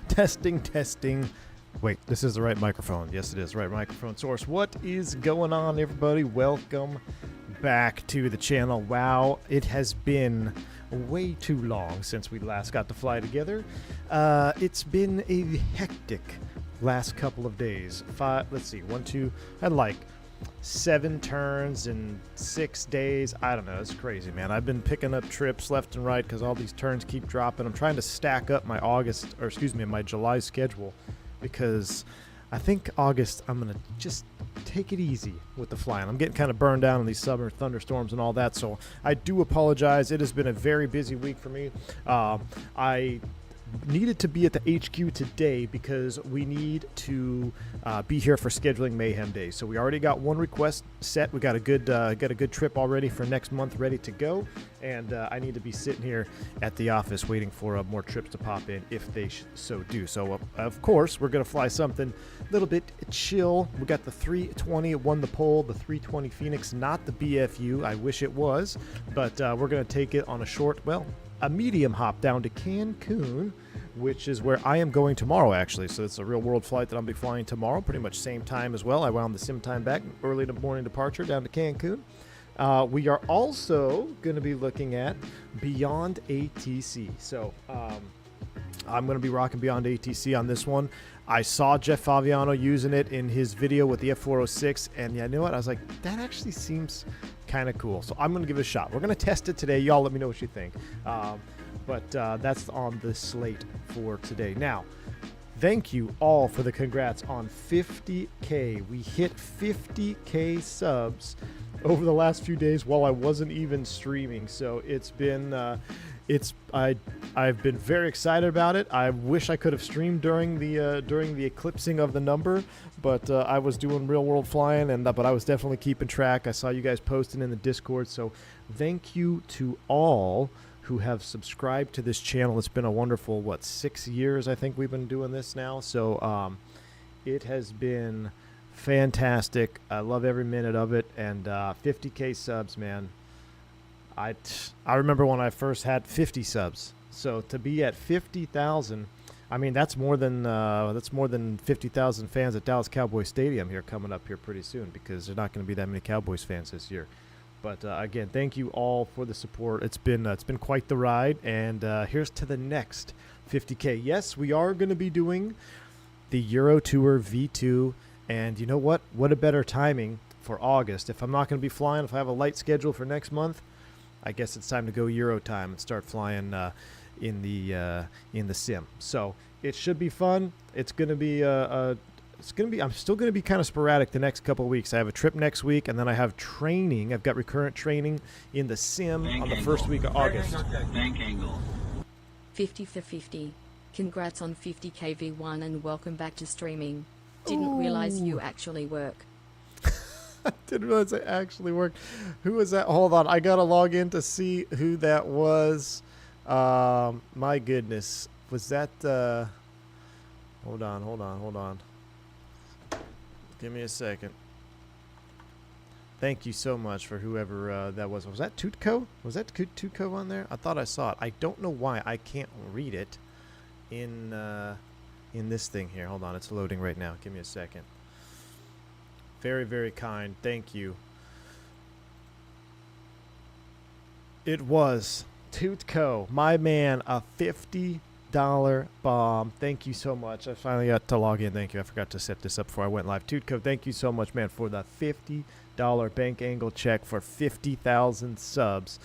Testing, testing. Wait, this is the right microphone. Yes, it is the right microphone source. What is going on, everybody? Welcome back to the channel. Wow, it has been way too long since we last got to fly together. It's been a hectic last couple of days. Let's see, I had like 7 turns in 6 days. I don't know, it's crazy, man. I've been picking up trips left and right because all these turns keep dropping. I'm trying to stack up my my July schedule, because I think August I'm gonna just take it easy with the flying. I'm getting kind of burned down on these summer thunderstorms and all that, so I do apologize. It has been a very busy week for me. I needed to be at the HQ today because we need to be here for scheduling Mayhem Day. So we already got one request set. We got a good trip already for next month ready to go, and I need to be sitting here at the office waiting for more trips to pop in if they so do. So of course we're gonna fly something a little bit chill. We got the 320. It won the poll, the 320 Fenix, not the BFU. I wish it was, but we're gonna take it on a medium hop down to Cancun, which is where I am going tomorrow, actually. So it's a real world flight that I'll be flying tomorrow, pretty much same time as well. I wound the sim time back, early morning departure down to Cancun. We are also going to be looking at Beyond ATC. So I'm going to be rocking Beyond ATC on this one. I saw Jeff Favignano using it in his video with the F406, and yeah, you know what? I was like, that actually seems kind of cool. So I'm going to give it a shot. We're going to test it today. Y'all let me know what you think. But that's on the slate for today. Now, thank you all for the congrats on 50K. We hit 50K subs over the last few days while I wasn't even streaming. So it's been I've been very excited about it. I wish I could have streamed during the eclipsing of the number, but I was doing real world flying, but I was definitely keeping track. I saw you guys posting in the Discord, so thank you to all who have subscribed to this channel. It's been a wonderful 6 years I think we've been doing this now, so it has been fantastic. I love every minute of it, and 50K subs, man. I remember when I first had 50 subs. So to be at 50,000, I mean that's more than 50,000 fans at Dallas Cowboy Stadium here coming up here pretty soon, because there's not going to be that many Cowboys fans this year. But again, thank you all for the support. It's been quite the ride, and here's to the next 50K. Yes, we are going to be doing the Euro Tour V2, and you know what? What a better timing for August. If I'm not going to be flying, if I have a light schedule for next month, I guess it's time to go Euro time and start flying in the sim. So it should be fun. It's gonna be I'm still gonna be kind of sporadic the next couple of weeks. I have a trip next week, and then I have training. I've got recurrent training in the sim on the first week of August. Bank angle. 50 for 50. Congrats on 50K V1 and welcome back to streaming. Didn't realize you actually work. I didn't realize it actually worked. Who was that? Hold on. I got to log in to see who that was. My goodness. Was that... Hold on. Give me a second. Thank you so much for whoever that was. Was that Tutco? Was that Tutco on there? I thought I saw it. I don't know why I can't read it in this thing here. Hold on. It's loading right now. Give me a second. Very, very kind. Thank you. It was Tutco, my man, a $50 bomb. Thank you so much. I finally got to log in. Thank you. I forgot to set this up before I went live. Tutco, thank you so much, man, for the $50 bank angle check for 50,000 subs.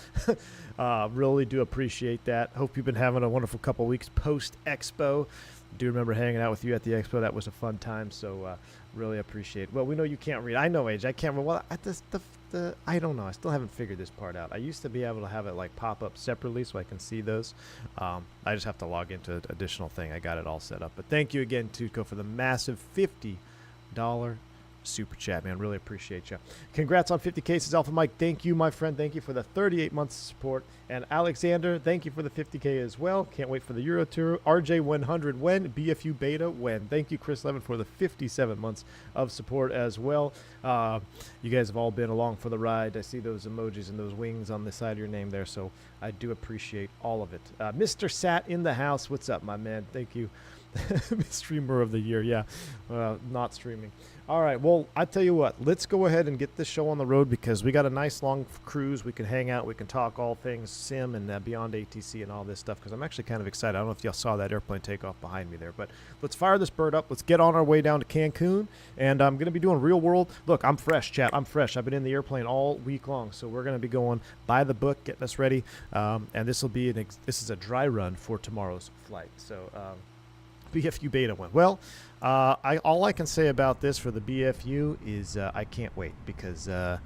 Really do appreciate that. Hope you've been having a wonderful couple weeks post-Expo. Do remember hanging out with you at the Expo. That was a fun time, so really appreciate it. Well, we know you can't read. I know, Age. I can't read. Well, I don't know. I still haven't figured this part out. I used to be able to have it like pop up separately so I can see those. I just have to log into an additional thing. I got it all set up. But thank you again, Tutco, for the massive $50 super chat, man. Really appreciate you. Congrats on 50 cases, Alpha Mike. Thank you, my friend. Thank you for the 38 months of support. And Alexander, thank you for the 50K as well. Can't wait for the Euro Tour. RJ100 when? BFU Beta when? Thank you, Chris Levin, for the 57 months of support as well. You guys have all been along for the ride. I see those emojis and those wings on the side of your name there, so I do appreciate all of it. Mr. Sat in the house. What's up, my man? Thank you. Streamer of the year, yeah. Not streaming. All right, well, I tell you what, let's go ahead and get this show on the road because we got a nice long cruise. We can hang out, we can talk all things sim and beyond ATC and all this stuff because I'm actually kind of excited. I don't know if y'all saw that airplane take off behind me there, but let's fire this bird up. Let's get on our way down to Cancun, and I'm going to be doing real world. Look, I'm fresh, chat. I'm fresh. I've been in the airplane all week long, so we're going to be going by the book, getting us ready, and this will be this is a dry run for tomorrow's flight. So BFU Beta went well. All I can say about this for the BFU is I can't wait because that's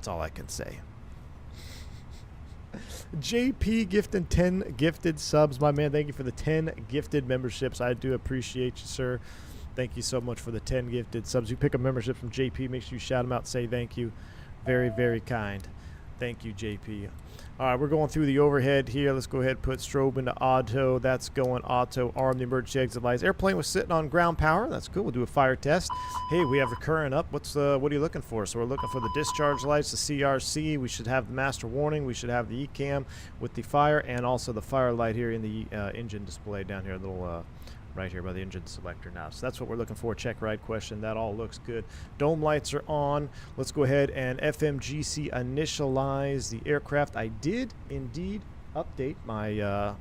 all I can say. JP gifting 10 gifted subs. My man, thank you for the 10 gifted memberships. I do appreciate you, sir. Thank you so much for the 10 gifted subs. You pick a membership from JP, make sure you shout him out, say thank you. Very, very kind. Thank you, JP. All right, we're going through the overhead here. Let's go ahead and put strobe into auto. That's going auto. Arm the emergency exit lights. Airplane was sitting on ground power. That's cool. We'll do a fire test. Hey, we have the current up. What are you looking for? So we're looking for the discharge lights, the CRC. We should have the master warning. We should have the ECAM with the fire and also the fire light here in the engine display down here, a little right here by the engine selector now. So that's what we're looking for. Check ride question. That all looks good. Dome lights are on. Let's go ahead and FMGC initialize the aircraft. I did indeed update my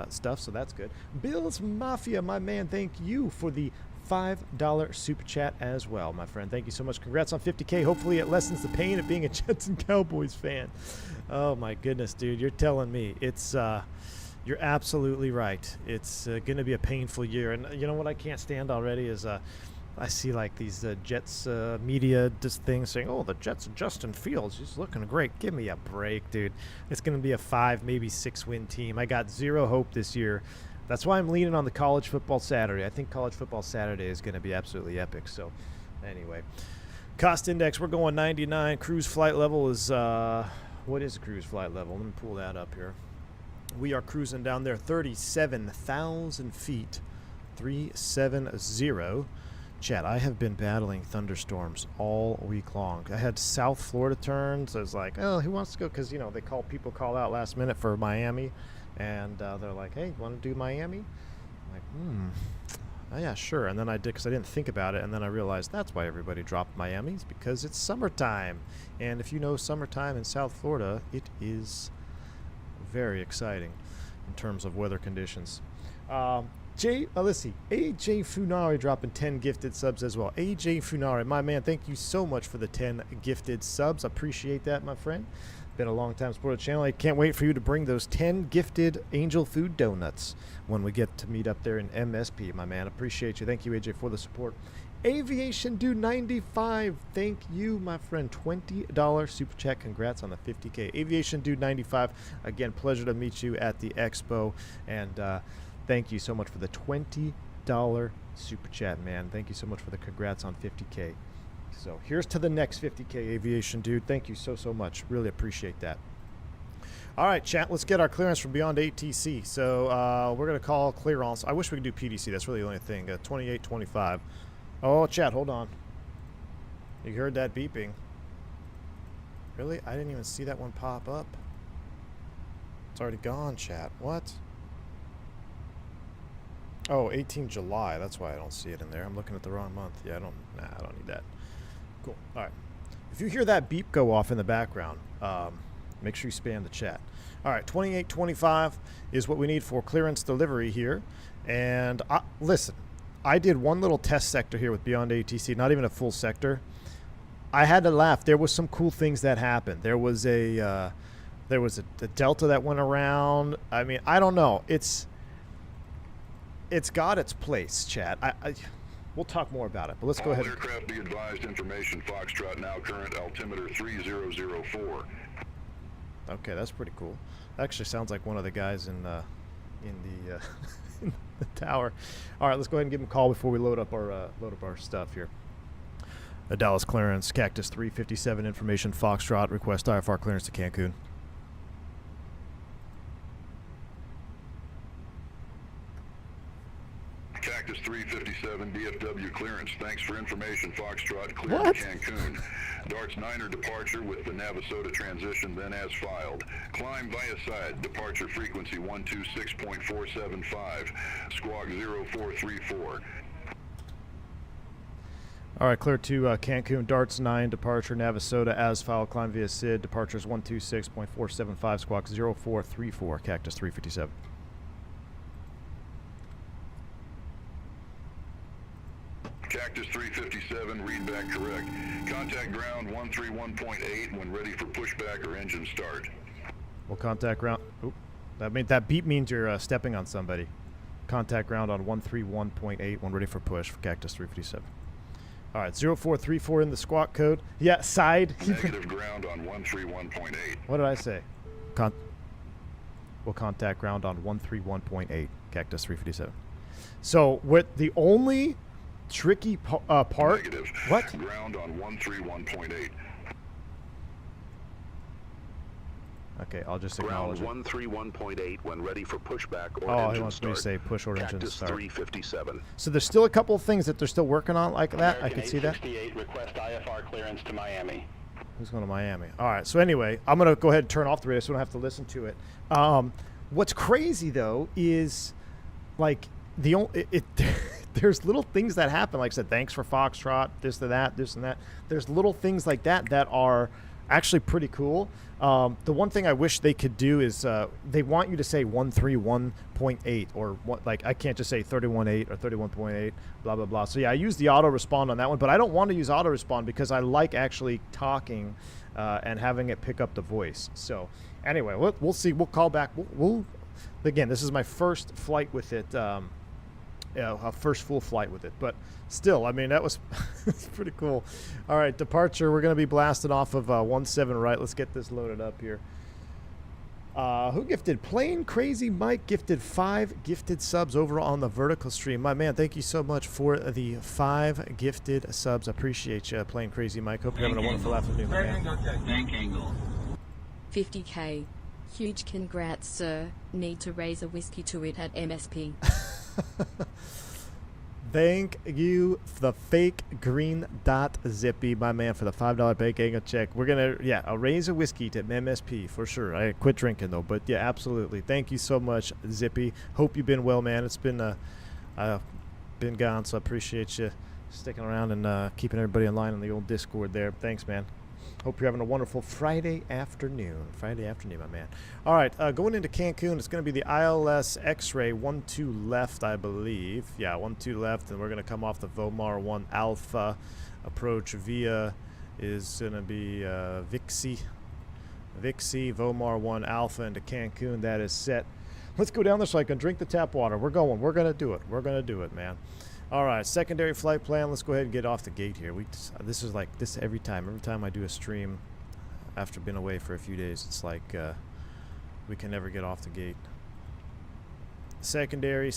stuff, so that's good. Bill's Mafia, my man, thank you for the $5 super chat as well, my friend. Thank you so much. Congrats on 50K. Hopefully it lessens the pain of being a Jets and Cowboys fan. Oh my goodness, dude. You're telling me. It's you're absolutely right. It's going to be a painful year. And you know what I can't stand already is I see like these Jets media just things saying, oh, the Jets and Justin Fields, he's looking great. Give me a break, dude. It's going to be a 5, maybe 6 win team. I got zero hope this year. That's why I'm leaning on the College Football Saturday. I think College Football Saturday is going to be absolutely epic. So anyway, cost index, we're going 99. Cruise flight level is, what is cruise flight level? Let me pull that up here. We are cruising down there 37,000 feet, 370. Chat, I have been battling thunderstorms all week long. I had South Florida turns. I was like, oh, who wants to go? Because, you know, people call out last minute for Miami. And they're like, hey, want to do Miami? I'm like, oh, yeah, sure. And then I did because I didn't think about it. And then I realized that's why everybody dropped Miami's, because it's summertime. And if you know summertime in South Florida, it is very exciting in terms of weather conditions. Let's see. AJ Funari dropping 10 gifted subs as well. AJ Funari, my man, thank you so much for the 10 gifted subs. Appreciate that, my friend. Been a long time supporter of the channel. I can't wait for you to bring those 10 gifted Angel Food donuts when we get to meet up there in MSP, my man. Appreciate you. Thank you, AJ, for the support. Aviation Dude 95, thank you, my friend. $20 super chat. Congrats on the 50K. Aviation Dude 95, again, pleasure to meet you at the expo, and thank you so much for the $20 super chat, man. Thank you so much for the congrats on 50K. So here's to the next 50K, Aviation Dude. Thank you so much. Really appreciate that. All right, chat, let's get our clearance from beyond ATC. So we're going to call clearance. I wish we could do PDC. That's really the only thing. 2825. Oh, chat, hold on. You heard that beeping. Really? I didn't even see that one pop up. It's already gone, chat. What? Oh, 18 July. That's why I don't see it in there. I'm looking at the wrong month. Yeah, I don't need that. Cool. All right. If you hear that beep go off in the background, make sure you spam the chat. All right, 2825 is what we need for clearance delivery here. And listen, I did one little test sector here with Beyond ATC, not even a full sector. I had to laugh. There was some cool things that happened. There was a Delta that went around. I mean, I don't know. It's got its place, chat. We'll talk more about it, but let's go ahead. Aircraft be advised, information Foxtrot now current altimeter 3004. Okay, that's pretty cool. That actually sounds like one of the guys in in the in the tower. All right, let's go ahead and give him a call before we load up our stuff here. Dallas clearance, Cactus 357 information, Foxtrot, request IFR clearance to Cancun. Cactus 357 DFW clearance. Thanks for information. Foxtrot clear to Cancun. Darts 9er departure with the Navasota transition then as filed. Climb via side. Departure frequency 126.475. Squawk 0434. All right, clear to Cancun, Darts 9, departure, Navasota, as filed, climb via SID, departures 126.475, squawk 0434, Cactus 357. Cactus 357, read back correct. Contact ground 131.8 when ready for pushback or engine start. We'll contact ground. Oop, that beep means you're stepping on somebody. Contact ground on 131.8 when ready for push for Cactus 357. All right, 0434 in the squawk code. Yeah, side. Negative ground on 131.8. What did I say? We'll contact ground on 131.8, Cactus 357. So, what the only tricky part? Negative. What? Ground on 131.8. Okay, I'll just Ground acknowledge it. 131.8 when ready for pushback or Oh, he engine wants start. me to say push or engine Cactus start. 357. So there's still a couple of things that they're still working on like that. I can see that. 868, request IFR clearance to Miami. Who's going to Miami? All right. So anyway, I'm going to go ahead and turn off the radio so I don't have to listen to it. What's crazy though is like there's little things that happen. Like I said, thanks for Foxtrot, this and that, this and that. There's little things like that that are actually pretty cool. The one thing I wish they could do is they want you to say 131.8 or what, like I can't just say 31.8 or 31.8, blah, blah, blah. So yeah, I use the auto respond on that one, but I don't want to use auto respond because I like actually talking and having it pick up the voice. So anyway, we'll see. We'll call back. We'll again, this is my first flight with it. A first full flight with it, but still, I mean, that was it's pretty cool. All right, departure, we're going to be blasted off of 17 right. Let's get this loaded up here. Who gifted? Plain Crazy Mike gifted 5 gifted subs over on the vertical stream. My man, thank you so much for the 5 gifted subs. I appreciate you, Plain Crazy Mike. Hope you're having a wonderful afternoon, my man. Bank angle. 50k. Huge congrats, sir. Need to raise a whiskey to it at MSP. Thank you, the fake green dot zippy, my man, for the $5 bank angle check. We're gonna, yeah, I'll raise a whiskey to MSP for sure. I quit drinking though, but yeah, absolutely. Thank you so much, Zippy. Hope you've been well, man. It's been been gone, so I appreciate you sticking around and keeping everybody in line on the old Discord there. Thanks, man. Hope you're having a wonderful Friday afternoon. Friday afternoon, my man. All right, going into Cancun, it's going to be the ILS X-Ray 1-2 left, I believe. Yeah, 1-2 left, and we're going to come off the Vomar 1 Alpha. Approach via is going to be Vixie, Vomar 1 Alpha into Cancun. That is set. Let's go down there so I can drink the tap water. We're going. We're going to do it. We're going to do it, man. All right, secondary flight plan. Let's go ahead and get off the gate here. This is like this every time. Every time I do a stream after being away for a few days, it's like we can never get off the gate. Secondary,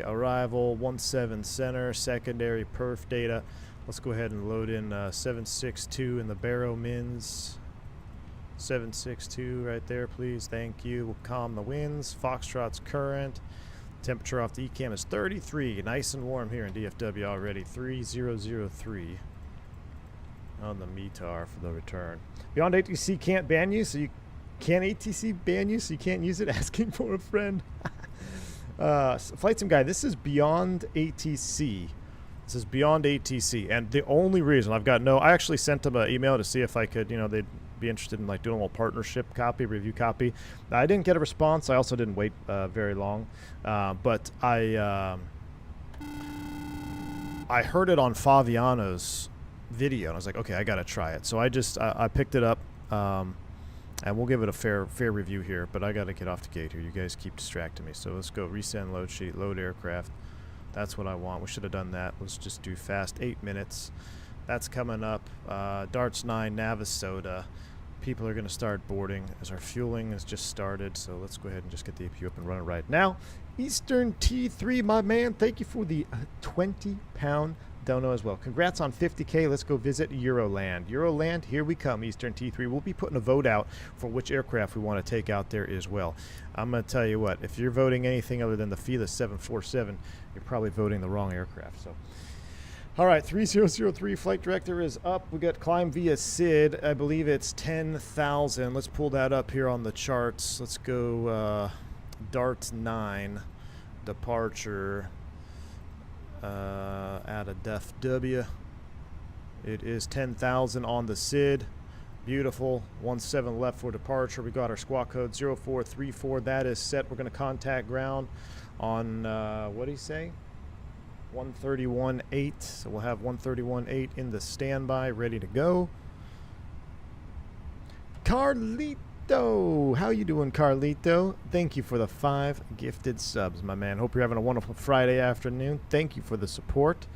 arrival, 17 center, secondary perf data. Let's go ahead and load in 762 in the Barrow Mins. 762 right there, please. Thank you. We'll calm the winds. Foxtrot's current. Temperature off the ECAM is 33. Nice and warm here in DFW already. 3003 on the METAR for the return. Beyond ATC can't ban you, so you can't ATC ban you, so you can't use it. Asking for a friend. Flight Sim guy, this is Beyond ATC. This is Beyond ATC, and the only reason I actually sent them an email to see if I could, they'd be interested in like doing a little partnership review copy. I didn't get a response. I also didn't wait very long, but I heard it on Faviano's video, and I was like, okay, I gotta try it. So I picked it up, and we'll give it a fair review here. But I gotta get off the gate here. You guys keep distracting me. So let's go resend load sheet, load aircraft. That's what I want. We should have done that. Let's just do fast 8 minutes. That's coming up. Darts 9 Navasota. People are going to start boarding as our fueling has just started. So let's go ahead and just get the APU up and running right now. Eastern T3, my man, thank you for the 20-pound dono as well. Congrats on 50K. Let's go visit Euroland. Euroland, here we come, Eastern T3. We'll be putting a vote out for which aircraft we want to take out there as well. I'm going to tell you what, if you're voting anything other than the Felis 747, you're probably voting the wrong aircraft. So, all right, 3003 flight director is up. We got climb via SID. I believe it's 10,000. Let's pull that up here on the charts. Let's go Dart 9 departure at a DFW. It is 10,000 on the SID. Beautiful. 17 left for departure. We got our squawk code 0434. That is set. We're going to contact ground on what do you say? 131.8. So we'll have 131.8 in the standby, ready to go. Carlito, how you doing, Carlito? Thank you for the 5 gifted subs, my man. Hope you're having a wonderful Friday afternoon. Thank you for the support.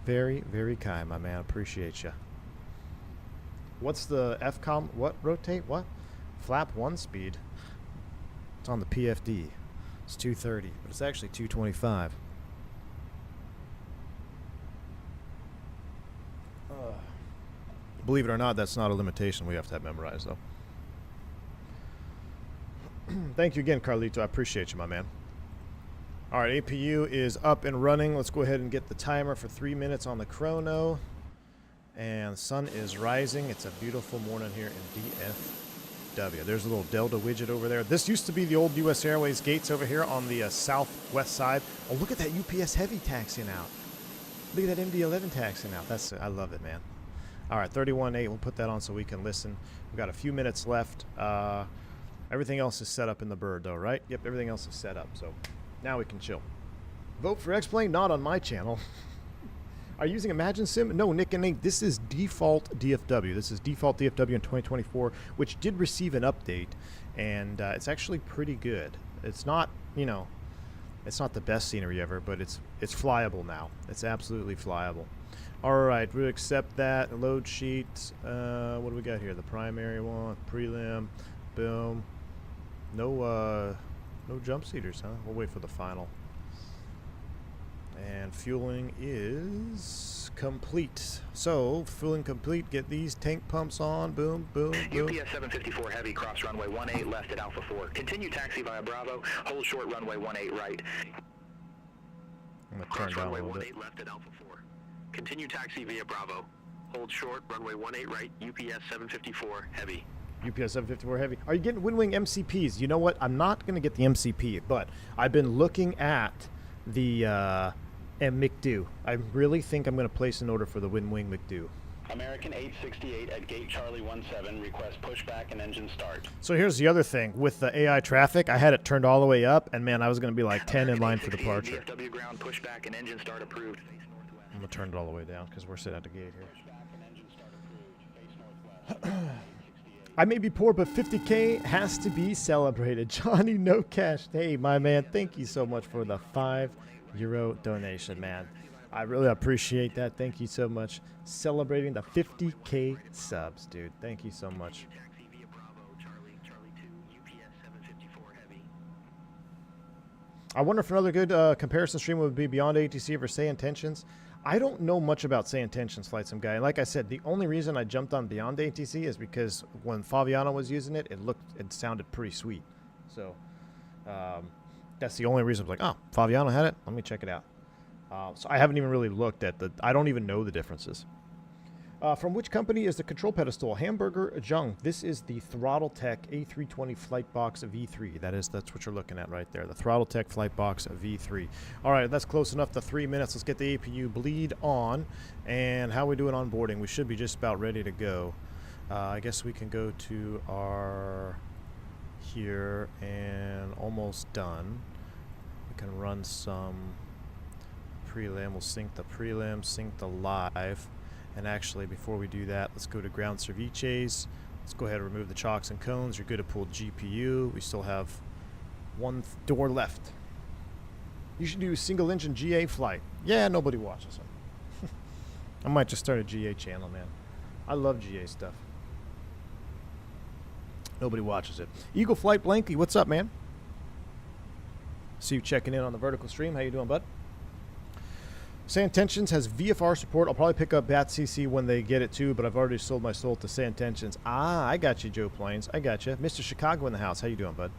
Very, very kind, my man. Appreciate you. What's the FCOM? What? Rotate? What? Flap 1 speed. It's on the PFD. It's 230, but it's actually 225. Believe it or not, that's not a limitation we have to have memorized, though. Thank you again, Carlito. I appreciate you, my man. All right, APU is up and running. Let's go ahead and get the timer for 3 minutes on the chrono. And the sun is rising. It's a beautiful morning here in DFW. There's a little Delta widget over there. This used to be the old U.S. Airways gates over here on the southwest side. Oh, look at that UPS Heavy taxiing out. Look at that MD-11 taxiing out. I love it, man. All right, 31.8. We'll put that on so we can listen. We've got a few minutes left. Everything else is set up in the bird, though, right? Yep, everything else is set up. So now we can chill. Vote for X-Plane, not on my channel. Are you using Imagine Sim? No, Nick and Nate, this is default DFW. This is default DFW in 2024, which did receive an update, and it's actually pretty good. It's not, you know, it's not the best scenery ever, but it's flyable now. It's absolutely flyable. All right, we'll accept that. Load sheet. What do we got here? The primary one, prelim, boom. No jump seaters, huh? We'll wait for the final. And fueling is complete. So, fueling complete. Get these tank pumps on. Boom, boom, boom. UPS 754 Heavy, cross runway 18 left at Alpha 4. Continue taxi via Bravo. Hold short runway 18 right. I'm going to turn down a little bit. 18 left at Alpha 4. Continue taxi via Bravo. Hold short runway 18 right. UPS 754 Heavy. UPS 754 Heavy. Are you getting Wind Wing MCPs? You know what? I'm not going to get the MCP, but I've been looking at the McDo. I really think I'm going to place an order for the Wind Wing McDo. American 868 at gate Charlie 17. Request pushback and engine start. So here's the other thing. With the AI traffic, I had it turned all the way up, and man, I was going to be like 10 in line for departure. DFW ground pushback and engine start approved. I'm going to turn it all the way down because we're sitting at the gate here. I may be poor, but 50K has to be celebrated. Johnny No Cash. Hey, my man, thank you so much for the €5 donation, man. I really appreciate that. Thank you so much. Celebrating the 50K subs, dude. Thank you so much. I wonder if another good comparison stream would be Beyond ATC versus Say Intentions. I don't know much about Say Intentions, Flight Sim guy. And like I said, the only reason I jumped on Beyond ATC is because when Fabiano was using it, it sounded pretty sweet. So that's the only reason I was like, oh, Fabiano had it. Let me check it out. So I haven't even really looked at I don't even know the differences. From which company is the control pedestal? Hamburger Jung. This is the Throttletek A320 Flightbox V3. That's what you're looking at right there. The Throttletek Flightbox V3. All right, that's close enough to 3 minutes. Let's get the APU bleed on. And how are we doing on boarding? We should be just about ready to go. I guess we can go to our here and almost done. We can run some prelim. We'll sync the prelim, sync the live. And actually, before we do that, let's go to ground ceviches. Let's go ahead and remove the chocks and cones. You're good to pull GPU. We still have one door left. You should do single engine GA flight. Yeah, nobody watches them. I might just start a GA channel, man. I love GA stuff. Nobody watches it. Eagle Flight Blanky, what's up, man? See you checking in on the vertical stream. How you doing, bud? Santentions has VFR support. I'll probably pick up BAT-CC when they get it too, but I've already sold my soul to Santentions. Ah, I got you, Joe Plains. I got you. Mr. Chicago in the house. How you doing, bud?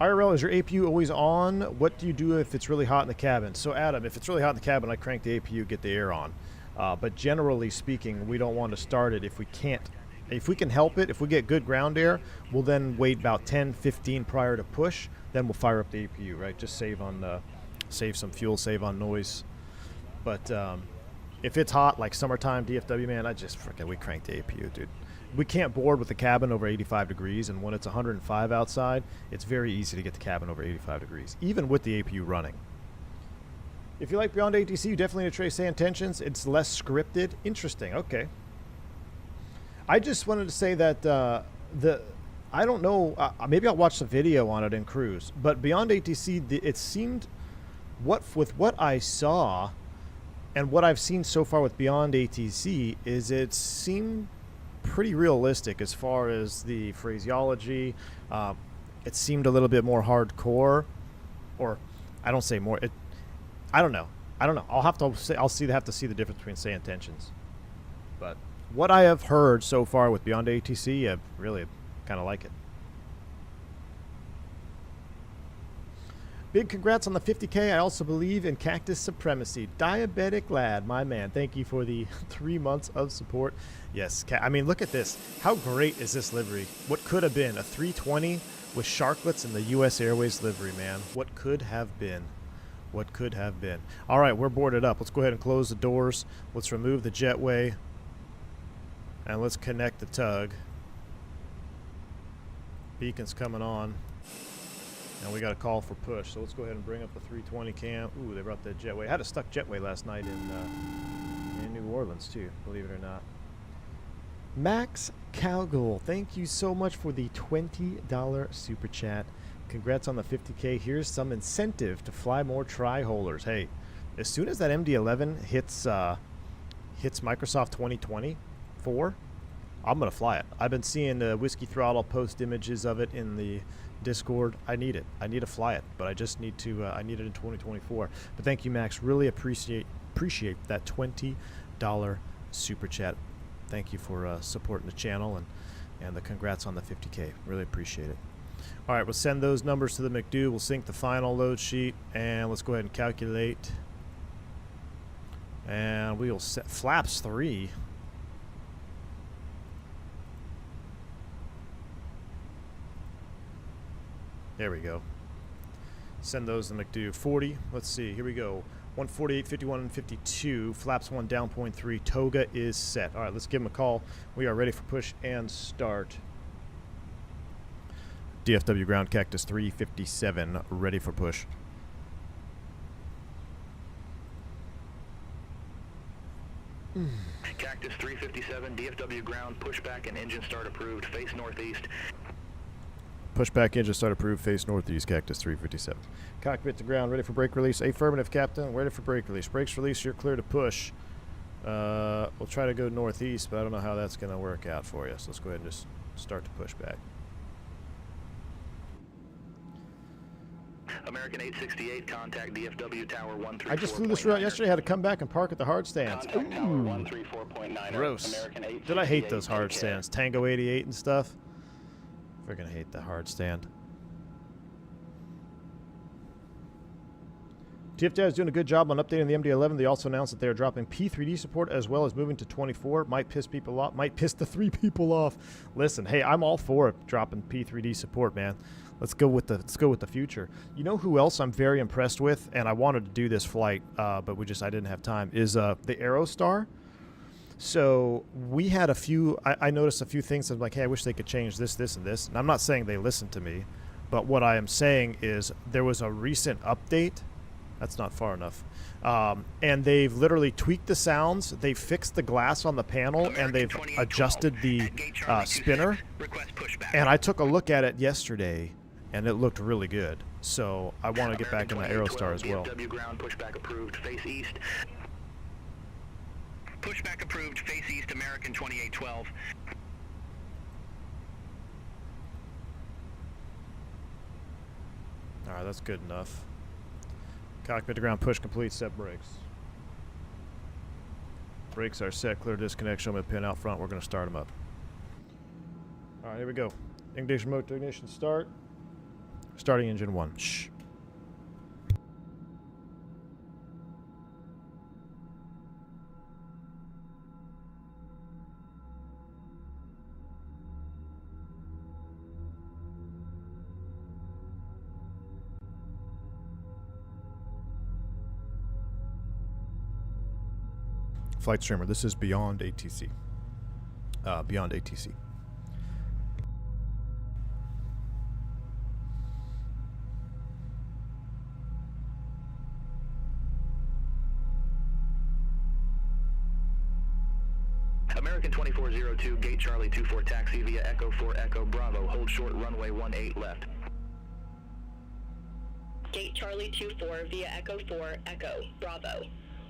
IRL, is your APU always on? What do you do if it's really hot in the cabin? So, Adam, if it's really hot in the cabin, I crank the APU, get the air on. But generally speaking, we don't want to start it if we can't. If we can help it, if we get good ground air, we'll then wait about 10, 15 prior to push. Then we'll fire up the APU, right? Just save some fuel, save on noise. But if it's hot, like summertime DFW, man, we crank the APU, dude. We can't board with the cabin over 85 degrees, and when it's 105 outside, it's very easy to get the cabin over 85 degrees, even with the APU running. If you like Beyond ATC, you definitely need to try Santentions. It's less scripted. Interesting. Okay. I just wanted to say that I don't know, maybe I'll watch the video on it in cruise, but Beyond ATC, it seemed, with what I saw and what I've seen so far with Beyond ATC, is it seemed pretty realistic as far as the phraseology. It seemed a little bit more hardcore, or I don't say more. I don't know. I'll have to see the difference between Santentions. But what I have heard so far with Beyond ATC, I really kind of like it. Big congrats on the 50K. I also believe in cactus supremacy. Diabetic lad, my man. Thank you for the 3 months of support. Yes, I mean, look at this. How great is this livery? What could have been a 320 with sharklets in the U.S. Airways livery, man. What could have been? What could have been? All right, we're boarded up. Let's go ahead and close the doors. Let's remove the jetway. And let's connect the tug. Beacon's coming on. And we got a call for push. So let's go ahead and bring up the 320 cam. Ooh, they brought the jetway. I had a stuck jetway last night in New Orleans too, believe it or not. Max Cowgill, thank you so much for the $20 super chat. Congrats on the 50K. Here's some incentive to fly more tri-holers. Hey, as soon as that MD-11 hits Microsoft 2024, I'm going to fly it. I've been seeing Whiskey Throttle post images of it in the Discord. I need it. I need to fly it, but I just need to. I need it in 2024. But thank you, Max. Really appreciate that $20 super chat. Thank you for supporting the channel and the congrats on the 50K. Really appreciate it. All right, we'll send those numbers to the McDo. We'll sync the final load sheet, and let's go ahead and calculate. And we'll set flaps 3. There we go. Send those to McDo. 40. Let's see. Here we go. 148, 51, and 52. Flaps 1 down 0.3. Toga is set. All right, let's give him a call. We are ready for push and start. DFW ground cactus 357. Ready for push. Cactus 357, DFW ground, pushback and engine start approved, face northeast. Pushback engine start approved, face northeast, Cactus 357. Cockpit to ground, ready for brake release. Affirmative, Captain, ready for brake release. Brakes release, you're clear to push. We'll try to go northeast, but I don't know how that's going to work out for you. So let's go ahead and just start to push back. American 868, contact DFW Tower 134. I just flew this route yesterday, had to come back and park at the hard stands. Contact Tower 134.9. Gross. Did I hate those hard stands? Tango 88 and stuff. Freaking hate the hard stand. TFJ is doing a good job on updating the MD-11. They also announced that they are dropping P3D support as well as moving to 24. Might piss people off. Might piss the 3 people off. Listen, hey, I'm all for it, dropping P3D support, man. Let's go with the future. You know who else I'm very impressed with, and I wanted to do this flight, but I didn't have time, is the Aerostar. So we had a few, I noticed a few things. I'm like, hey, I wish they could change this, this, and this. And I'm not saying they listened to me, but what I am saying is there was a recent update. That's not far enough. And they've literally tweaked the sounds. They've fixed the glass on the panel, and they've adjusted the spinner. And I took a look at it yesterday, and it looked really good. So I want to get back in the Aerostar as well. DFW ground, pushback approved, face east. Pushback approved, face east, American 2812. Alright, that's good enough. Cockpit to ground, push complete, set brakes. Brakes are set, clear disconnection. I'm going to pin out front. We're going to start them up. Alright, here we go. Ignition mode to ignition start. Starting engine 1. Shh. Flight streamer, this is beyond ATC. Beyond ATC. American 2402, gate Charlie 24 taxi via Echo 4 Echo Bravo. Hold short runway 18 left. Gate Charlie 24 via Echo 4 Echo Bravo.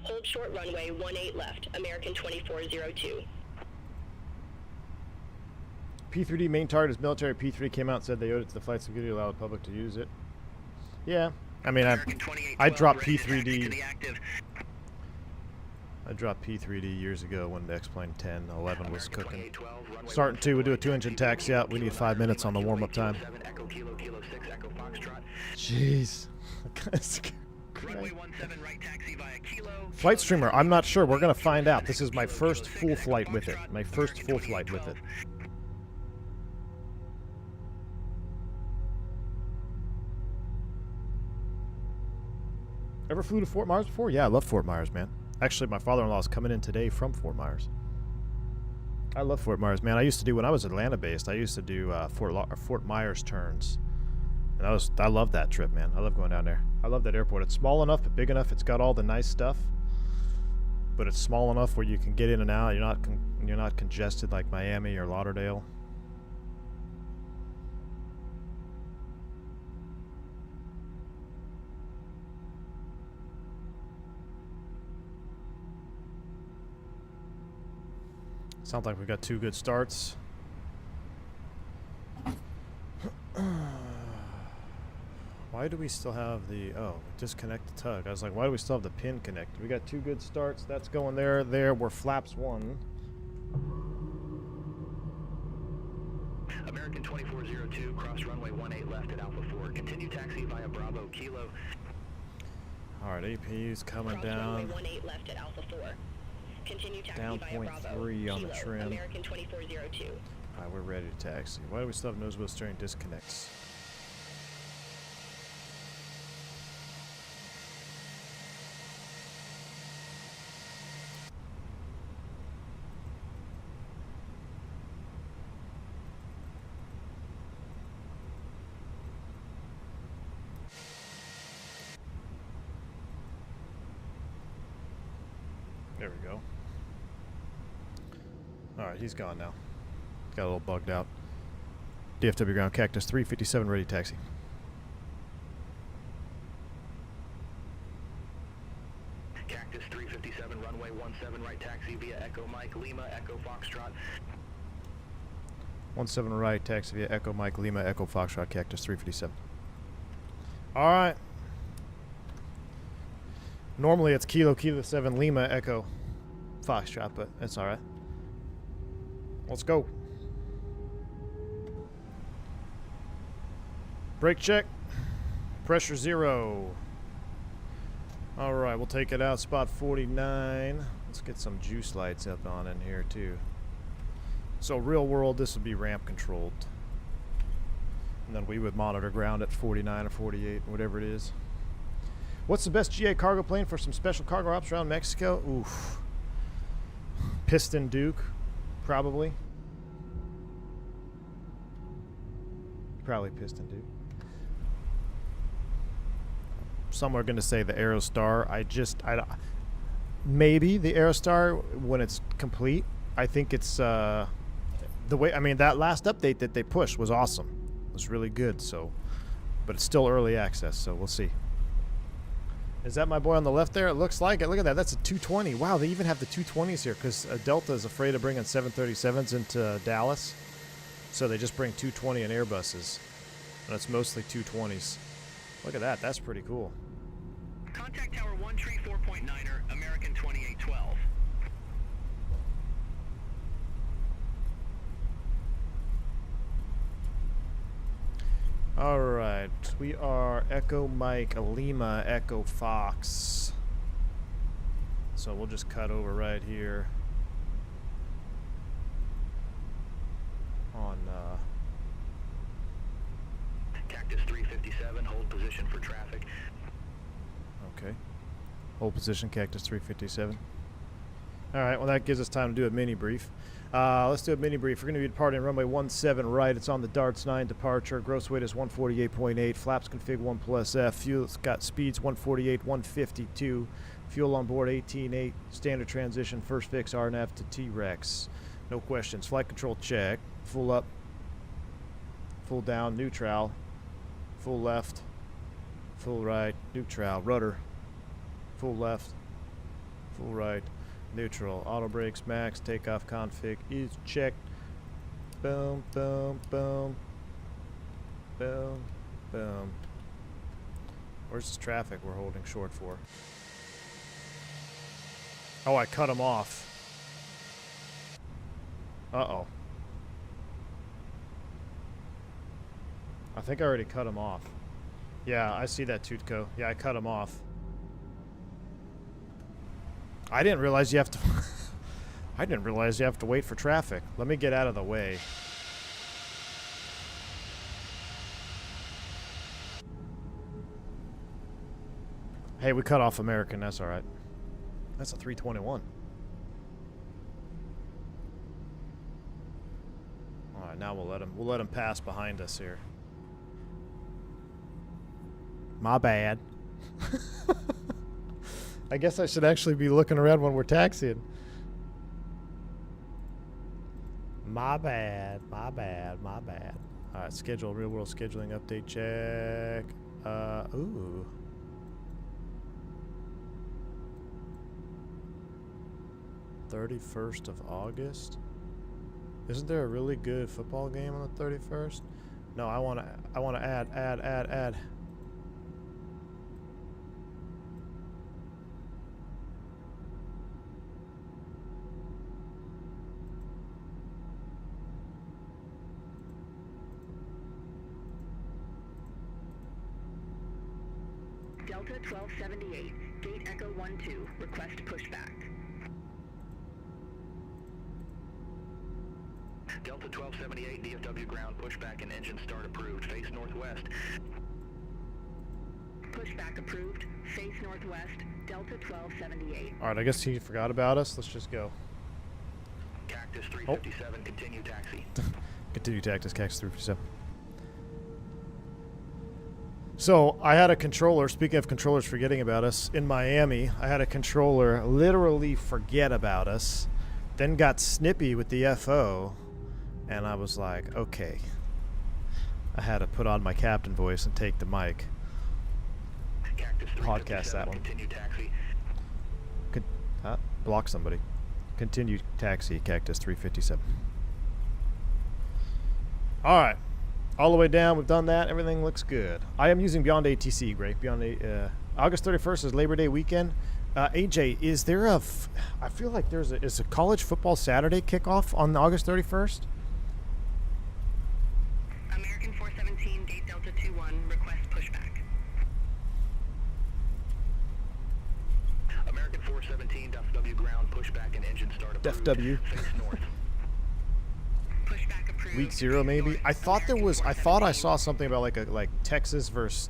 Hold short runway 18 left, American 2402. P3D main target is military. P3 came out and said they owed it to the flight security to allow the public to use it. Yeah, I mean, I dropped P3D. I dropped P3D years ago when the X-Plane 10, 11 was cooking. Starting 2, we'll do a 2-engine taxi out. We need 5 minutes on the warm-up time. Jeez. Flight streamer, I'm not sure. We're going to find out. This is my first full flight with it. My first full flight with it. Ever flew to Fort Myers before? Yeah, I love Fort Myers, man. Actually, my father-in-law is coming in today from Fort Myers. I love Fort Myers, man. I used to do, when I was Atlanta-based, I used to do Fort Myers turns. And I love that trip, man. I love going down there. I love that airport. It's small enough, but big enough. It's got all the nice stuff, but it's small enough where you can get in and out. You're not congested like Miami or Lauderdale. Sounds like we've got 2 good starts. Why do we still have the... Oh, disconnect the tug. I was like, why do we still have the pin connected? We got 2 good starts. That's going there. There. We're flaps 1. American 2402, cross runway 18 left at Alpha 4. Continue taxi via Bravo Kilo. Alright, APU's coming Cross down. runway 18 left at Alpha 4. Continue taxi Down via Bravo 0.3 on the Kilo, trim. American 2402. Alright, we're ready to taxi. Why do we still have nose wheel steering disconnects? There we go. Alright, he's gone now. Got a little bugged out. DFW ground, Cactus 357, ready taxi. Cactus 357, runway 17 right taxi via Echo Mike Lima, Echo Foxtrot. 17 right, taxi via Echo Mike Lima, Echo Foxtrot, Cactus 357. Alright. Normally it's Kilo 7 Lima, Echo Foxtrot, but that's alright. Let's go. Brake check. Pressure 0. Alright, we'll take it out. Spot 49. Let's get some juice lights up on in here too. So real world, this would be ramp controlled. And then we would monitor ground at 49 or 48, whatever it is. What's the best GA cargo plane for some special cargo ops around Mexico? Oof. Piston Duke, probably. Probably Piston Duke. Some are going to say the Aerostar. Maybe the Aerostar when it's complete. I think it's the way. I mean, that last update that they pushed was awesome. It was really good. So, but it's still early access. So we'll see. Is that my boy on the left there? It looks like it. Look at that. That's a 220. Wow, they even have the 220s here because Delta is afraid of bringing 737s into Dallas. So they just bring 220 and Airbuses. And it's mostly 220s. Look at that. That's pretty cool. Contact Tower 134.9er, American 2812. All right. We are Echo Mike, Lima, Echo Fox. So we'll just cut over right here on Cactus 357, hold position for traffic. okay. Hold position, Cactus 357. All right, well, that gives us time to do a mini brief. Let's do a mini brief. We're going to be departing runway 17 right. It's on the Darts 9 departure. Gross weight is 148.8. Flaps config 1 plus F. Fuel's got speeds 148, 152. Fuel on board 18.8. Standard transition, first fix RNF to T-Rex. No questions. Flight control check. Full up. Full down. Neutral. Full left. Full right. Neutral. Rudder. Full left. Full right. Neutral. Auto brakes. Max. Takeoff config is checked. Boom. Boom. Boom. Boom. Boom. Where's this traffic we're holding short for? Oh, I cut him off. Uh-oh. I think I already cut him off. Yeah, I see that, Tutko. Yeah, I cut him off. I didn't realize you have to... I didn't realize you have to wait for traffic. Let me get out of the way. Hey, we cut off American. That's all right. That's a 321. All right, now we'll let him pass behind us here. My bad. I guess I should actually be looking around when we're taxiing. My bad, my bad, my bad. All right, schedule, real world scheduling update check. Ooh. '31st of August. Isn't there a really good football game on the 31st? No, I want to add. Delta 1278, gate Echo 12, request pushback. Delta 1278, DFW ground, pushback and engine start approved. Face northwest. Pushback approved. Face northwest. Delta 1278. All right, I guess he forgot about us. Let's just go. Cactus 357, continue taxi. Continue Cactus 357. So I had a controller, speaking of controllers forgetting about us, in Miami, I had a controller literally forget about us, then got snippy with the FO, and I was like, okay. I had to put on my captain voice and take the mic. Cactus Podcast that one. Continue taxi. Block somebody. Continue taxi, Cactus 357. All right. All the way down, we've done that. Everything looks good. I am using Beyond ATC, Greg. August 31st is Labor Day weekend. AJ, is there I feel like is a college football Saturday kickoff on August 31st? American 417, gate Delta 21, request pushback. American 417, DFW ground, pushback and engine start approved. DFW. Face north. Pushback approved. Week 0 maybe. I thought I saw something about like Texas versus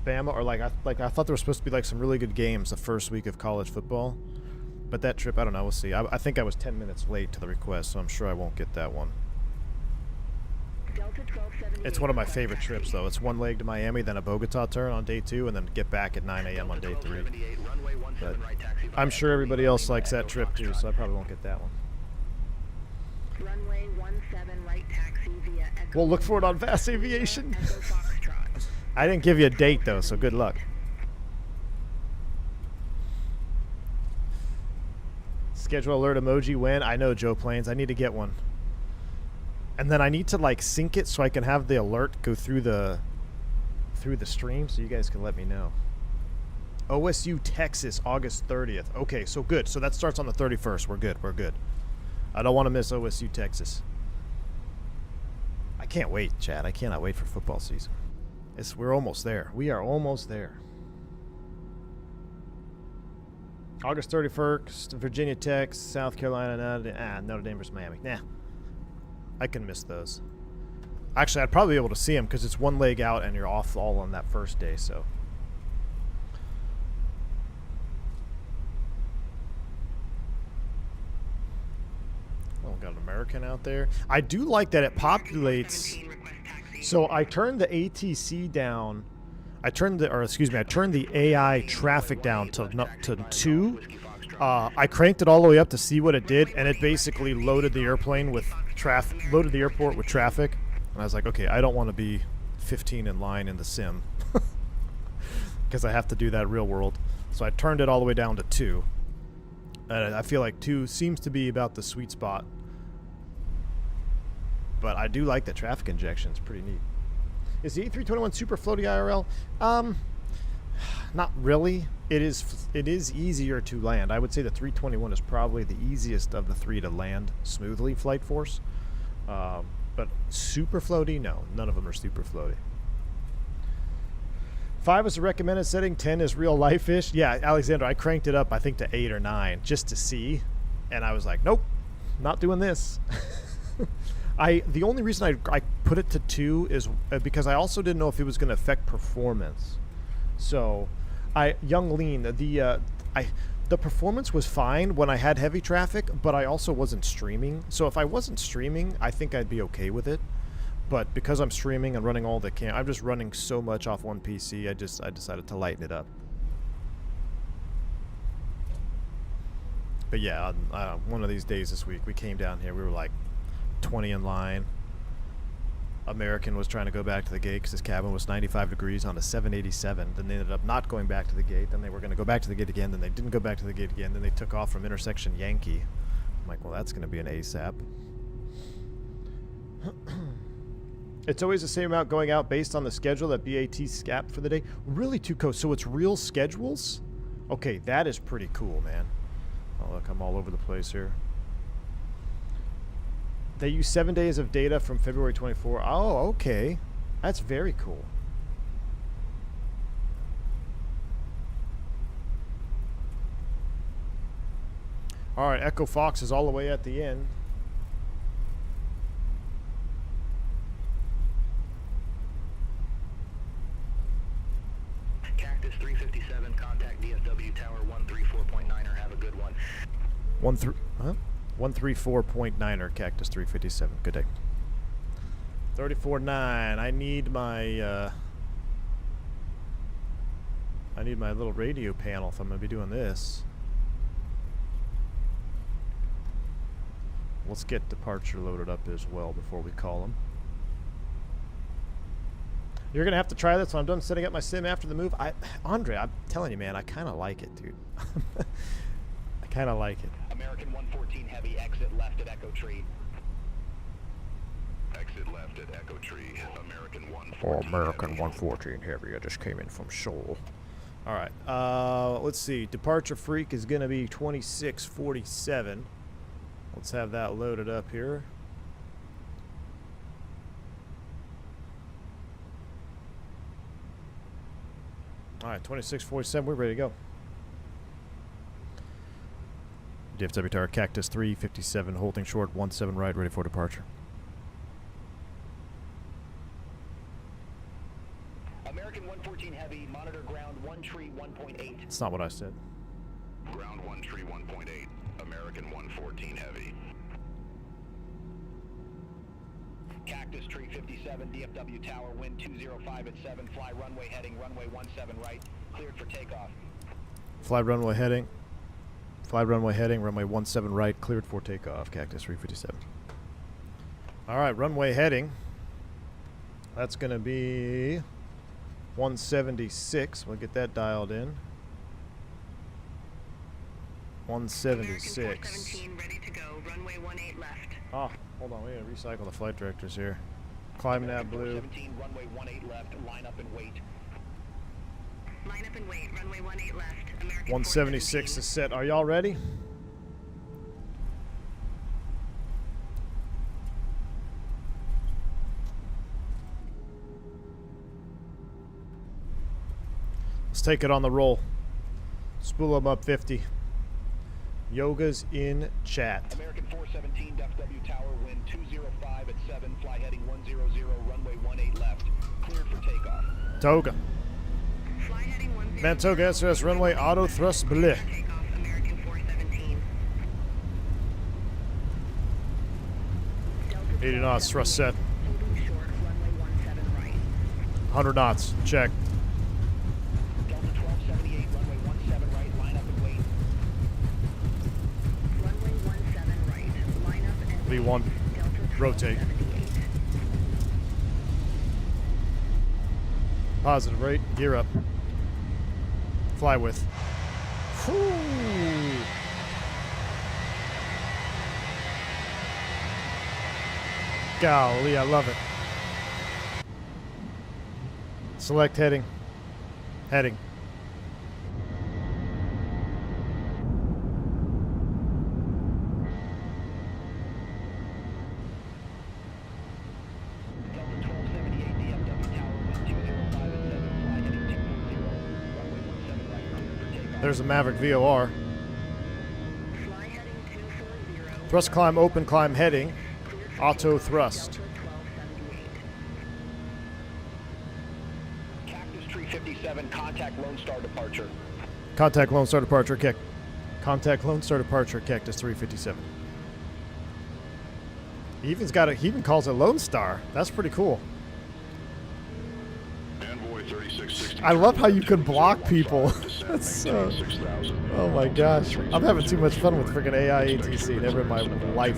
Bama, or I thought there was supposed to be like some really good games the first week of college football. But that trip, I don't know. We'll see. I think I was 10 minutes late to the request, so I'm sure I won't get that one. Delta 1278. It's one of my favorite trips, though. It's one leg to Miami, then a Bogota turn on day 2, and then get back at 9 a.m. on day 3. But I'm sure everybody else likes that trip, too, so I probably won't get that one. Runway 17 right taxi via Echo. We'll look for it on Fast Aviation. Echo Foxtrot. I didn't give you a date, though, so good luck. Schedule alert emoji when? I know, Joe Plains. I need to get one. And then I need to, like, sync it so I can have the alert go through the through the stream so you guys can let me know. OSU, Texas, August 30th. Okay, so good. So that starts on the 31st. We're good. We're good. I don't want to miss OSU, Texas. I can't wait, Chad. I cannot wait for football season. We're almost there. We are almost there. August 31st, Virginia Tech, South Carolina, Notre Dame versus Miami. Nah, I can miss those. Actually, I'd probably be able to see them because it's one leg out and you're off all on that first day, so. Oh, got an American out there. I do like that it populates. So I turned the ATC down. I turned the AI traffic down to 2. I cranked it all the way up to see what it did, and it basically loaded the airplane with loaded the airport with traffic. And I was like, okay, I don't want to be 15 in line in the sim because I have to do that real world. So I turned it all the way down to 2. And I feel like 2 seems to be about the sweet spot. But I do like the traffic injection. It's pretty neat. Is the A321 super floaty IRL? Not really. It is easier to land. I would say the 321 is probably the easiest of the 3 to land smoothly, flight force. But super floaty? No, none of them are super floaty. 5 is the recommended setting. 10 is real life-ish. Yeah, Alexander, I cranked it up, I think, to 8 or 9 just to see. And I was like, nope, not doing this. The only reason I put it to 2 is because I also didn't know if it was going to affect performance. So, Young Lean, the performance was fine when I had heavy traffic, but I also wasn't streaming. So if I wasn't streaming, I think I'd be okay with it. But because I'm streaming and running all the I'm just running so much off one PC. I decided to lighten it up. But yeah, one of these days this week we came down here. We were like 20 in line. American was trying to go back to the gate because his cabin was 95 degrees on a 787. Then they ended up not going back to the gate. Then they were going to go back to the gate again. Then they didn't go back to the gate again. Then they took off from intersection Yankee. I'm like, well, that's going to be an ASAP. It's always the same amount going out based on the schedule that BAT scapped for the day. Really, Tuco. So it's real schedules? Okay, that is pretty cool, man. Oh, look, I'm all over the place here. They use 7 days of data from February 24. Oh, okay. That's very cool. All right, Echo Fox is all the way at the end. Cactus 357, contact DFW Tower 134.9er. Have a good one. 134.9er Cactus 357. Good day. 34.9. I need my little radio panel if I'm gonna be doing this. Let's get departure loaded up as well before we call them. You're gonna have to try this when I'm done setting up my sim after the move. Andre, I'm telling you, man, I kind of like it, dude. I kind of like it. American 114 Heavy, exit left at Echo Tree. Exit left at Echo Tree. American 114. Oh, American 114 Heavy. I just came in from Seoul. All right. Let's see. Departure freak is going to be 2647. Let's have that loaded up here. All right, 2647. We're ready to go. DFW Tower, Cactus 357, holding short, 17 right, ready for departure. American 114 Heavy, monitor ground 1 tree 1.8. That's not what I said. Ground 1 tree 1.8. American 114 Heavy. Cactus Tree 57, DFW Tower, wind 205 at 7, fly runway heading, runway 17 right, cleared for takeoff. Fly runway heading. Fly runway heading, runway 17 right, cleared for takeoff, Cactus 357. All right, runway heading. That's going to be 176. We'll get that dialed in. 176. American 417, ready to go. Runway 18 left. Oh, hold on. We got to recycle the flight directors here. Climbing that blue. 17, runway 18 left, line up and wait. Line up and wait. Runway 18 left. American 176 is set. Are y'all ready? Let's take it on the roll. Spool them up 50. Yoga's in chat. American 417, DFW Tower, wind 205 at 7, fly heading 100, runway 18 left, cleared for takeoff. Toga. Fly heading 10. Van Toga SOS runway auto thrust bleh. Takeoff. American 417. 80 knots thrust set. Holding short. Runway 17 right. 100 knots. Check. Delta 1278, runway 17 right, line up and wait. Runway 17 right. Line up and wait. V1. Delta Rotate. 1278. Positive rate. Gear up. Fly with. Whew. Golly, I love it. Select heading. Heading. Delta 1278, DFW Tower, wind 205 at 7, fly heading 210, runway 17 right, cleared for takeoff. There's a Maverick VOR. Fly heading 240. Thrust climb, open climb heading. Auto thrust. Delta 1278. Cactus Tree 57, contact Lone Star departure. Contact Lone Star departure. Contact Lone Star departure. Cactus 357. He even calls it Lone Star. That's pretty cool. Envoy 3660. I love how you can block people. That's so. Oh my gosh. I'm having too much fun with freaking AI ATC. Never in my life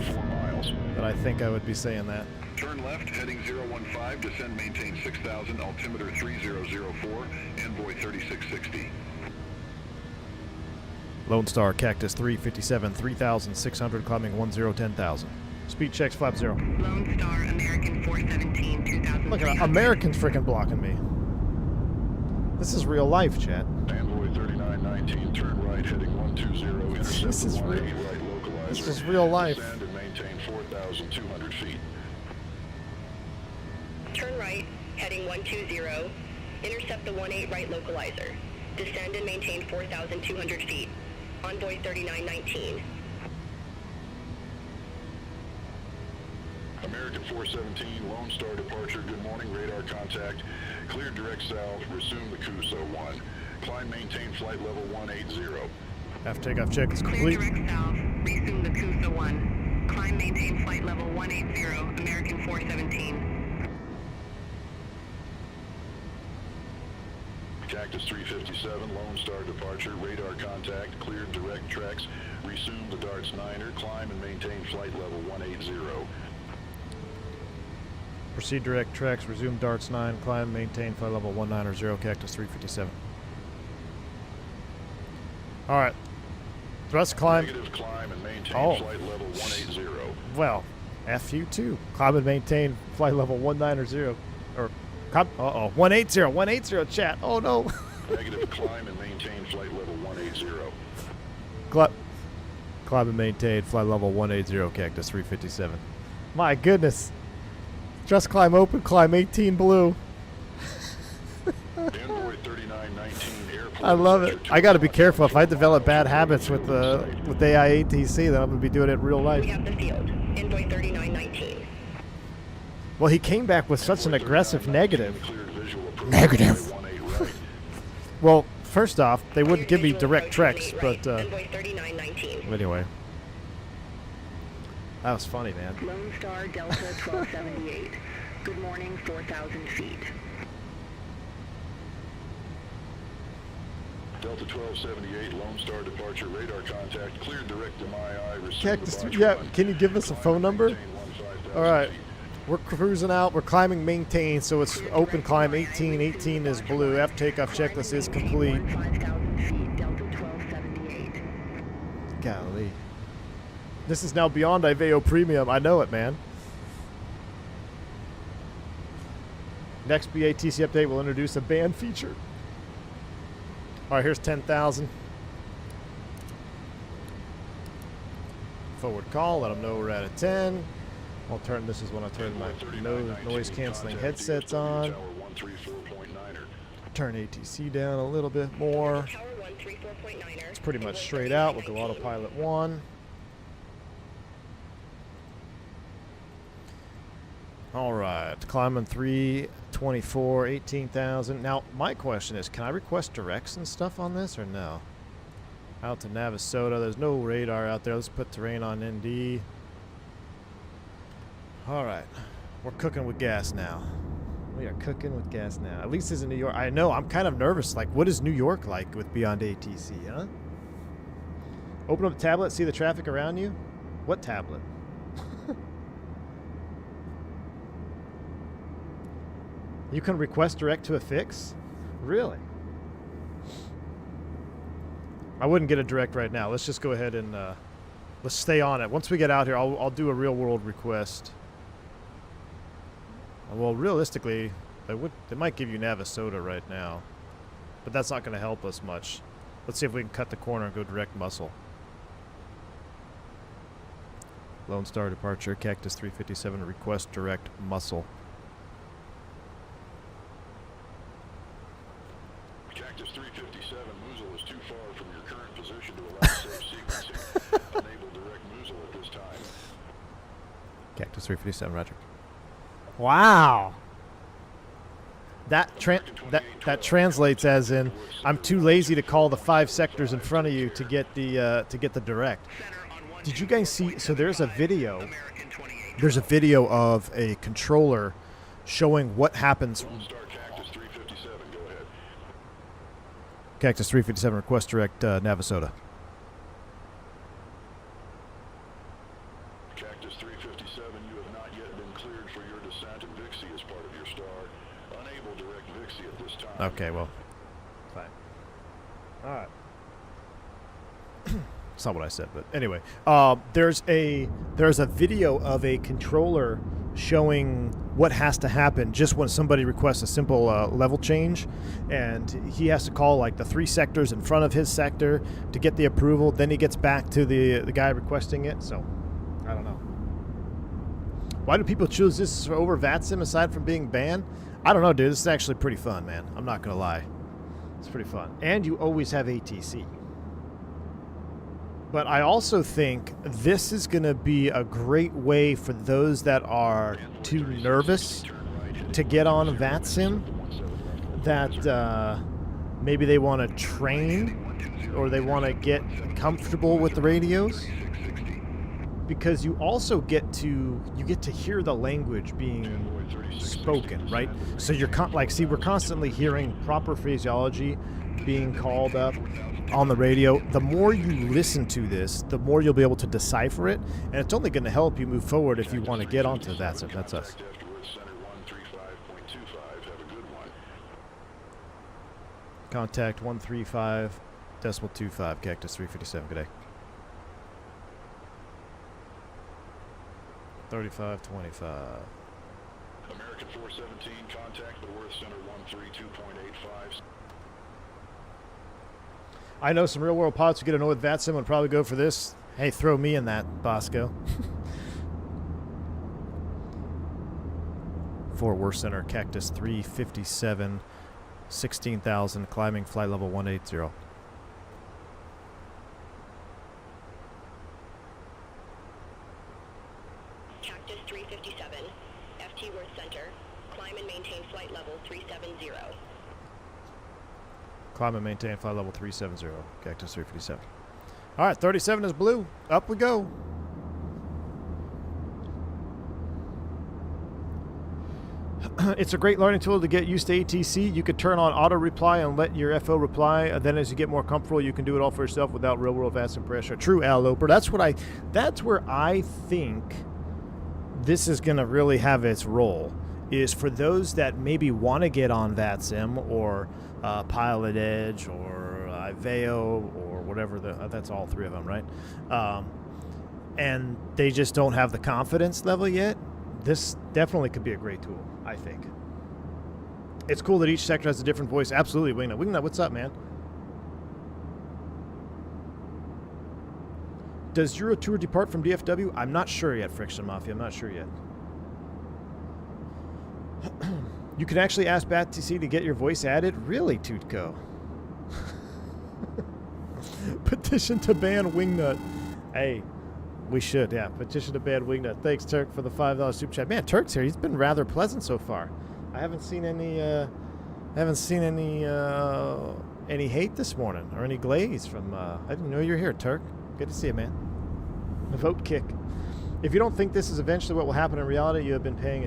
that I think I would be saying that. Turn left, heading 015, descend, maintain 6000, altimeter 3004, Envoy 3660. Lone Star Cactus 357, 3,600, climbing 10,000. Speed checks, flap 0. Lone Star American 417 2000. Look at that. Americans freaking blocking me. This is real life, chat. Envoy 3919, turn right, heading 120, intercept This is the real- 18 right localizer. This is real life. Descend and maintain 4,200 feet. Turn right, heading 120. Intercept the 18 right localizer. Descend and maintain 4,200 feet. Envoy 3919. American 417, Lone Star departure, good morning, radar contact. Cleared direct south, resume the Cruise 01. Climb, maintain flight level 180. After takeoff check is Clear complete. direct south, resume the Kusa 1. Climb, maintain flight level 180, American 417. Cactus 357, Lone Star departure, radar contact, cleared direct tracks, resume the Darts 9er, climb and maintain flight level 180. Proceed direct tracks, resume darts 9, climb, maintain flight level 190, Cactus 357. Alright. Thrust climb. Negative, climb and maintain Oh. flight level 180. Well, F you too. Climb and maintain flight level 190. Or, 180, 180 chat. Oh no. Negative, climb and maintain flight level 180. Climb and maintain flight level 180, Cactus 357. My goodness. Just climb open, climb 18 blue. Envoy 3919, airport. I love it. I got to be careful. If I develop bad habits with AI ATC, then I'm going to be doing it in real We life. have the field. Envoy 3919. Well, he came back with such an aggressive negative. Cleared visual approach, Negative. runway 18 right. Well, first off, they wouldn't give me Visual direct approach treks, 18 but right. Envoy 3919. anyway. That was funny, man. Lone Star Delta 1278. Good morning, 4,000 feet. Delta 1278, Lone Star departure, radar contact, cleared direct to MII, resume Cactus, the Box yeah, 1. can you give us a Climb phone and number? maintain 15,000 All right. feet. We're cruising out. We're climbing maintain, so it's open climb 18. 18 is blue. F takeoff checklist is complete. 5,000 feet, Delta 1278. Golly. This is now beyond Iveo Premium. I know it, man. Next BATC update will introduce a band feature. All right, here's 10,000. Forward call, let them know we're at a 10. I'll turn, this is when I turn my noise canceling headsets on. Turn ATC down a little bit more. It's pretty much straight out. We'll go autopilot 1. All right, climbing 324, 18,000. Now, my question is, can I request directs and stuff on this or no? Out to Navasota. There's no radar out there. Let's put terrain on ND. All right, we're cooking with gas now. We are cooking with gas now. At least it's in New York. I know, I'm kind of nervous. Like, what is New York like with Beyond ATC, huh? Open up the tablet, see the traffic around you. What tablet? You can request direct to a fix? Really? I wouldn't get a direct right now. Let's just go ahead and let's stay on it. Once we get out here, I'll do a real world request. Well, realistically, they might give you Navasota right now, but that's not going to help us much. Let's see if we can cut the corner and go direct muscle. Lone Star departure, Cactus 357, request direct muscle. Cactus 357, Moza is too far from your current position to allow safe sequencing. Enable direct Moza at this time. Cactus 357, roger. Wow. That translates as in, I'm too lazy to call the 5 sectors in front of you to get the direct. Did you guys see? So there's a video. There's a video of a controller showing what happens. Cactus 357, request direct Navasota. Cactus 357, you have not yet been cleared for your descent, and Vixie is part of your star. Unable direct Vixie at this time. Okay, well, fine. All right. It's not what I said, but anyway, there's a video of a controller showing what has to happen just when somebody requests a simple level change, and he has to call like the 3 sectors in front of his sector to get the approval. Then he gets back to the guy requesting it. So I don't know. Why do people choose this over VATSIM aside from being banned? I don't know, dude. This is actually pretty fun, man. I'm not gonna lie. It's pretty fun, and you always have ATC. But I also think this is going to be a great way for those that are too nervous to get on VATSIM, that maybe they want to train or they want to get comfortable with the radios, because you also get to hear the language being spoken, right? So you're we're constantly hearing proper phraseology being called up on the radio. The more you listen to this, the more you'll be able to decipher it, and it's only going to help you move forward if you want to get onto that. So that's us. Contact 135.25, Cactus 357. Good day. 3525. American 417, contact the Worth Center 132.85. I know some real-world pilots who get annoyed with VATSIM would probably go for this. Hey, throw me in that, Bosco. Fort Worth Center, Cactus 357, 16,000, climbing flight level 180. Cactus 357, FT Worth Center, climb and maintain flight level 370. Climb and maintain flight level 370, Cactus 357. All right, 37 is blue. Up we go. It's a great learning tool to get used to ATC. You could turn on auto reply and let your FO reply. Then as you get more comfortable, you can do it all for yourself without real world VATSIM pressure. True, Al Loper. That's where I think this is going to really have its role, is for those that maybe want to get on VATSIM or Pilot Edge or Iveo or whatever, that's all 3 of them, right? And they just don't have the confidence level yet. This definitely could be a great tool, I think. It's cool that each sector has a different voice. Absolutely, Wingnut. Wingnut, what's up, man? Does Eurotour depart from DFW? I'm not sure yet, Friction Mafia. I'm not sure yet. You can actually ask BatTC to get your voice added? Really, Tootco? Petition to ban Wingnut. Hey, we should, yeah. Petition to ban Wingnut. Thanks, Turk, for the $5 super chat. Man, Turk's here. He's been rather pleasant so far. I haven't seen any any hate this morning or any glaze from. I didn't know you were here, Turk. Good to see you, man. The vote kick. If you don't think this is eventually what will happen in reality, you haven't been paying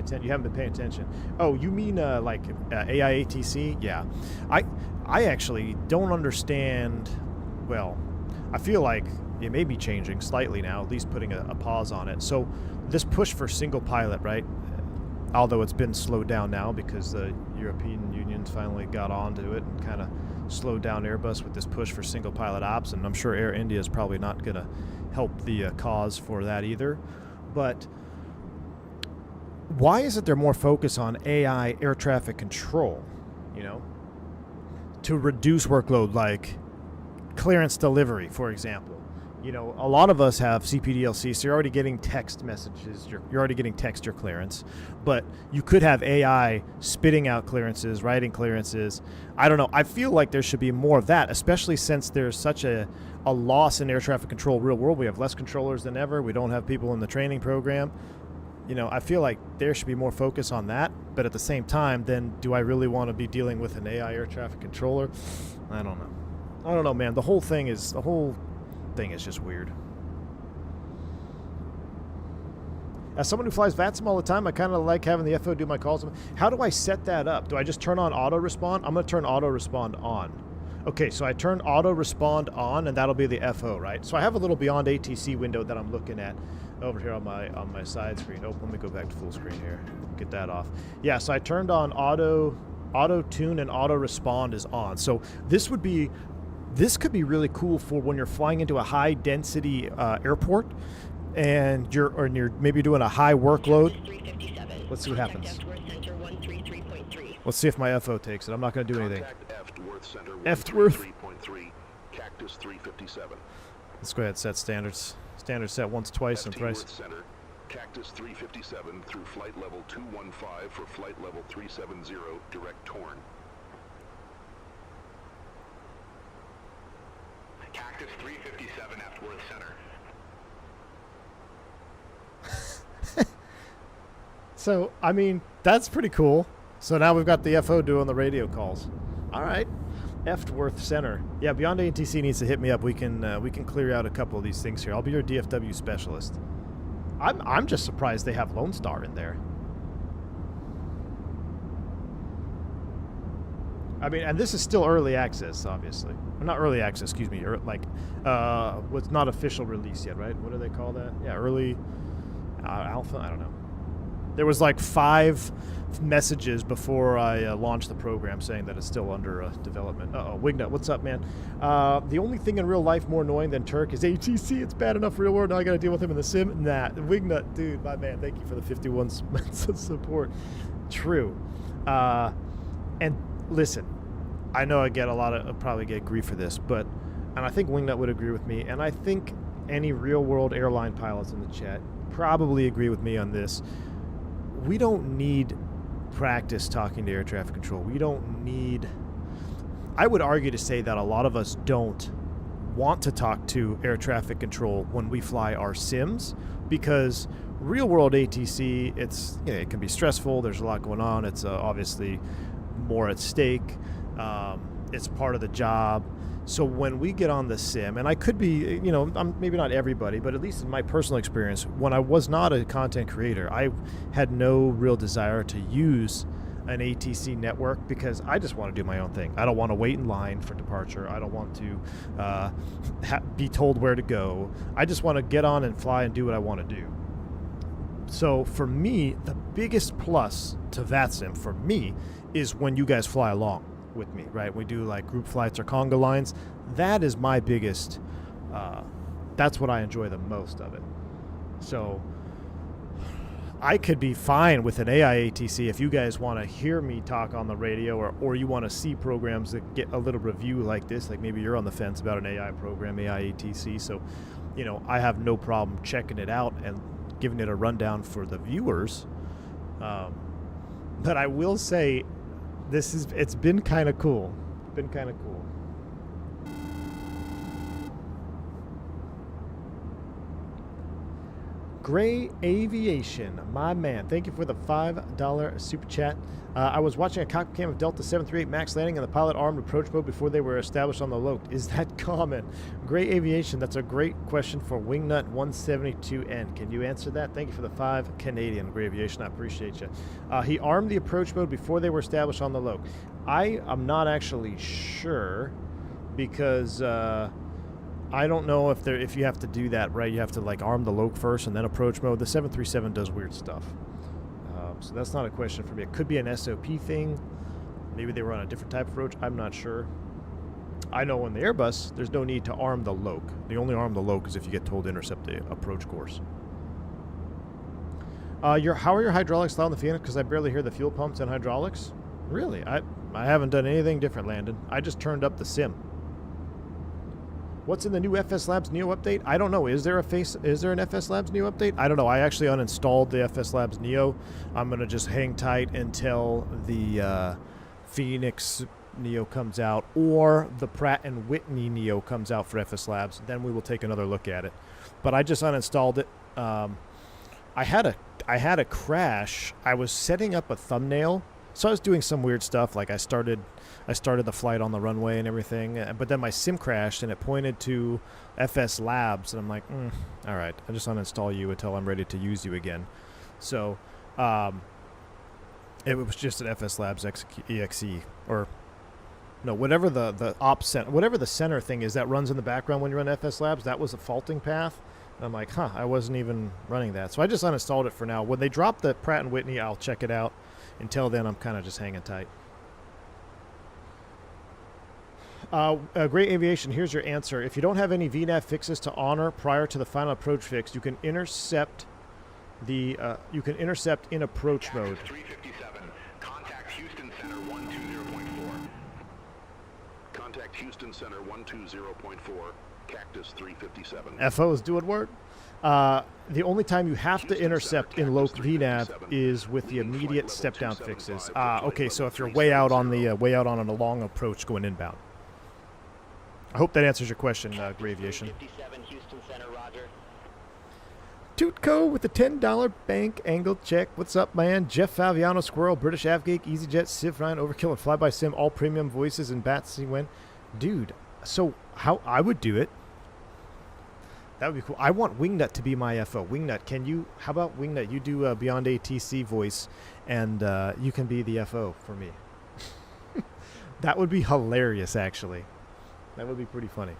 attention. Oh, you mean like AI ATC? Yeah. I actually don't understand. Well, I feel like it may be changing slightly now, at least putting a pause on it. So this push for single pilot, right? Although it's been slowed down now because the European unions finally got onto it and kind of slowed down Airbus with this push for single pilot ops, and I'm sure Air India is probably not going to help the cause for that either. But why isn't there more focus on AI air traffic control, you know, to reduce workload, like clearance delivery, for example? You know, a lot of us have CPDLC, so you're already getting text messages. You're already getting text your clearance. But you could have AI spitting out clearances, writing clearances. I don't know. I feel like there should be more of that, especially since there's such a loss in air traffic control real world. We have less controllers than ever. We don't have people in the training program. You know, I feel like there should be more focus on that. But at the same time, then do I really want to be dealing with an AI air traffic controller? I don't know. I don't know, man. The whole thing is just weird. As someone who flies VATSIM all the time, I kind of like having the FO do my calls. How do I set that up? Do I just turn on auto respond? I'm going to turn auto respond on. Okay, so I turn auto respond on, and that'll be the FO, right? So I have a little beyond ATC window that I'm looking at over here on my side screen. Oh, let me go back to full screen here. Get that off. Yeah, so I turned on auto tune, and auto respond is on. So this could be really cool for when you're flying into a high density airport and you're maybe doing a high workload. Let's see what happens. Let's see if my FO takes it. I'm not going to do anything. Eftworth. Cactus 357. Let's go ahead and set standards. Standard set once, twice, and thrice. Center, Cactus 357 through flight level 215 for flight level 370, direct Torn. Cactus 357 Eftworth Center. So, I mean, that's pretty cool. So now we've got the FO doing the radio calls. All right. Eftworth Center. Yeah, Beyond ATC needs to hit me up. We can clear out a couple of these things here. I'll be your DFW specialist. I'm just surprised they have Lone Star in there. I mean, and this is still early access, obviously. Or not early access, excuse me. What's not official release yet, right? What do they call that? Yeah, early alpha? I don't know. There was like 5 messages before I launched the program saying that it's still under development. Uh-oh, Wignut, what's up, man? The only thing in real life more annoying than Turk is ATC. It's bad enough real world. Now I got to deal with him in the sim. Nah, Wignut, dude, my man. Thank you for the 51 months of support. True. And listen, I know I get probably get grief for this, and I think Wingnut would agree with me, and I think any real world airline pilots in the chat probably agree with me on this. We don't need practice talking to air traffic control. We don't need, I would argue to say that a lot of us don't want to talk to air traffic control when we fly our sims, because real world ATC, it can be stressful. There's a lot going on. It's obviously more at stake. It's part of the job. So when we get on the sim, and I could be, I'm maybe not everybody, but at least in my personal experience, when I was not a content creator, I had no real desire to use an ATC network because I just want to do my own thing. I don't want to wait in line for departure. I don't want to be told where to go. I just want to get on and fly and do what I want to do. So for me, the biggest plus to VATSIM for me is when you guys fly along with me, right? We do like group flights or conga lines. That is my biggest, that's what I enjoy the most of it. So I could be fine with an AIATC if you guys want to hear me talk on the radio, or you want to see programs that get a little review like this, like maybe you're on the fence about an AI program, AIATC. So, you know, I have no problem checking it out and giving it a rundown for the viewers. But I will say, it's been kind of cool. Been kind of cool. Gray Aviation, my man. Thank you for the $5 super chat. I was watching a cockpit cam of Delta 738 MAX landing and the pilot armed approach mode before they were established on the loc. Is that common? Gray Aviation, that's a great question for Wingnut 172N. Can you answer that? Thank you for the 5 Canadian, Gray Aviation. I appreciate you. He armed the approach mode before they were established on the loc. I am not actually sure because... I don't know if you have to do that, right? You have to like arm the loc first and then approach mode. The 737 does weird stuff. So that's not a question for me. It could be an SOP thing. Maybe they were on a different type of approach. I'm not sure. I know on the Airbus, there's no need to arm the loc. The only arm the loc is if you get told to intercept the approach course. How are your hydraulics loud in the Fenix? Because I barely hear the fuel pumps and hydraulics. Really? I haven't done anything different, Landon. I just turned up the sim. What's in the new FS Labs Neo update? I don't know. Is there an FS Labs Neo update? I don't know. I actually uninstalled the FS Labs Neo. I'm going to just hang tight until the Fenix Neo comes out or the Pratt & Whitney Neo comes out for FS Labs. Then we will take another look at it. But I just uninstalled it. I had a crash. I was setting up a thumbnail. So I was doing some weird stuff, like I started the flight on the runway and everything, but then my sim crashed and it pointed to FS Labs, and I'm like, all right, I'll just uninstall you until I'm ready to use you again. So it was just an FS Labs EXE, or no, whatever the op center, whatever the center thing is that runs in the background when you run FS Labs, that was a faulting path. And I'm like, I wasn't even running that. So I just uninstalled it for now. When they drop the Pratt & Whitney, I'll check it out. Until then, I'm kind of just hanging tight. Great Aviation, here's your answer. If you don't have any VNAV fixes to honor prior to the final approach fix, you can intercept in approach mode. 357. Contact Houston Center 120.4. Contact Houston Center 120.4. Cactus 357. FO is doing work. The only time you have to intercept in low VNAV is with the immediate step-down fixes. Okay, so if you're way out on a long approach going inbound. I hope that answers your question, Gray Aviation. Tootco with the $10 bank angle check. What's up, man? Jeff Faviano, Squirrel, British Avgeek, EasyJet, Civ 9, Overkill, and Flyby Sim, all premium voices and Batsy win. Dude, so how I would do it. That would be cool. I want Wingnut to be my FO. Wingnut, how about Wingnut? You do Beyond ATC voice, and you can be the FO for me. That would be hilarious, actually. That would be pretty funny.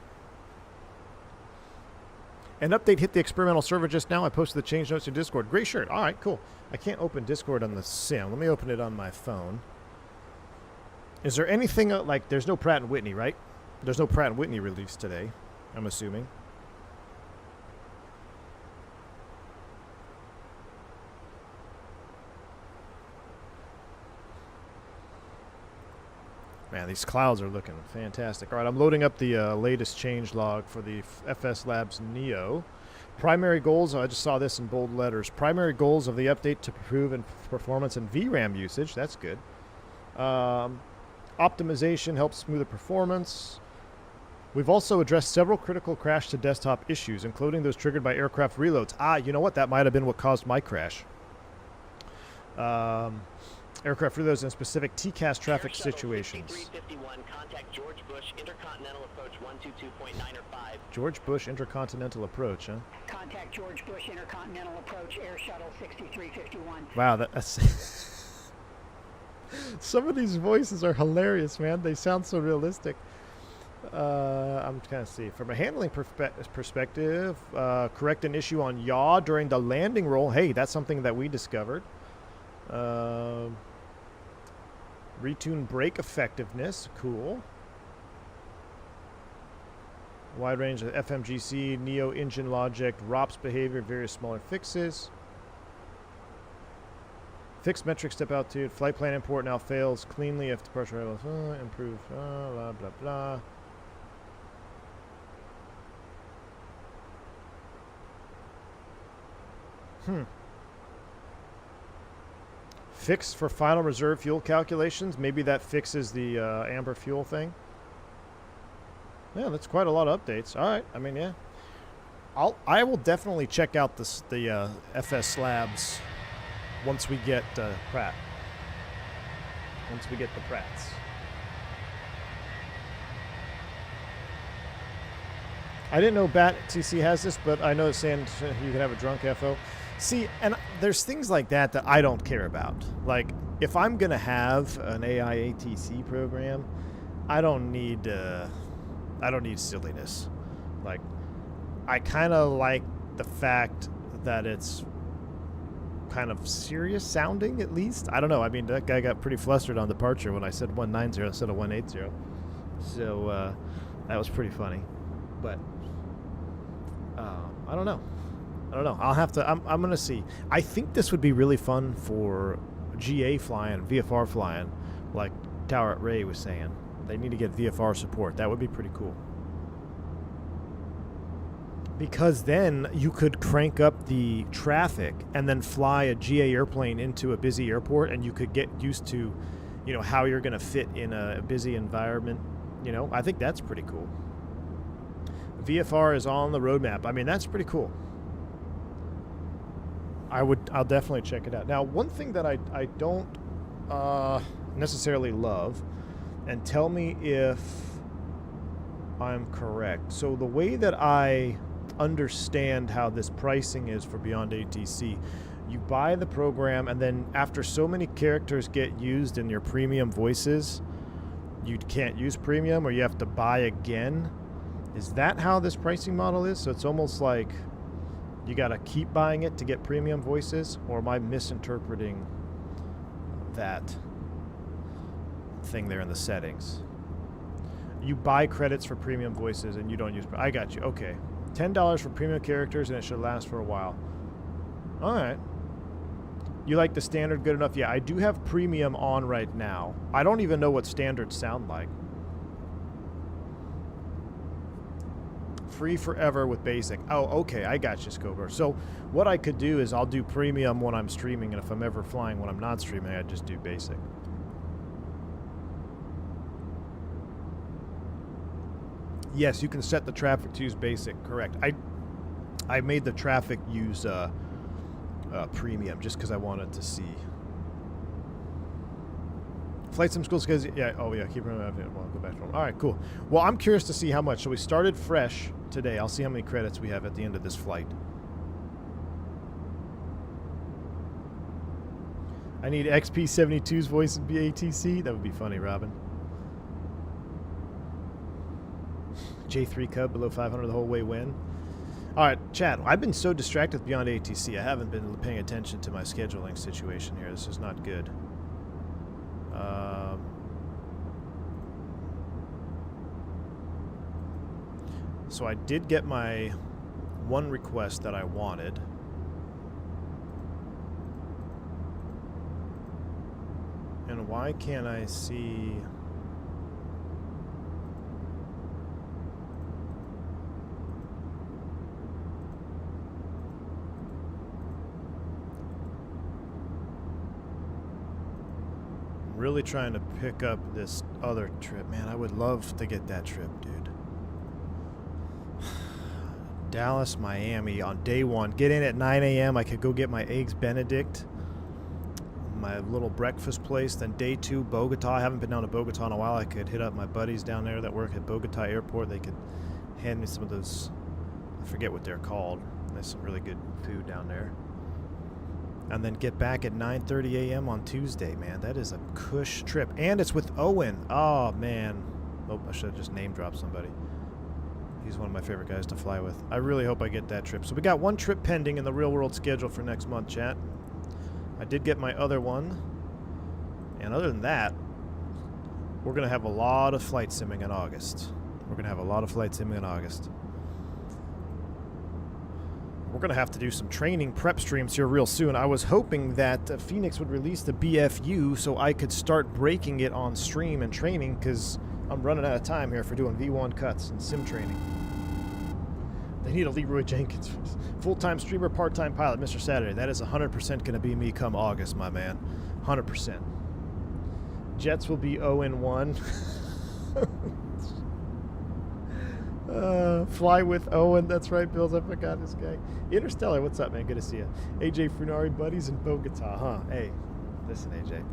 An update hit the experimental server just now. I posted the change notes to Discord. Great shirt. All right, cool. I can't open Discord on the sim. Let me open it on my phone. Is there anything like, there's no Pratt & Whitney, right? There's no Pratt & Whitney release today, I'm assuming. Man, these clouds are looking fantastic. All right, I'm loading up the latest change log for the FS Labs Neo. Primary goals, I just saw this in bold letters. Primary goals of the update to improve in performance and VRAM usage. That's good. Optimization helps smoother performance. We've also addressed several critical crash to desktop issues, including those triggered by aircraft reloads. You know what? That might have been what caused my crash. Aircraft reloads in specific TCAS traffic situations. 351, contact George Bush Intercontinental Approach 122.9 or 5. George Bush Intercontinental Approach, huh? Contact George Bush Intercontinental Approach Air Shuttle 6351. Wow, that's... Some of these voices are hilarious, man. They sound so realistic. I'm trying to see. From a handling perspective, correct an issue on yaw during the landing roll. Hey, that's something that we discovered. Retune brake effectiveness. Cool. Wide range of FMGC, Neo engine logic, ROPS behavior, various smaller fixes. Fixed metric step altitude. Flight plan import now fails cleanly if departure levels improve. Blah, blah, blah. Fix for final reserve fuel calculations. Maybe that fixes the amber fuel thing. Yeah, that's quite a lot of updates. All right. I mean, yeah. I will definitely check out the FS Labs once we get Pratt. Once we get the Pratts. I didn't know Bat TC has this, but I know it's saying you can have a drunk FO. See, and there's things like that I don't care about. Like, if I'm going to have an AI ATC program, I don't need silliness. Like, I kind of like the fact that it's kind of serious sounding, at least. I don't know. I mean, that guy got pretty flustered on departure when I said 190 instead of 180. So that was pretty funny. But I don't know. I'll have to. I'm going to see. I think this would be really fun for GA flying, VFR flying, like Tower at Ray was saying. They need to get VFR support. That would be pretty cool. Because then you could crank up the traffic and then fly a GA airplane into a busy airport, and you could get used to, you know, how you're going to fit in a busy environment. You know, I think that's pretty cool. VFR is on the roadmap. I mean, that's pretty cool. I'll definitely check it out. Now, one thing that I don't necessarily love, and tell me if I'm correct. So the way that I understand how this pricing is for Beyond ATC, you buy the program, and then after so many characters get used in your premium voices, you can't use premium, or you have to buy again. Is that how this pricing model is? So it's almost like you got to keep buying it to get premium voices, or am I misinterpreting that thing there in the settings? You buy credits for premium voices and you don't use. I got you. Okay. $10 for premium characters, and it should last for a while. All right. You like the standard good enough? Yeah, I do have premium on right now. I don't even know what standards sound like. Free forever with basic. Oh, okay. I got you, Scober. So what I could do is I'll do premium when I'm streaming, and if I'm ever flying when I'm not streaming, I just do basic. Yes, you can set the traffic to use basic. Correct. I made the traffic use premium just because I wanted to see. Flight sim school says, yeah. Oh yeah. Keep remembering. Well, I'll go back to them. All right. Cool. Well, I'm curious to see how much. So we started fresh today. I'll see how many credits we have at the end of this flight. I need XP72's voice in BATC. That would be funny, Robin. J3 Cub below 500 the whole way win. All right, chat. I've been so distracted with Beyond ATC. I haven't been paying attention to my scheduling situation here. This is not good. So I did get my one request that I wanted. And why can't I see... Really trying to pick up this other trip. Man, I would love to get that trip, dude. Dallas, Miami on day one. Get in at 9 a.m. I could go get my Eggs Benedict, my little breakfast place. Then day two, Bogota. I haven't been down to Bogota in a while. I could hit up my buddies down there that work at Bogota Airport. They could hand me some of those, I forget what they're called. There's some really good food down there. And then get back at 9:30 a.m. on Tuesday, man. That is a cush trip. And it's with Owen. Oh, man. Oh, I should have just name dropped somebody. He's one of my favorite guys to fly with. I really hope I get that trip. So we got one trip pending in the real-world schedule for next month, chat. I did get my other one. And other than that, we're going to have a lot of flight simming in August. we're going to have to do some training prep streams here real soon. I was hoping that Phoenix would release the BFU so I could start breaking it on stream and training, because I'm running out of time here for doing V1 cuts and sim training. They need a Leroy Jenkins. Full-time streamer, part-time pilot, Mr. Saturday. That is 100% going to be me come August, my man. 100%. Jets will be 0-1. Fly with Owen. That's right, Bills. I forgot this guy. Interstellar, what's up, man? Good to see you. AJ Funari, buddies in Bogota, huh? Hey, listen, AJ.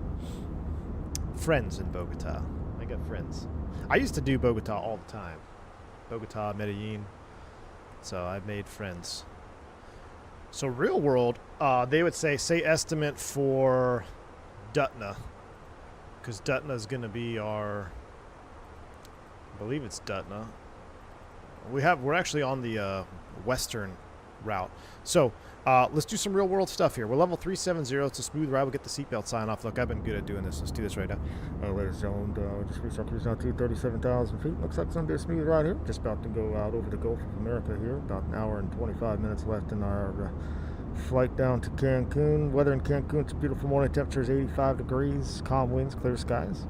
Friends in Bogota. I got friends. I used to do Bogota all the time. Bogota, Medellin. So I've made friends. So real world, they would say estimate for Dutna, because Dutna is going to be our, I believe it's Dutna. We're actually on the western route. So let's do some real world stuff here. We're level 370. It's a smooth ride. We'll get the seatbelt sign off. Look, I've been good at doing this. Let's do this right now. Ladies and gentlemen, just reached our cruise altitude 37,000 feet. Looks like it's going to be a smooth ride here. Just about to go out over the Gulf of America here. About an hour and 25 minutes left in our flight down to Cancun. Weather in Cancun, it's a beautiful morning. Temperature is 85 degrees. Calm winds, clear skies.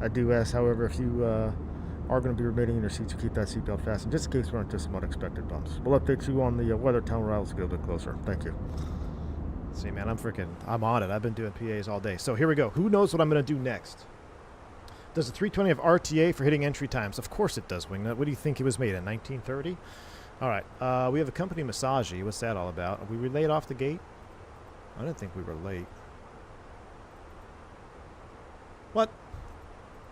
I do ask, however, if you are going to be remaining in your seats, to keep that seatbelt fastened, just in case we run into some unexpected bumps. We'll update you on the weather tunnel route as we get a bit closer. Thank you. See, man, I'm on it. I've been doing PAs all day. So here we go. Who knows what I'm going to do next? Does the 320 have RTA for hitting entry times? Of course it does, Wingnut. What do you think it was made in, 1930? All right. We have a company Massagey. What's that all about? Are we late off the gate? I didn't think we were late. What?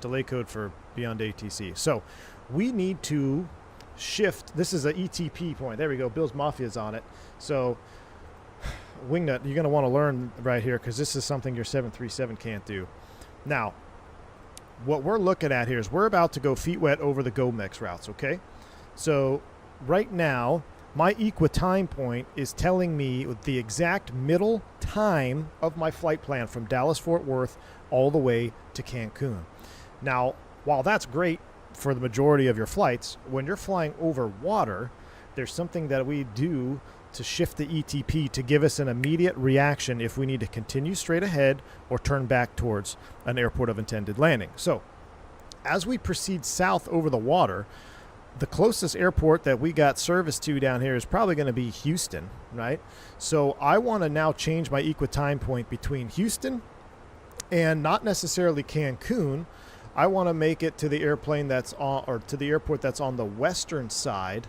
Delay code for beyond ATC. So we need to shift. This is an ETP point. There we go. Bill's Mafia's on it. So Wingnut, you're going to want to learn right here, because this is something your 737 can't do. Now, what we're looking at here is we're about to go feet wet over the GoMex routes, okay? So right now, my equi-time point is telling me the exact middle time of my flight plan from Dallas-Fort Worth all the way to Cancun. Now, while that's great for the majority of your flights, when you're flying over water, there's something that we do to shift the ETP to give us an immediate reaction if we need to continue straight ahead or turn back towards an airport of intended landing. So, as we proceed south over the water, the closest airport that we got service to down here is probably going to be Houston, right? So I want to now change my equi-time point between Houston and not necessarily Cancun. I want to make it to the airplane that's on, or to the airport that's on the western side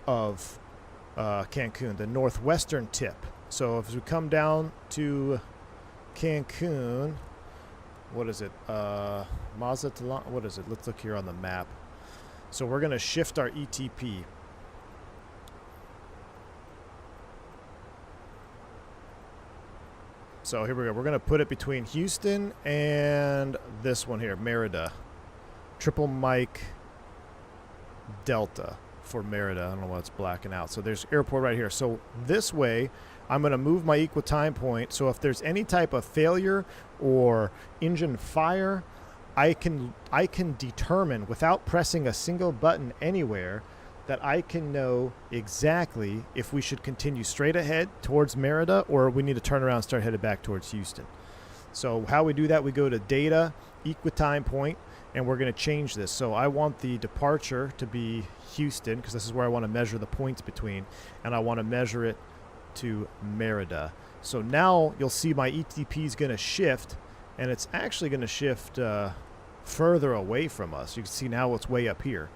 of Cancun, the northwestern tip. So if we come down to Cancun, what is it? Mazatlan, what is it? Let's look here on the map. So we're going to shift our ETP. So here we go. We're going to put it between Houston and this one here, Merida. Triple Mike Delta for Merida. I don't know why it's blacking out. So there's airport right here. So this way, I'm going to move my equi-time point. So if there's any type of failure or engine fire, I can determine without pressing a single button anywhere that I can know exactly if we should continue straight ahead towards Merida or we need to turn around and start headed back towards Houston. So how we do that, we go to data, equi-time point, and we're going to change this. So I want the departure to be Houston because this is where I want to measure the points between, and I want to measure it to Merida. So now you'll see my ETP is going to shift, and it's actually going to shift further away from us. You can see now it's way up here.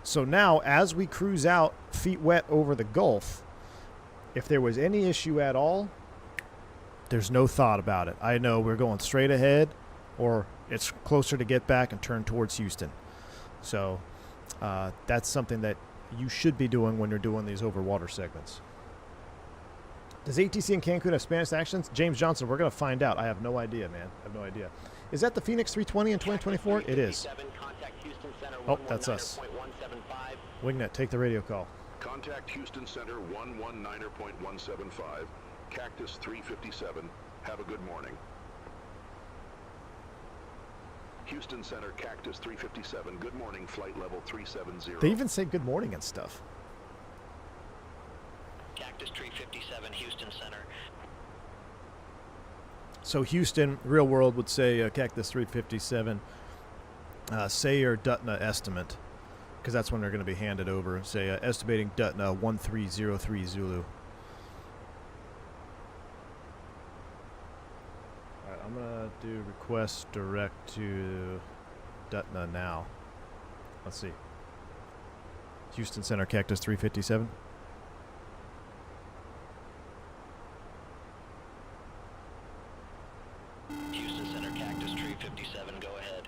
So now as we cruise out feet wet over the Gulf, if there was any issue at all, there's no thought about it. I know we're going straight ahead or it's closer to get back and turn towards Houston. So that's something that you should be doing when you're doing these over water segments. Does ATC in Cancun have Spanish accents? James Johnson, we're going to find out. I have no idea, man. I have no idea. Is that the Phoenix 320 in 2024? It is. Oh, that's us. Wingnet, take the radio call. Contact Houston Center 119.175, Cactus 357. Have a good morning. Houston Center, Cactus 357. Good morning, flight level 370. They even say good morning and stuff. Cactus Cactus 357, Houston Center. So Houston, real world would say Cactus 357, say your DUTNA estimate, because that's when they're going to be handed over. Say estimating DUTNA 1303 Zulu. All right, I'm going to do request direct to DUTNA now. Let's see. Houston Center, Cactus 357. Houston Center, Cactus 357, go ahead.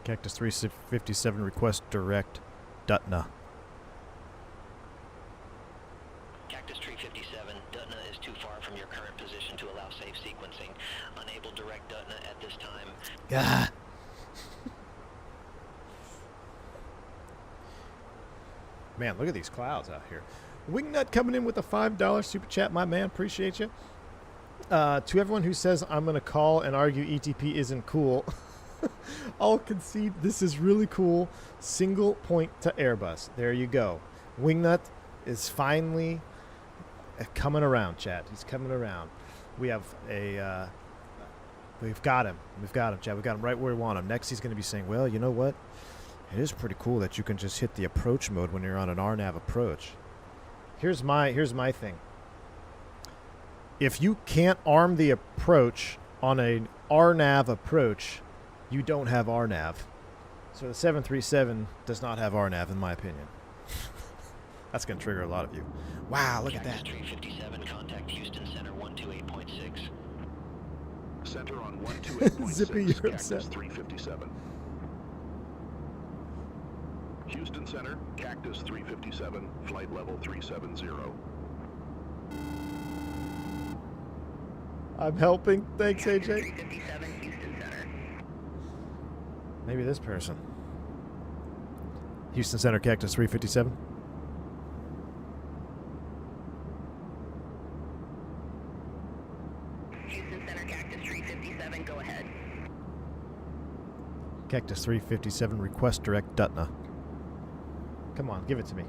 Cactus 357, request direct DUTNA. Cactus 357, DUTNA is too far from your current position to allow safe sequencing. Unable direct DUTNA at this time. Ah. Man, look at these clouds out here. Wingnut coming in with a $5 super chat, my man. Appreciate you. To everyone who says I'm going to call and argue ETP isn't cool, I'll concede this is really cool. Single point to Airbus. There you go. Wingnut is finally coming around, chat. He's coming around. We have a... we've got him. We've got him, chat. We've got him right where we want him. Next, he's going to be saying, well, you know what? It is pretty cool that you can just hit the approach mode when you're on an RNAV approach. Here's my thing. If you can't arm the approach on an RNAV approach, you don't have RNAV. So the 737 does not have RNAV, in my opinion. That's going to trigger a lot of you. Wow, look at that. 357, contact Houston Center 128.6. Center on 128.6. Zippy, you're Cactus upset. 357. Houston Center, Cactus 357, flight level 370. I'm helping. Thanks, AJ. 357, Houston Center. Maybe this person. Houston Center, Cactus 357. Houston Center, Cactus 357, go ahead. Cactus 357, request direct DUTNA. Come on, give it to me.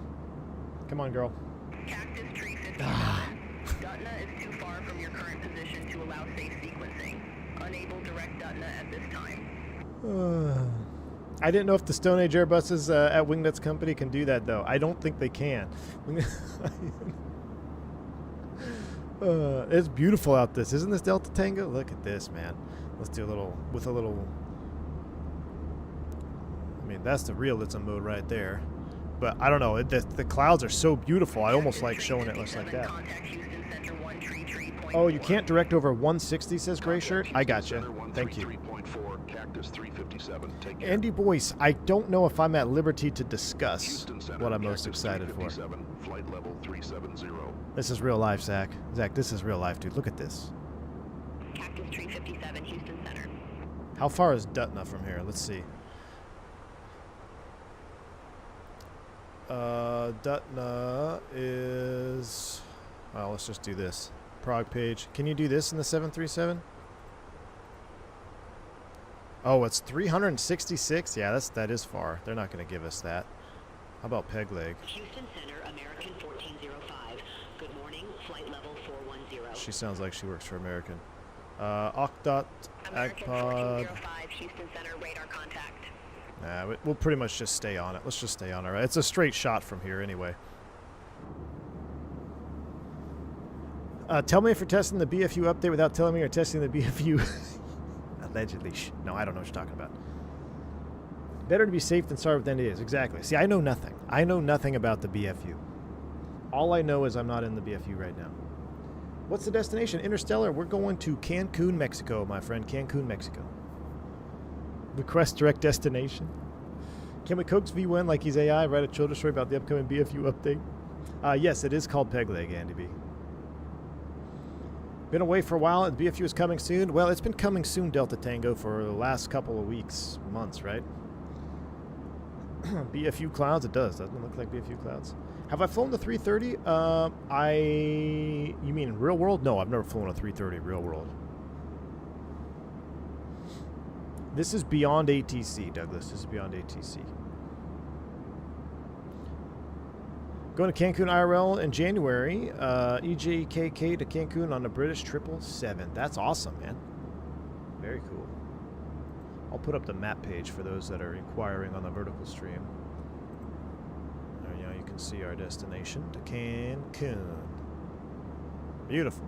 Come on, girl. Cactus 357. DUTNA is too far from your current position to allow safe sequencing. Unable direct DUTNA at this time. I didn't know if the Stone Age Airbuses at Wingnut's company can do that, though. I don't think they can. It's beautiful out this. Isn't this Delta Tango? Look at this, man. Let's do a little, with a little... I mean, that's the realism mode right there. But I don't know. The clouds are so beautiful. I almost like showing it looks like that. Oh, you can't direct over 160, says Gray Shirt? I gotcha. Thank you. Andy Boyce, I don't know if I'm at liberty to discuss what I'm most excited for. Flight level 370. This is real life, Zach. Zach, this is real life, dude. Look at this. Cactus 357, Houston Center. How far is DUTNA from here? Let's see. DUTNA is... Well, let's just do this. Prague page. Can you do this in the 737? Oh, it's 366? Yeah, that is far. They're not going to give us that. How about peg leg? Houston Center, American 1405. Good morning, flight level 410. She sounds like she works for American. Octot, American Agpod. 1405, Houston Center, radar contact. Nah, we'll pretty much just stay on it. Let's just stay on it. Right? It's a straight shot from here anyway. Tell me if you're testing the BFU update without telling me you're testing the BFU. Allegedly. No, I don't know what you're talking about. Better to be safe than sorry than it is. Exactly. See, I know nothing. I know nothing about the BFU. All I know is I'm not in the BFU right now. What's the destination? Interstellar. We're going to Cancun, Mexico, my friend. Cancun, Mexico. Request direct destination. Can we coax V1 like he's AI? Write a children's story about the upcoming BFU update? Yes, it is called Peg Leg, Andy B. Been away for a while, and BFU is coming soon. Well, it's been coming soon, Delta Tango, for the last couple of weeks, months, right? BFU clouds, it does. Doesn't it look like BFU clouds? Have I flown the 330? You mean in real world? No, I've never flown a 330 real world. This is beyond ATC, Douglas. This is beyond ATC. Going to Cancun IRL in January. EJKK to Cancun on the British 777. That's awesome, man. Very cool. I'll put up the map page for those that are inquiring on the vertical stream. There, you can see our destination to Cancun. Beautiful.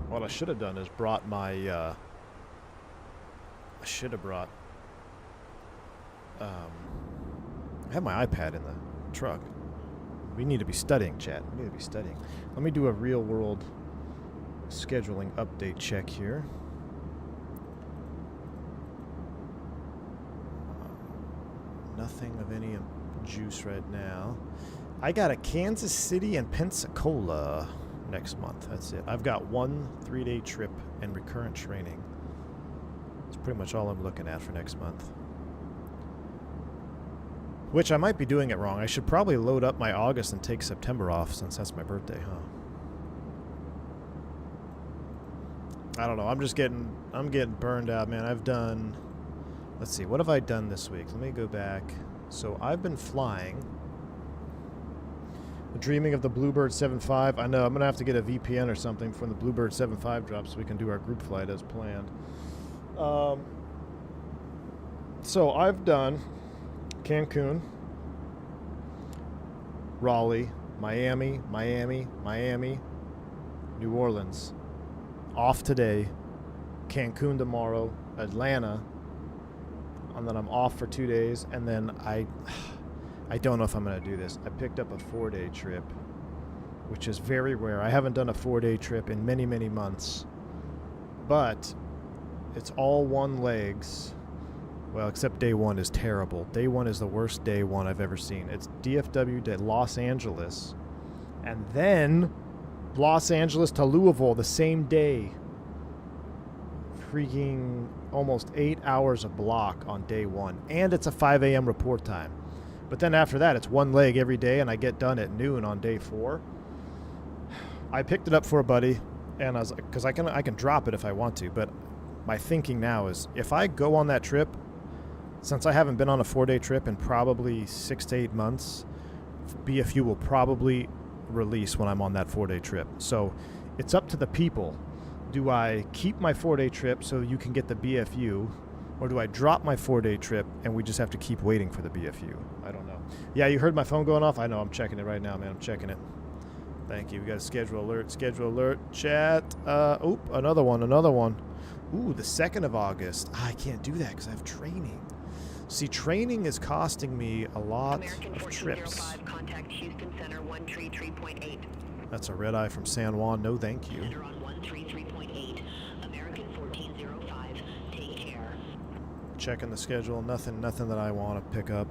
What I should have done is brought my, I should have brought, I have my iPad in the truck. We need to be studying, chat. We need to be studying. Let me do a real world scheduling update check here. Nothing of any juice right now. I got a Kansas City and Pensacola next month. That's it. I've got 1 3-day trip and recurrent training. That's pretty much all I'm looking at for next month. Which I might be doing it wrong. I should probably load up my August and take September off since that's my birthday, huh? I don't know. I'm getting burned out, man. I've done, let's see, what have I done this week? Let me go back. So I've been flying. Dreaming of the Bluebird 7.5. I know I'm gonna have to get a VPN or something from the Bluebird 7.5 drop so we can do our group flight as planned. So I've done Cancun, Raleigh, Miami, New Orleans. Off today, Cancun tomorrow, Atlanta, and then I'm off for 2 days, and then I don't know if I'm going to do this. I picked up a 4-day trip, which is very rare. I haven't done a 4-day trip in many, many months, but it's all one legs. Well, except day one is terrible. Day one is the worst day one I've ever seen. It's DFW to Los Angeles, and then Los Angeles to Louisville the same day. Freaking almost 8 hours a block on day one, and it's a 5 a.m. report time. But then after that, it's one leg every day, and I get done at noon on day 4. I picked it up for a buddy, and I was like, because I can drop it if I want to, but my thinking now is if I go on that trip, since I haven't been on a 4-day trip in probably 6 to 8 months, BFU will probably release when I'm on that 4-day trip. So it's up to the people. Do I keep my 4-day trip so you can get the BFU, or do I drop my 4-day trip and we just have to keep waiting for the BFU? I don't know. Yeah, you heard my phone going off? I know. I'm checking it right now, man. I'm checking it. Thank you. We got a schedule alert, chat. Oh, another one. Ooh, the 2nd of August. I can't do that because I have training. See, training is costing me a lot American of trips. 1405, contact Houston Center 133.8. That's a red eye from San Juan. No, thank you. Center on 133.8. American 1405, take care. Checking the schedule. Nothing that I want to pick up.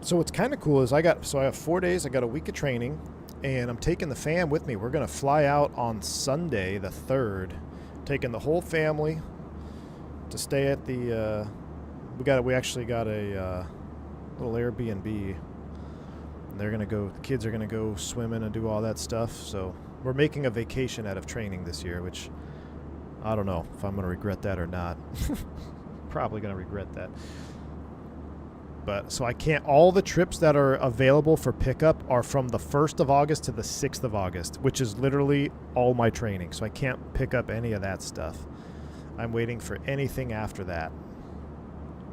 So what's kind of cool is I have 4 days. I got a week of training, and I'm taking the fam with me. We're gonna fly out on Sunday, the 3rd, taking the whole family to stay at the. We actually got a little Airbnb. And the kids are gonna go swimming and do all that stuff. So we're making a vacation out of training this year, which I don't know if I'm gonna regret that or not. Probably gonna regret that. But so I can't. All the trips that are available for pickup are from the 1st of August to the 6th of August, which is literally all my training. So I can't pick up any of that stuff. I'm waiting for anything after that.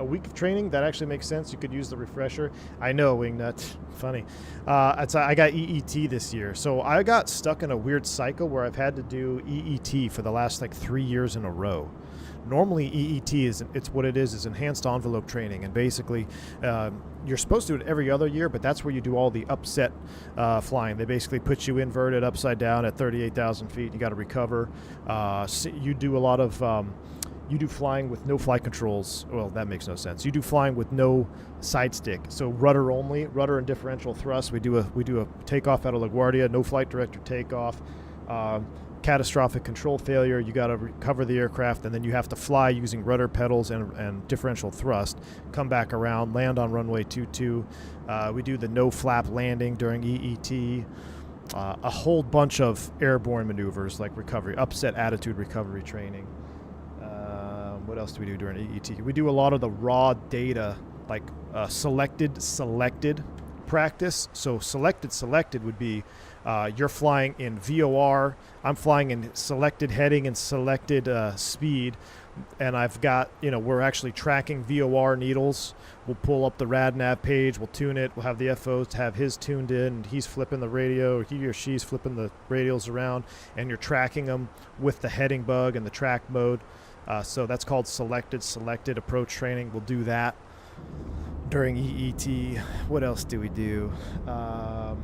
A week of training, that actually makes sense. You could use the refresher. I know, Wingnut. Funny. I got EET this year. So I got stuck in a weird cycle where I've had to do EET for the last 3 years in a row. Normally, EET it's what it is enhanced envelope training. And basically, you're supposed to do it every other year, but that's where you do all the upset flying. They basically put you inverted upside down at 38,000 feet. You got to recover. You do a lot of... You do flying with no flight controls. Well, that makes no sense. You do flying with no side stick. So rudder only, rudder and differential thrust. We do a takeoff out of LaGuardia, no flight director takeoff. Catastrophic control failure. You got to recover the aircraft, and then you have to fly using rudder pedals and differential thrust. Come back around, land on runway 22. We do the no flap landing during EET. A whole bunch of airborne maneuvers like recovery, upset attitude recovery training. What else do we do during EET? We do a lot of the raw data like selected practice. So selected would be you're flying in VOR, I'm flying in selected heading and selected speed, and I've got, we're actually tracking VOR needles. We'll pull up the RadNav page, we'll tune it, we'll have the FOs have his tuned in, and he's flipping the radio, or he or she's flipping the radials around, and you're tracking them with the heading bug and the track mode. So that's called selected approach training. We'll do that during EET. What else do we do? I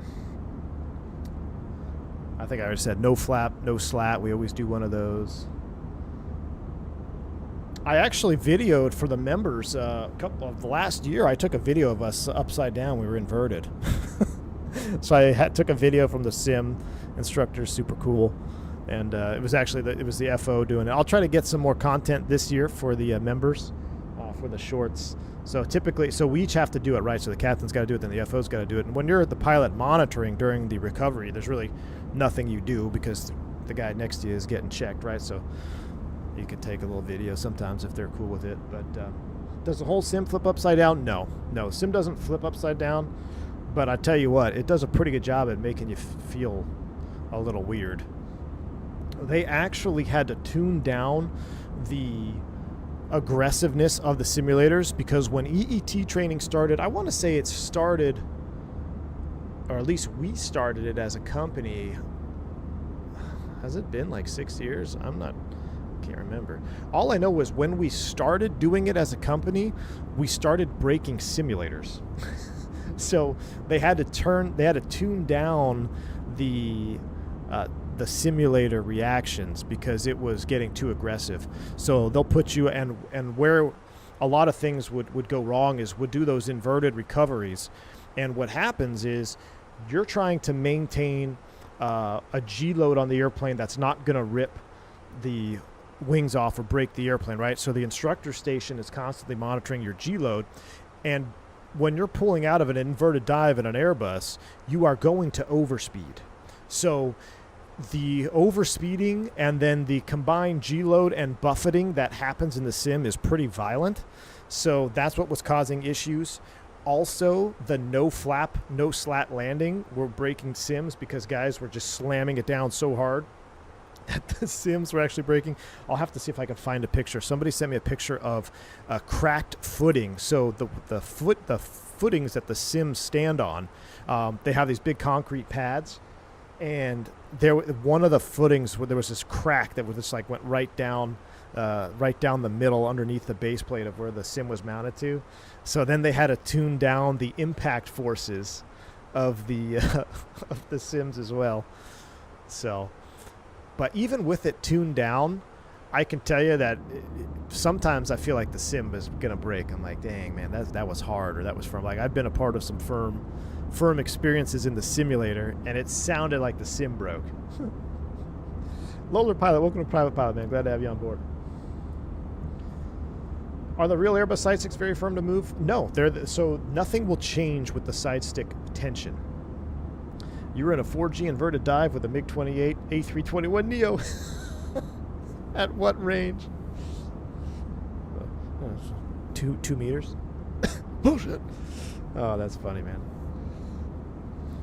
think I already said no flap, no slat. We always do one of those. I actually videoed for the members a couple of the last year. I took a video of us upside down. We were inverted. So I took a video from the sim instructor, super cool. And it was actually it was the FO doing it. I'll try to get some more content this year for the members, for the shorts. So typically, we each have to do it, right? So the captain's got to do it, then the FO's got to do it. And when you're at the pilot monitoring during the recovery, there's really nothing you do because the guy next to you is getting checked, right? So you can take a little video sometimes if they're cool with it. But does the whole sim flip upside down? No. Sim doesn't flip upside down. But I tell you what, it does a pretty good job at making you feel a little weird. They actually had to tune down the aggressiveness of the simulators because when EET training started, I want to say it started, or at least we started it as a company. Has it been like 6 years? Can't remember. All I know was when we started doing it as a company, we started breaking simulators. So they had to tune down the simulator reactions because it was getting too aggressive. So they'll put you, and where a lot of things would go wrong is would do those inverted recoveries. And what happens is you're trying to maintain a G load on the airplane that's not going to rip the wings off or break the airplane, right? So the instructor station is constantly monitoring your G load, and when you're pulling out of an inverted dive in an Airbus, you are going to overspeed. So the overspeeding and then the combined G load and buffeting that happens in the sim is pretty violent. So that's what was causing issues. Also, the no flap, no slat landing were breaking sims because guys were just slamming it down so hard that the sims were actually breaking. I'll have to see if I can find a picture. Somebody sent me a picture of a cracked footing. So the footings that the sims stand on, they have these big concrete pads, and one of the footings where there was this crack that was just like went right down the middle underneath the base plate of where the sim was mounted to. So then they had to tune down the impact forces of the of the sims as well. So, but even with it tuned down, I can tell you that sometimes I feel like the sim is gonna break. I'm like, dang man, that was hard, or that was firm. Like I've been a part of some firm experiences in the simulator, and it sounded like the sim broke. Lolar Pilot, welcome to Private Pilot, man. Glad to have you on board. Are the real Airbus side sticks very firm to move? No, so nothing will change with the side stick tension. You were in a 4G inverted dive with a MiG-28 A321 Neo. At what range? 2 meters? Bullshit. Oh, that's funny, man.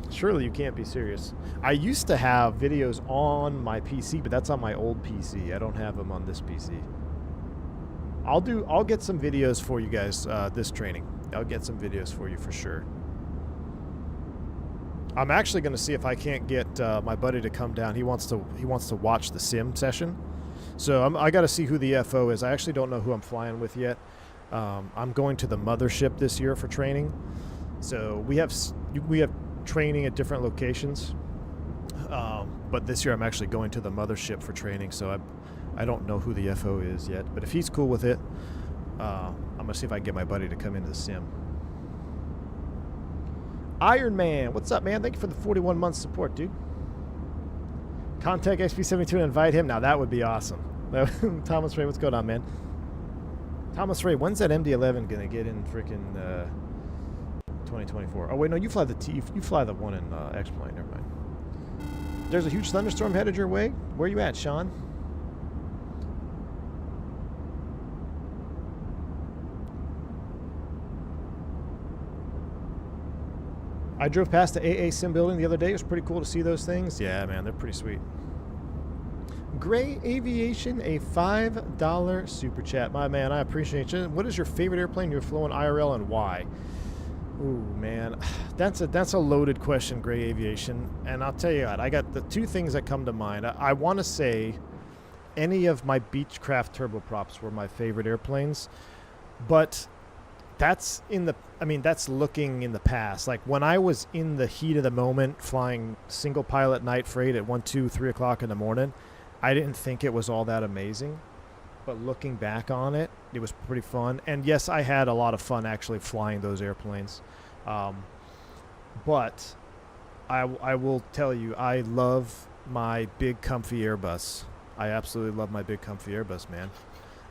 Surely you can't be serious. I used to have videos on my PC, but that's on my old PC. I don't have them on this PC. I'll get some videos for you guys this training. I'll get some videos for you for sure. I'm actually going to see if I can't get my buddy to come down. He wants to watch the sim session. So I got to see who the FO is. I actually don't know who I'm flying with yet. I'm going to the mothership this year for training. So we have training at different locations. But this year I'm actually going to the mothership for training. So I don't know who the FO is yet. But if he's cool with it, I'm going to see if I can get my buddy to come into the sim. Iron Man, what's up, man? Thank you for the 41 months support, dude. Contact XP72 and invite him. Now that would be awesome. Thomas Ray, what's going on, man? Thomas Ray, when's that MD-11 gonna get in freaking 2024? Oh wait, no, you fly the one in X-Plane. Never mind. There's a huge thunderstorm headed your way. Where you at, Sean? I drove past the AA Sim building the other day. It was pretty cool to see those things. Yeah, man, they're pretty sweet. Gray Aviation, a $5 super chat. My man, I appreciate you. What is your favorite airplane you've flown IRL and why? Ooh, man, that's a loaded question, Gray Aviation. And I'll tell you what, I got the two things that come to mind. I want to say any of my Beechcraft turboprops were my favorite airplanes, but that's that's looking in the past. Like when I was in the heat of the moment flying single pilot night freight at 1, 2, 3 o'clock in the morning, I didn't think it was all that amazing. But looking back on it, it was pretty fun. And yes, I had a lot of fun actually flying those airplanes. But I will tell you, I love my big comfy Airbus. I absolutely love my big comfy Airbus, man.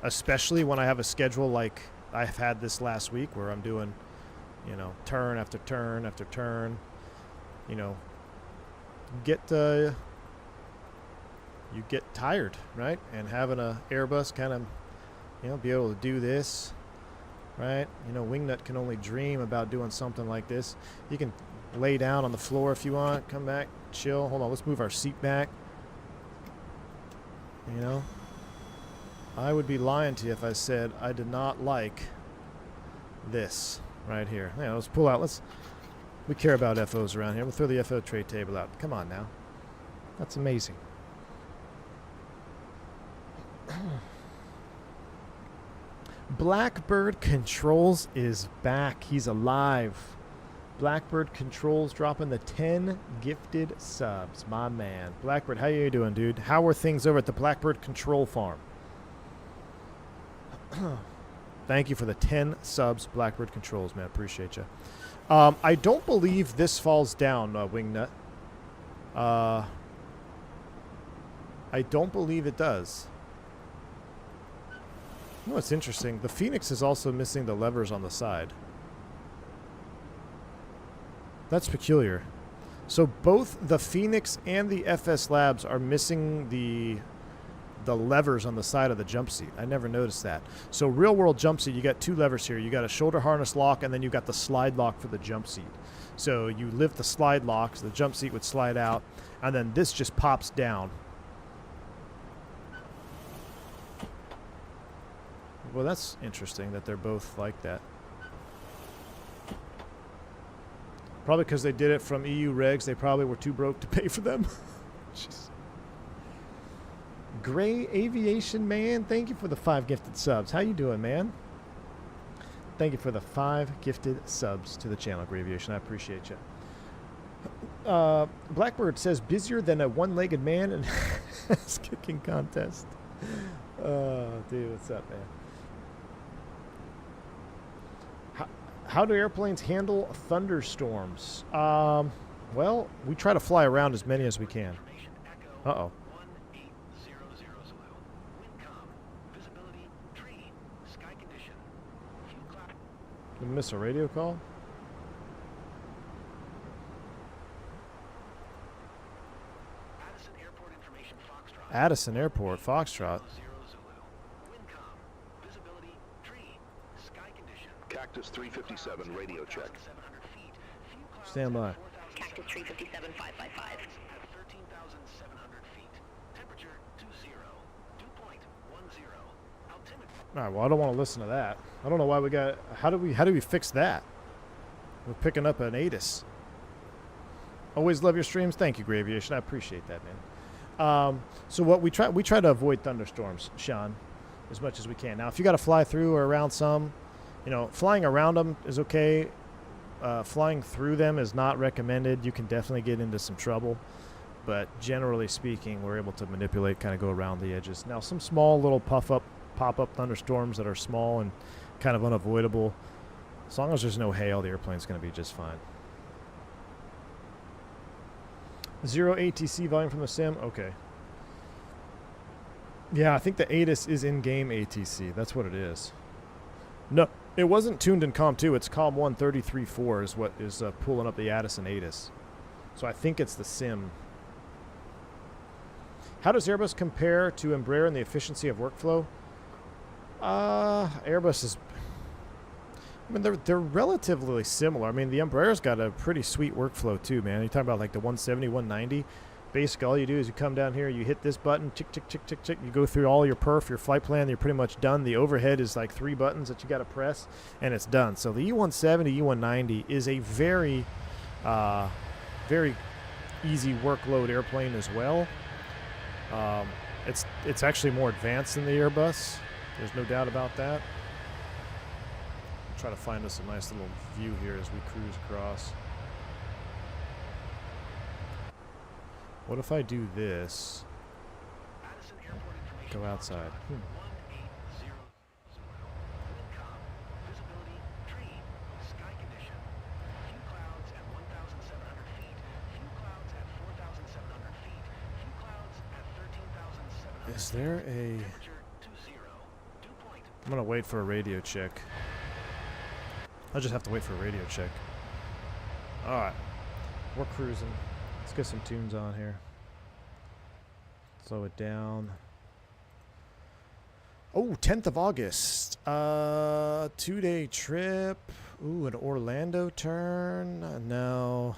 Especially when I have a schedule like I've had this last week where I'm doing, turn after turn after turn. You get tired, right? And having a Airbus kind of, be able to do this, right? Wingnut can only dream about doing something like this. You can lay down on the floor if you want, come back, chill. Hold on, let's move our seat back. I would be lying to you if I said I did not like this right here. Yeah, let's pull out. We care about FOs around here. We'll throw the FO tray table out. Come on now. That's amazing. Blackbird Controls is back. He's alive. Blackbird Controls dropping the 10 gifted subs. My man. Blackbird, how you doing, dude? How are things over at the Blackbird Control Farm? Thank you for the 10 subs, Blackbird Controls, man. Appreciate you. I don't believe this falls down, Wingnut. I don't believe it does. You know what's interesting? The Fenix is also missing the levers on the side. That's peculiar. So both the Fenix and the FS Labs are missing the levers on the side of the jump seat. I never noticed that. So real world jump seat, you got two levers here. You got a shoulder harness lock, and then you got the slide lock for the jump seat. So you lift the slide lock, so the jump seat would slide out, and then this just pops down. Well, that's interesting that they're both like that. Probably because they did it from EU regs. They probably were too broke to pay for them. Jeez. Gray Aviation, man. Thank you for the 5 gifted subs. How you doing, man? Thank you for the 5 gifted subs to the channel, Gray Aviation. I appreciate you. Blackbird says, busier than a one-legged man in a kicking contest. Dude, what's up, man? How do airplanes handle thunderstorms? Well, we try to fly around as many as we can. Uh-oh. Did we miss a radio call? Addison Airport, Foxtrot. Cactus 357 radio check. Stand by. Cactus 357 555. At 13,700 feet. Temperature 20. Dew point 10. Altimeter. All right, well, I don't want to listen to that. I don't know why we got... How do we fix that? We're picking up an Addons. Always love your streams. Thank you, Gray Aviation. I appreciate that, man. So what we try to avoid thunderstorms, Sean, as much as we can. Now, if you got to fly through or around some, flying around them is okay. Flying through them is not recommended. You can definitely get into some trouble. But generally speaking, we're able to manipulate, kind of go around the edges. Now, some small little pop-up thunderstorms that are small and kind of unavoidable. As long as there's no hail, the airplane's going to be just fine. 0 ATC volume from the sim? Okay. Yeah, I think the Addons is in-game ATC. That's what it is. No, it wasn't tuned in COM 2. It's COM 133.4 is what is pulling up the Addison Addons. So I think it's the sim. How does Airbus compare to Embraer in the efficiency of workflow? Airbus is... I mean, they're relatively similar. I mean, the Embraer's got a pretty sweet workflow too, man. You're talking about like the 170, 190. Basically, all you do is you come down here, you hit this button, tick, tick, tick, tick, tick. You go through all your perf, your flight plan, you're pretty much done. The overhead is like 3 buttons that you got to press, and it's done. So the E170, E190 is a very, very easy workload airplane as well. It's actually more advanced than the Airbus. There's no doubt about that. Try to find us a nice little view here as we cruise across. What if I do this? Go outside. Is there a... I'm gonna wait for a radio check. I'll just have to wait for a radio check. Alright. We're cruising. Let's get some tunes on here. Slow it down. Oh, 10th of August. 2-day trip. Ooh, an Orlando turn. No.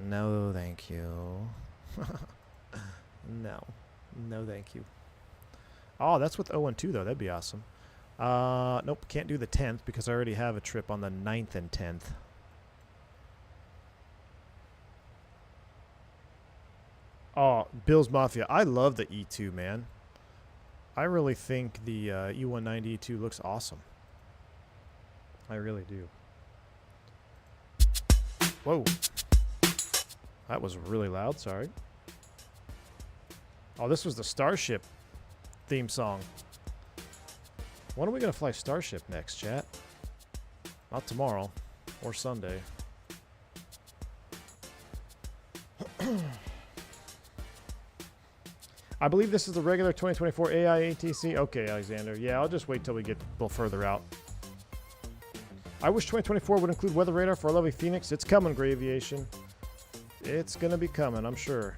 No, thank you. No. No, thank you. Oh, that's with 0 and 2, though. That'd be awesome. Nope, can't do the 10th because I already have a trip on the 9th and 10th. Oh, Bill's Mafia. I love the E2, man. I really think the E190 E2 looks awesome. I really do. Whoa. That was really loud, sorry. Oh, this was the Starship theme song. When are we going to fly Starship next, chat? Not tomorrow. Or Sunday. I believe this is the regular 2024 AI ATC. Okay, Alexander. Yeah, I'll just wait till we get a little further out. I wish 2024 would include weather radar for our lovely Phoenix. It's coming, Gray Aviation. It's going to be coming, I'm sure.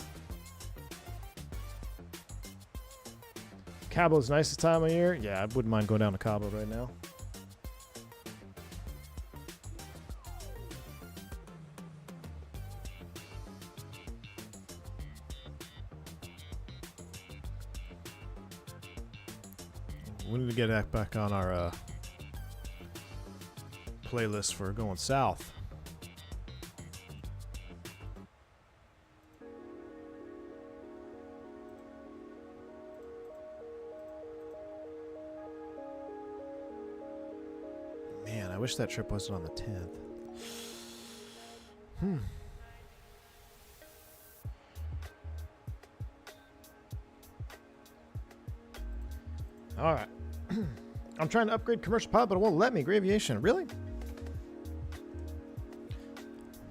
Cabo's nice this time of year. Yeah, I wouldn't mind going down to Cabo right now. We need to get that back on our playlist for going south. Man, I wish that trip wasn't on the 10th. All right. I'm trying to upgrade commercial pilot, but it won't let me. Gray Aviation. Really?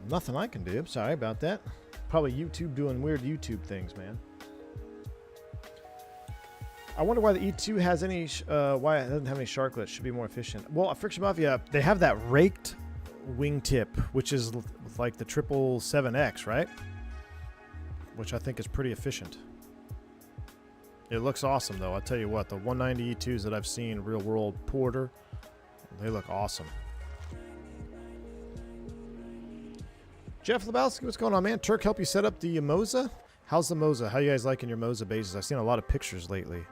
Nothing I can do. I'm sorry about that. Probably YouTube doing weird YouTube things, man. I wonder why the E2 has any, why it doesn't have any sharklets. Should be more efficient. Well, Friction Mafia, they have that raked wingtip, which is like the 777X, right? Which I think is pretty efficient. It looks awesome, though. I'll tell you what, the 190 E2s that I've seen real world Porter, they look awesome. Jeff Lebowski, what's going on, man? Turk help you set up the Moza? How's the Moza? How you guys liking your Moza bases? I've seen a lot of pictures lately.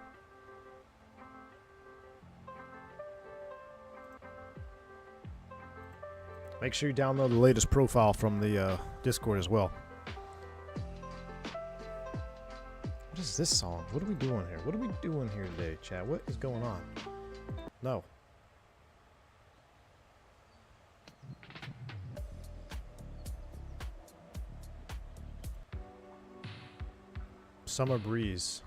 Make sure you download the latest profile from the Discord as well. What is this song? What are we doing here? What are we doing here today, chat? What is going on? No. Summer Breeze.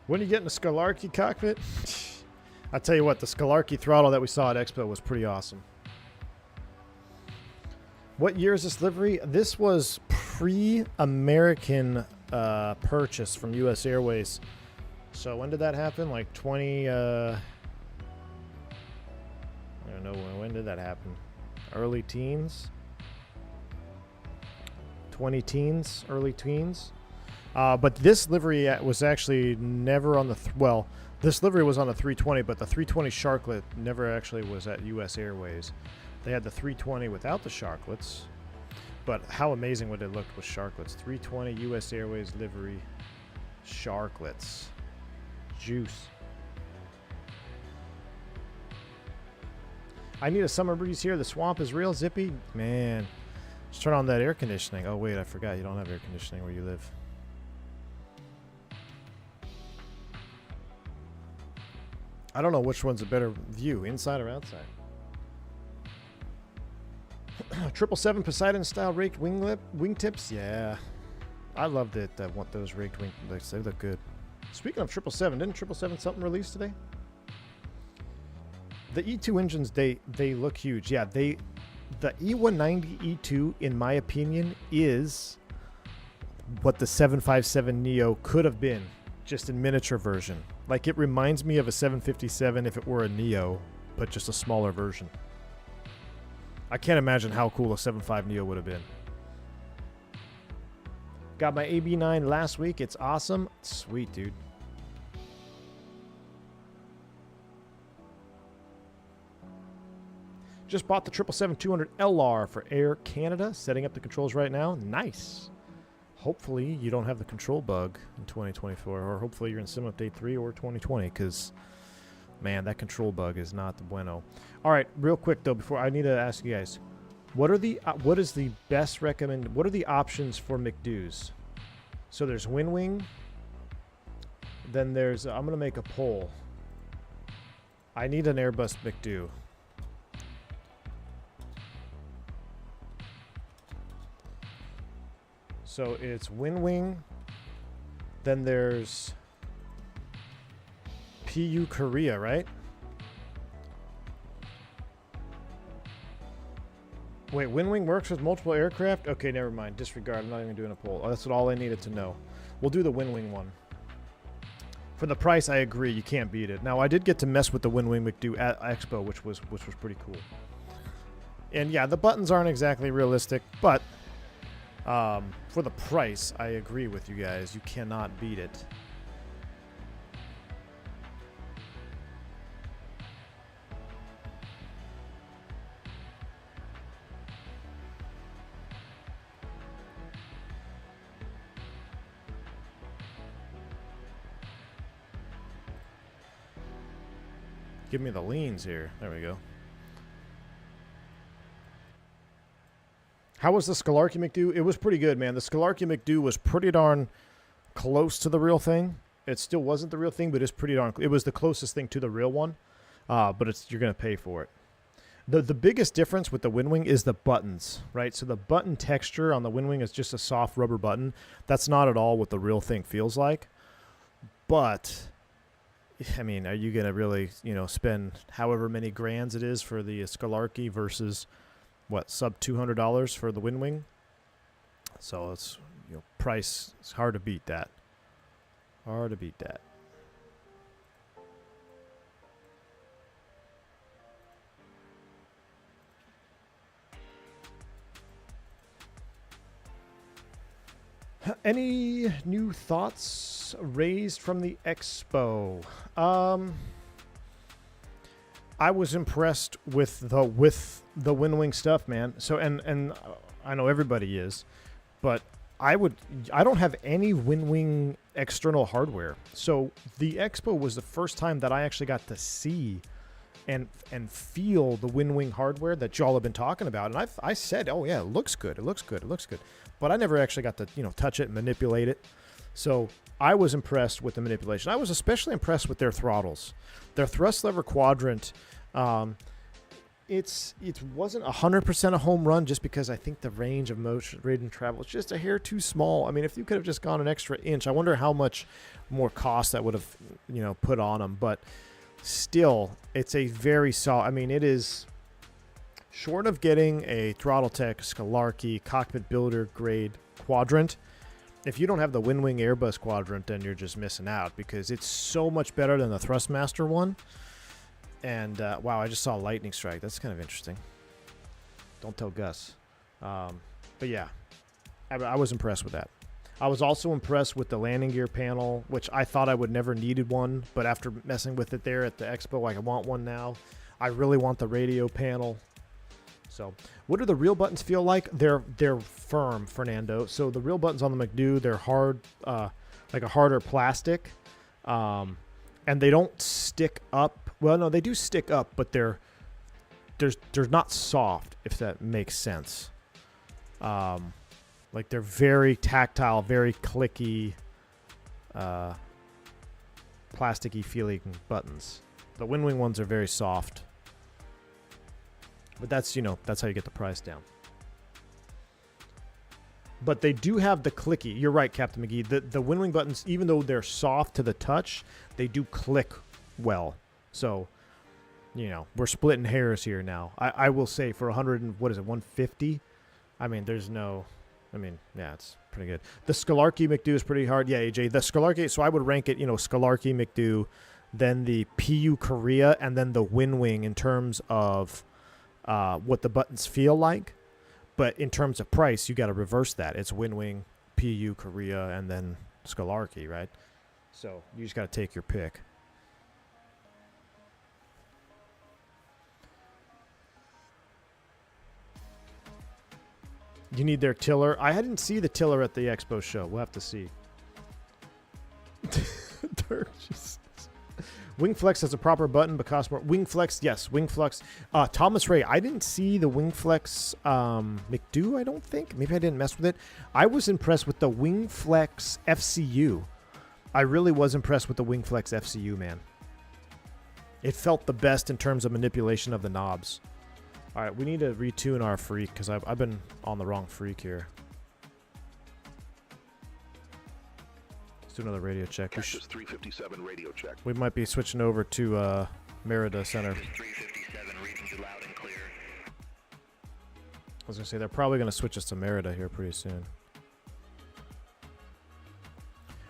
When are you getting the Scalarchy cockpit? I tell you what, the Scalarchy throttle that we saw at Expo was pretty awesome. What year is this livery? This was pre-American purchase from U.S. Airways. So when did that happen? Like 20... I don't know. When did that happen? Early teens? 20 teens? Early teens? But this livery was actually never on the well. This livery was on the 320, but the 320 Sharklet never actually was at U.S. Airways. They had the 320 without the Sharklets. But how amazing would it look with Sharklets? 320 U.S. Airways livery Sharklets. Juice. I need a summer breeze here. The swamp is real zippy. Man, just turn on that air conditioning. Oh, wait, I forgot. You don't have air conditioning where you live. I don't know which one's a better view, inside or outside. 777 Poseidon-style raked wingtips. Yeah. I love that. I want those raked wingtips. They look good. Speaking of 777, didn't 777 something release today? The E2 engines, they look huge. Yeah, the E190 E2, in my opinion, is what the 757 Neo could have been, just in miniature version. Like, it reminds me of a 757 if it were a Neo, but just a smaller version. I can't imagine how cool a 7.5 Neo would have been. Got my AB9 last week. It's awesome. Sweet, dude. Just bought the 777-200 LR for Air Canada. Setting up the controls right now. Nice. Hopefully you don't have the control bug in 2024, or hopefully you're in Sim Update 3 or 2020, because, man, that control bug is not the bueno. All right, real quick, though, before I need to ask you guys, what are the what is the best recommend? What are the options for McDo's? So there's Winwing. Then there's I'm gonna make a poll. I need an Airbus McDo. So it's Winwing. Then there's PU Korea, right? Wait, Winwing works with multiple aircraft? Okay, never mind. Disregard. I'm not even doing a poll. Oh, that's all I needed to know. We'll do the Winwing one. For the price, I agree. You can't beat it. Now, I did get to mess with the Winwing McDo at Expo, which was pretty cool. And yeah, the buttons aren't exactly realistic, but for the price, I agree with you guys. You cannot beat it. Give me the leans here. There we go. How was the Scalarchy McDo? It was pretty good, man. The Scalarchy McDo was pretty darn close to the real thing. It still wasn't the real thing, but it's pretty darn. It was the closest thing to the real one, but you're gonna pay for it. The biggest difference with the Winwing is the buttons, right? So the button texture on the Winwing is just a soft rubber button. That's not at all what the real thing feels like. But I mean, are you going to really, spend however many grands it is for the Scalarchy versus, what, sub $200 for the Winwing? So it's, price, it's hard to beat that. Hard to beat that. Any new thoughts raised from the expo? I was impressed with the Winwing stuff, man. So and I know everybody is, but I don't have any Winwing external hardware. So the expo was the first time that I actually got to see and feel the Winwing hardware that y'all have been talking about. And I said, oh yeah, it looks good. It looks good. It looks good. But I never actually got to, touch it and manipulate it. So I was impressed with the manipulation. I was especially impressed with their throttles. Their thrust lever quadrant, it wasn't 100% a home run just because I think the range of motion, rate and travel is just a hair too small. I mean, if you could have just gone an extra inch, I wonder how much more cost that would have, put on them. But still, it's a very solid. I mean, it is short of getting a Throttletek Scalarchy Cockpit Builder grade quadrant. If you don't have the Winwing Airbus quadrant, then you're just missing out because it's so much better than the Thrustmaster one. And wow, I just saw a lightning strike. That's kind of interesting. Don't tell Gus. But yeah, I was impressed with that. I was also impressed with the landing gear panel, which I thought I would never needed one, but after messing with it there at the expo, I want one now. I really want the radio panel. So, what do the real buttons feel like? They're firm, Fernando. So the real buttons on the McDo, they're hard, like a harder plastic, and they don't stick up. Well, no, they do stick up, but they're not soft, if that makes sense. Like they're very tactile, very clicky, plasticky feeling buttons. The WinWing ones are very soft. But that's, that's how you get the price down. But they do have the clicky. You're right, Captain McGee. The WinWing buttons, even though they're soft to the touch, they do click well. So, we're splitting hairs here now. I will say for 150? I mean, yeah, it's pretty good. The Scalarchy McDo is pretty hard. Yeah, AJ. The Scalarchy, so I would rank it, Scalarchy McDo, then the PU Korea, and then the WinWing in terms of what the buttons feel like. But in terms of price, you got to reverse that. It's WinWing, PU Korea, and then Scalarchy, right? So you just got to take your pick. You need their tiller. I didn't see the tiller at the expo show. We'll have to see. WingFlex has a proper button but costs more. WingFlex, yes. WingFlex. Thomas Ray, I didn't see the WingFlex McDo, I don't think. Maybe I didn't mess with it. I was impressed with the WingFlex FCU. I really was impressed with the WingFlex FCU, man. It felt the best in terms of manipulation of the knobs. All right, we need to retune our freak because I've been on the wrong freak here. Let's do another radio check. Cactus 357 radio check. We might be switching over to Merida Center. 357 reading you loud and clear. I was going to say, they're probably going to switch us to Merida here pretty soon.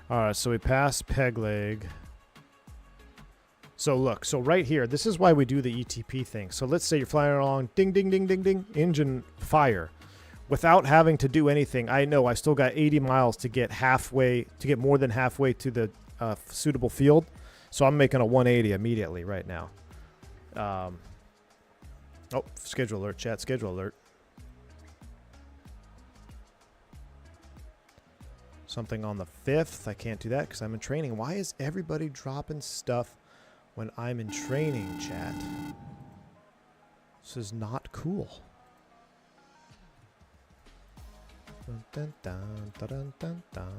All right, so we passed peg leg. So look, so right here, this is why we do the ETP thing. So let's say you're flying along, ding, ding, ding, ding, ding, engine fire. Without having to do anything, I know I still got 80 miles to get more than halfway to the suitable field. So I'm making a 180 immediately right now. Oh, schedule alert, chat, schedule alert. Something on the 5th. I can't do that because I'm in training. Why is everybody dropping stuff when I'm in training, chat? This is not cool. Dun, dun, dun, dun, dun, dun, dun.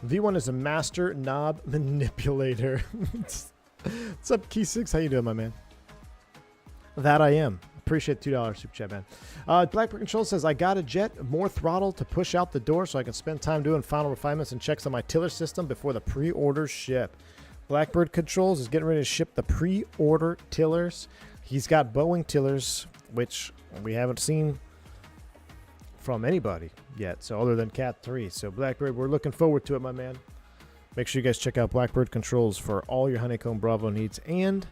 V1 is a master knob manipulator. What's up, Key6? How you doing, my man? That I am. Appreciate $2 super chat, man. Blackbird Controls says, I got a jet, more throttle to push out the door so I can spend time doing final refinements and checks on my tiller system before the pre-order ship. Blackbird Controls is getting ready to ship the pre-order tillers. He's got Boeing tillers, which we haven't seen from anybody yet, so other than Cat 3. So Blackbird, we're looking forward to it, my man. Make sure you guys check out Blackbird Controls for all your Honeycomb Bravo needs and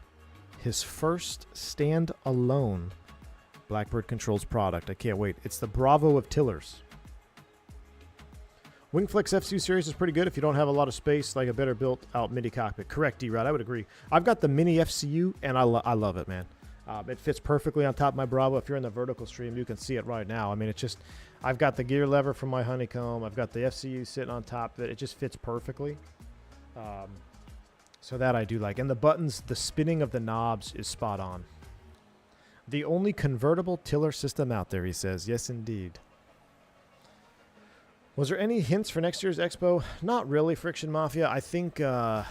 his first stand-alone Blackbird Controls product. I can't wait. It's the Bravo of tillers. WingFlex FCU series is pretty good if you don't have a lot of space, like a better built out mini cockpit. Correct, D-Rod. I would agree. I've got the mini FCU, and I love it, man. It fits perfectly on top of my Bravo. If you're in the vertical stream, you can see it right now. I mean, it's just, I've got the gear lever from my Honeycomb. I've got the FCU sitting on top of it. It just fits perfectly. So that I do like. And the buttons, the spinning of the knobs is spot on. The only convertible tiller system out there, he says. Yes, indeed. Was there any hints for next year's Expo? Not really, Friction Mafia. I think, I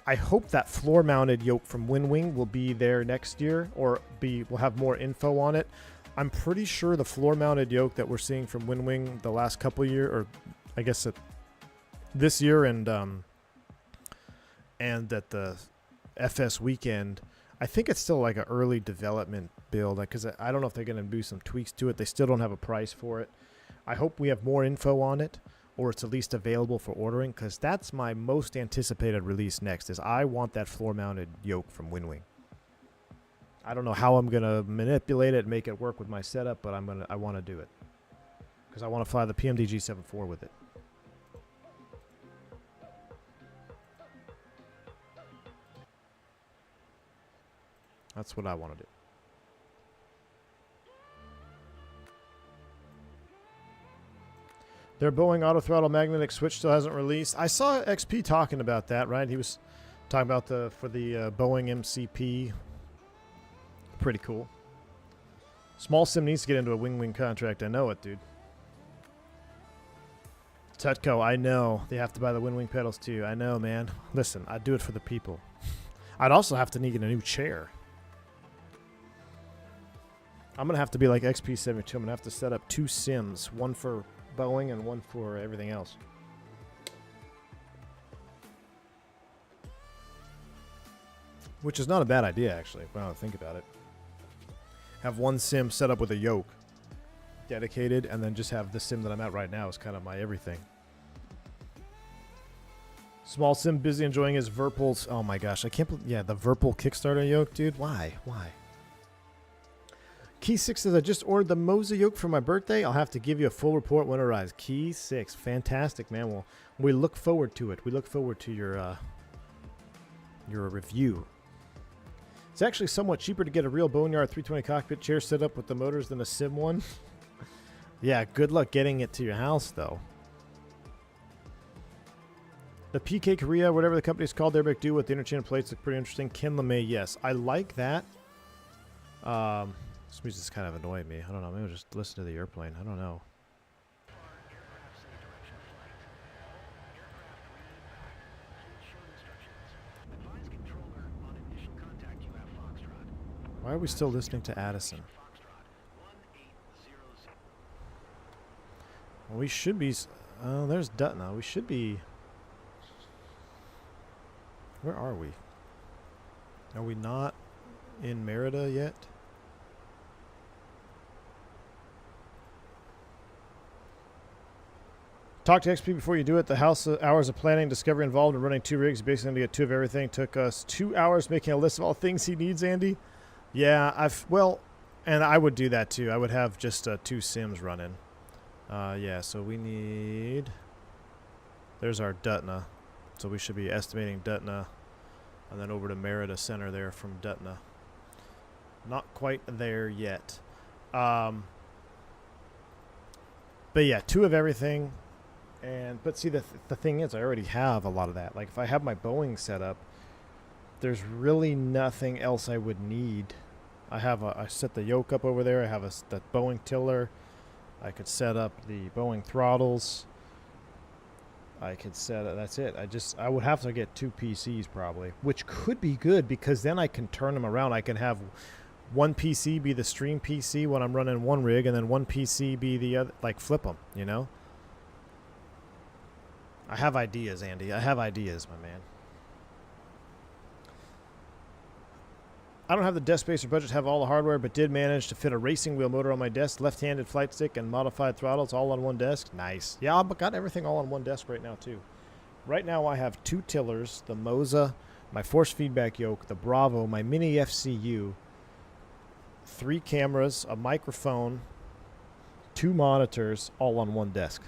hope that floor-mounted yoke from WinWing will be there next year, or we'll have more info on it. I'm pretty sure the floor-mounted yoke that we're seeing from WinWing the last couple of years, or I guess this year and at the FS weekend, I think it's still like an early development build, because I don't know if they're going to do some tweaks to it. They still don't have a price for it. I hope we have more info on it or it's at least available for ordering, because that's my most anticipated release next, is I want that floor-mounted yoke from WinWing. I don't know how I'm going to manipulate it and make it work with my setup, but I want to do it. Because I want to fly the PMDG 7.4 with it. That's what I want to do. Their Boeing auto throttle magnetic switch still hasn't released. I saw XP talking about that, right? He was talking about for the Boeing MCP. Pretty cool. Small Sim needs to get into a wing contract. I know it, dude. Tutco, I know. They have to buy the wing pedals too. I know, man. Listen, I'd do it for the people. I'd also have to need a new chair. I'm going to have to be like XP72. I'm going to have to set up 2 sims. One for Boeing and one for everything else. Which is not a bad idea, actually, when I think about it. Have one sim set up with a yoke. Dedicated, and then just have the sim that I'm at right now is kind of my everything. Small Sim busy enjoying his Virpul's. Oh my gosh, I can't believe. Yeah, the Virpul Kickstarter yoke, dude. Why? Why? Key 6 says, I just ordered the Moza yoke for my birthday. I'll have to give you a full report when it arrives. Key 6. Fantastic, man. Well, we look forward to it. We look forward to your review. It's actually somewhat cheaper to get a real Boneyard 320 cockpit chair set up with the motors than a sim one. Yeah, good luck getting it to your house, though. The PK Korea, whatever the company's called, they're do with the interchange plates look pretty interesting. Ken LeMay, yes. I like that. This music's kind of annoying me. I don't know. Maybe I'll just listen to the airplane. I don't know. Why are we still listening to Addison? Well, we should be... Oh, there's Dutna. We should be... Where are we? Are we not in Merida yet? Talk to XP before you do it. The house hours of planning, discovery involved in running 2 rigs. Basically, to get 2 of everything. Took us 2 hours making a list of all things he needs, Andy. Yeah, and I would do that too. I would have just 2 sims running. Yeah, so we need... There's our Dutna. So we should be estimating Dutna and then over to Merida Center there from Dutna. Not quite there yet. But yeah, 2 of everything. But see, the thing is, I already have a lot of that. Like, if I have my Boeing set up, there's really nothing else I would need. I set the yoke up over there. I have the Boeing tiller. I could set up the Boeing throttles. I could set it. That's it. I would have to get 2 PCs probably, which could be good because then I can turn them around. I can have one PC be the stream PC when I'm running one rig, and then one PC be the other. Like, flip them, you know? I have ideas, Andy. I have ideas, my man. I don't have the desk space or budget to have all the hardware, but did manage to fit a racing wheel motor on my desk, left-handed flight stick, and modified throttles all on one desk. Nice. Yeah, I've got everything all on one desk right now, too. Right now, I have 2 tillers, the Moza, my force feedback yoke, the Bravo, my mini FCU, 3 cameras, a microphone, 2 monitors, all on one desk.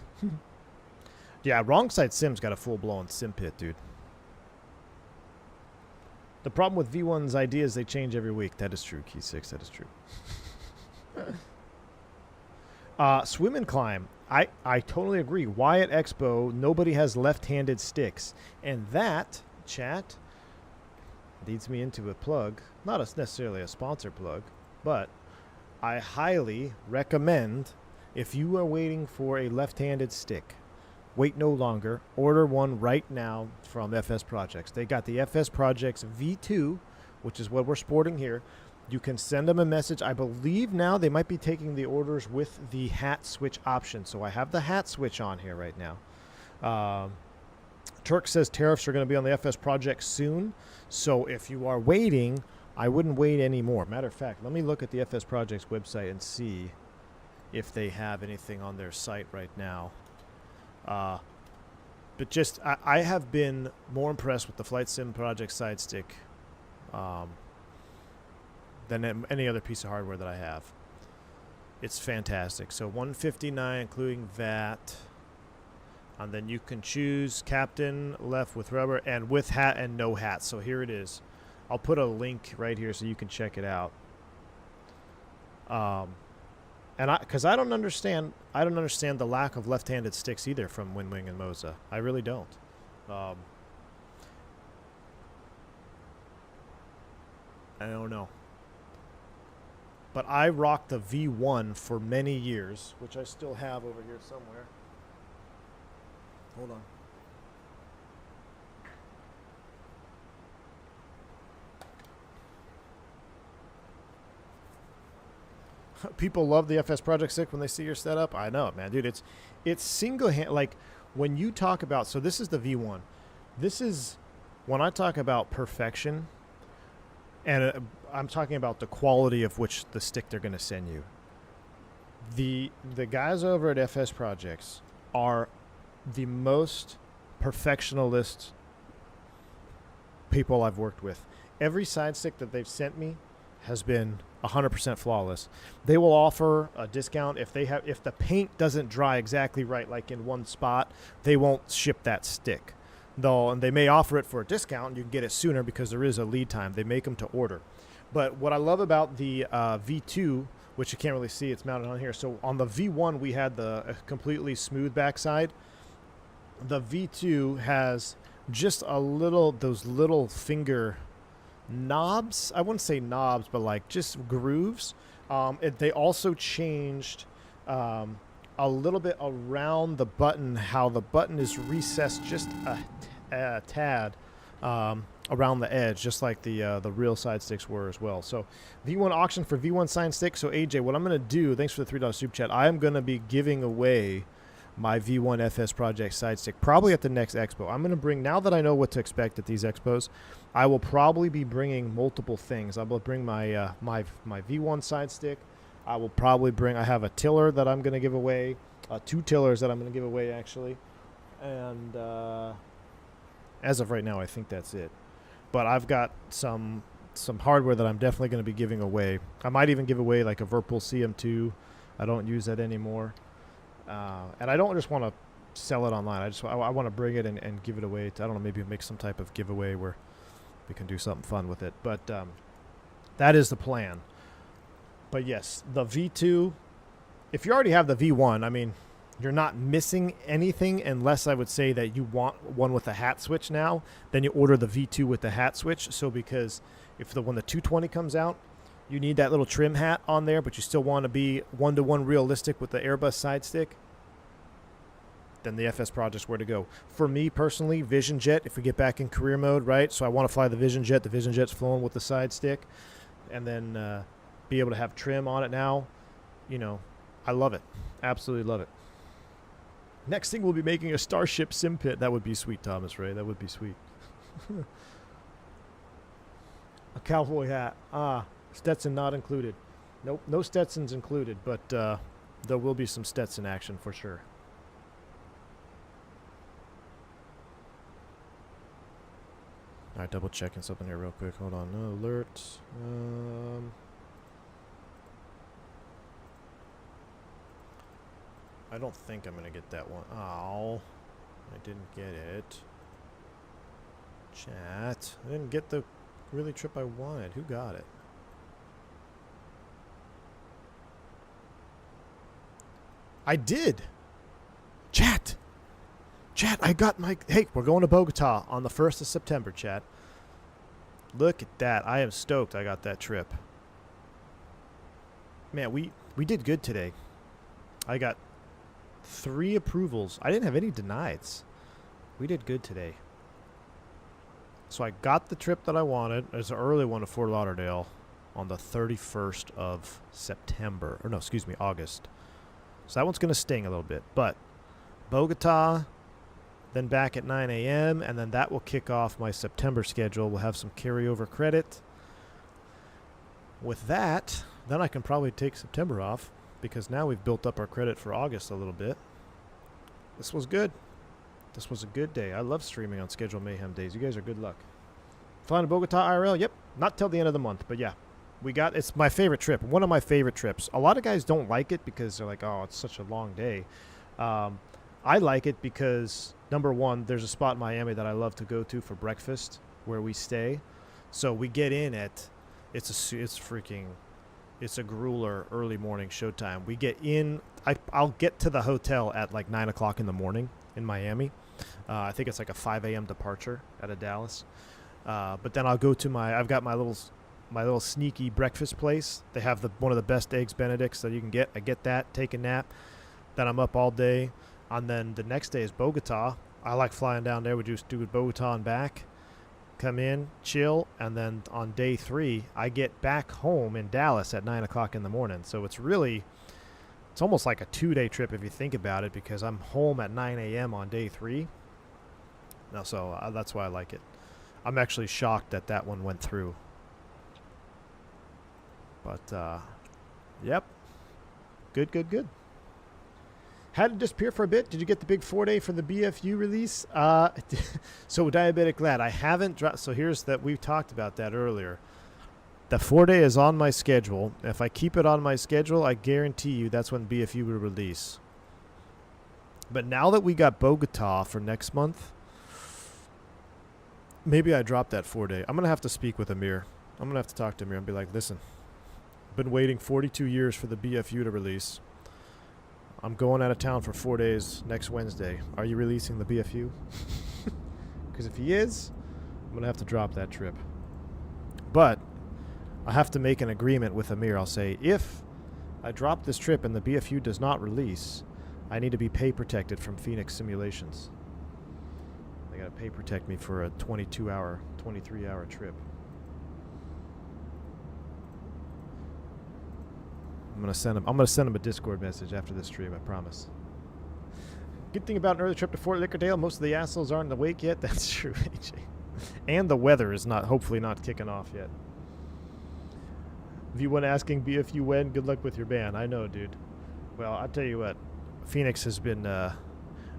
Yeah, Wrong Side Sim's got a full-blown sim pit, dude. The problem with V1's idea is they change every week. That is true, Key 6. That is true. Swim and climb. I totally agree. Why at Expo, nobody has left-handed sticks. And that, chat, leads me into a plug. Not necessarily a sponsor plug, but I highly recommend, if you are waiting for a left-handed stick, wait no longer. Order one right now from FSprojects. They got the FSprojects V2, which is what we're sporting here. You can send them a message. I believe now they might be taking the orders with the hat switch option. So I have the hat switch on here right now. Turk says tariffs are going to be on the FSprojects soon. So if you are waiting, I wouldn't wait anymore. Matter of fact, let me look at the FSprojects website and see if they have anything on their site right now. But just, I have been more impressed with the Flight Sim Project side stick than any other piece of hardware that I have. It's fantastic. So $159 including that. And then you can choose Captain, left with rubber, and with hat and no hat. So here it is. I'll put a link right here so you can check it out. Because I don't understand the lack of left-handed sticks either from Winwing and Moza. I really don't. I don't know. But I rocked the V1 for many years, which I still have over here somewhere. Hold on. People love the FSprojects stick when they see your setup. I know it, man, dude. It's single hand. Like when you talk about, so this is the V1. This is when I talk about perfection, and I'm talking about the quality of which the stick they're going to send you. The guys over at FSprojects are the most perfectionist people I've worked with. Every side stick that they've sent me has been 100% flawless. They will offer a discount if the paint doesn't dry exactly right, like in one spot, they won't ship that stick. And they may offer it for a discount and you can get it sooner because there is a lead time. They make them to order. But what I love about the V2, which you can't really see, it's mounted on here. So on the V1 we had the completely smooth backside. The V2 has just those little finger knobs. I wouldn't say knobs, but like just grooves. They also changed a little bit around the button, how the button is recessed just a tad around the edge, just like the real side sticks were as well. So V1 auction for V1 side stick. So AJ, what I'm going to do, thanks for the $3 super chat, I am going to be giving away my V1 FSprojects side stick probably at the next expo. I'm going to bring, now that I know what to expect at these expos, I will probably be bringing multiple things. I will bring my my V1 side stick. I will probably bring, I have a tiller that I'm going to give away, 2 tillers that I'm going to give away actually. And as of right now, I think that's it. But I've got some hardware that I'm definitely going to be giving away. I might even give away like a Virpil CM2. I don't use that anymore. And I don't just want to sell it online. I want to bring it and give it away to, I don't know, maybe make some type of giveaway where we can do something fun with it. But that is the plan. But yes, the V2, if you already have the V1, I mean, you're not missing anything unless I would say that you want one with a hat switch now. Then you order the V2 with the hat switch. So because when the 220 comes out, you need that little trim hat on there, but you still want to be one-to-one realistic with the Airbus side stick, then the FSprojects where to go. For me personally, Vision Jet, if we get back in career mode, right? So I want to fly the Vision Jet. The Vision Jet's flown with the side stick. And then be able to have trim on it now. You know, I love it. Absolutely love it. Next thing, we'll be making a Starship sim pit. That would be sweet, Thomas Ray. That would be sweet. A cowboy hat. Stetson not included. Nope, no Stetsons included, but there will be some Stetson action for sure. All right, double checking something here real quick. Hold on, no alerts. I don't think I'm going to get that one. Oh, I didn't get it. Chat. I didn't get the really trip I wanted. Who got it? I did. Chat, I got my... Hey, we're going to Bogota on the 1st of September, chat. Look at that. I am stoked I got that trip. Man, we did good today. I got 3 approvals. I didn't have any denieds. We did good today. So I got the trip that I wanted. It's an early one to Fort Lauderdale on the 31st of September. Or no, excuse me, August. So that one's going to sting a little bit. But Bogota, then back at 9 a.m., and then that will kick off my September schedule. We'll have some carryover credit. With that, then I can probably take September off because now we've built up our credit for August a little bit. This was good. This was a good day. I love streaming on Schedule Mayhem days. You guys are good luck. Flying to Bogota IRL? Yep. Not till the end of the month, but yeah. It's my favorite trip. One of my favorite trips. A lot of guys don't like it because they're like, oh, it's such a long day. I like it because, number one, there's a spot in Miami that I love to go to for breakfast where we stay. So we get in at, it's a grueler early morning showtime. We get in, I'll get to the hotel at like 9 o'clock in the morning in Miami. I think it's like a 5 a.m. departure out of Dallas. But then I'll go to I've got my little sneaky breakfast place. They have one of the best eggs Benedicts that you can get. I get that, take a nap. Then I'm up all day. And then the next day is Bogota. I like flying down there. We just do Bogota and back. Come in, chill. And then on day 3, I get back home in Dallas at 9 o'clock in the morning. So it's almost like a 2-day trip if you think about it, because I'm home at 9 a.m. on day 3. So that's why I like it. I'm actually shocked that one went through. But, yep. Good. Had to disappear for a bit. Did you get the big 4-day for the BFU release? So Diabetic Lad, I haven't dropped. So we talked about that earlier. The 4-day is on my schedule. If I keep it on my schedule, I guarantee you that's when BFU will release. But now that we got Bogota for next month, maybe I drop that 4-day. I'm going to have to speak with Amir. I'm going to have to talk to Amir and be like, listen, I've been waiting 42 years for the BFU to release. I'm going out of town for 4 days next Wednesday. Are you releasing the BFU? Because if he is, I'm going to have to drop that trip. But I have to make an agreement with Amir. I'll say, if I drop this trip and the BFU does not release, I need to be pay protected from Fenix Simulations. They got to pay protect me for a 22-hour, 23-hour trip. I'm gonna send him a Discord message after this stream, I promise. Good thing about an early trip to Fort Lickerdale, most of the assholes aren't awake yet. That's true, AJ. And the weather is hopefully not kicking off yet. V1 asking BFU when, good luck with your ban. I know, dude. Well, I'll tell you what, Phoenix has been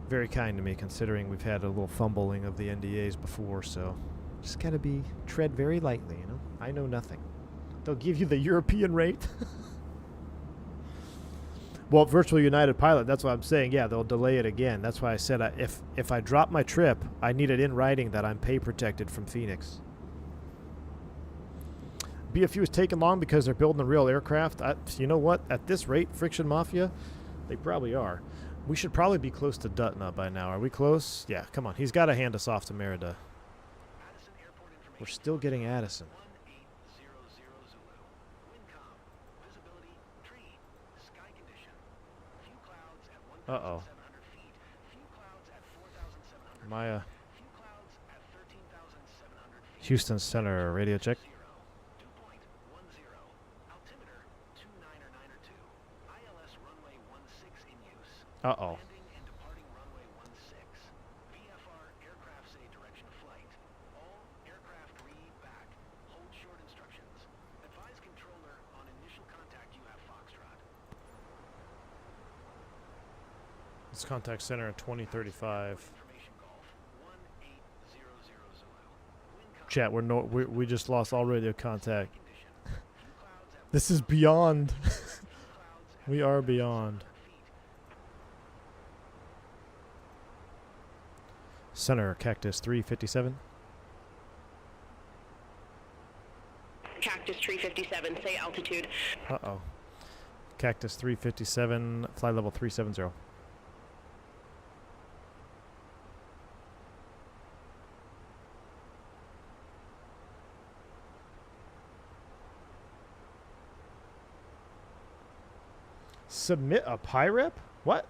very kind to me, considering we've had a little fumbling of the NDAs before, so just gotta tread very lightly, you know? I know nothing. They'll give you the European rate. Well, Virtual United Pilot, that's what I'm saying. Yeah, they'll delay it again. That's why I said if I drop my trip, I need it in writing that I'm pay protected from Phoenix. BFU is taking long because they're building a real aircraft. You know what? At this rate, Friction Mafia, they probably are. We should probably be close to Dutna by now. Are we close? Yeah, come on. He's got to hand us off to Merida. We're still getting Addison. Uh-oh. Maya. Houston Center, radio check. Uh-oh. Let's contact center at 2035. Chat, we just lost all radio contact. This is beyond. We are beyond. Center, Cactus 357. Cactus 357, say altitude. Uh-oh. Cactus 357, flight level 370. Submit a PIREP? What?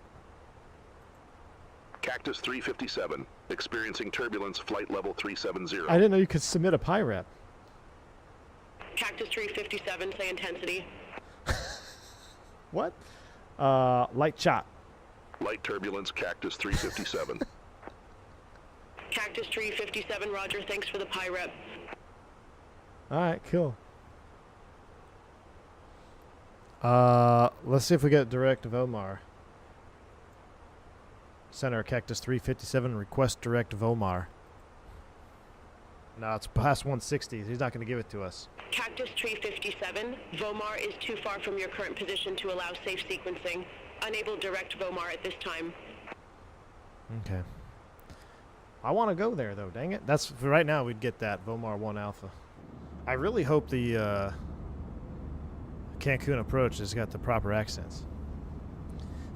Cactus 357, experiencing turbulence, flight level 370. I didn't know you could submit a PIREP. Cactus 357, say intensity. What? Light shot. Light turbulence, Cactus 357. Cactus 357, roger, thanks for the PIREP. Alright, cool. Let's see if we get direct of Omar. Center, Cactus 357, request direct Vomar. No, it's past 160. He's not going to give it to us. Cactus 357, Vomar is too far from your current position to allow safe sequencing. Unable direct Vomar at this time. Okay. I want to go there, though. Dang it. That's for right now. We'd get that Vomar 1 Alpha. I really hope the Cancun approach has got the proper accents.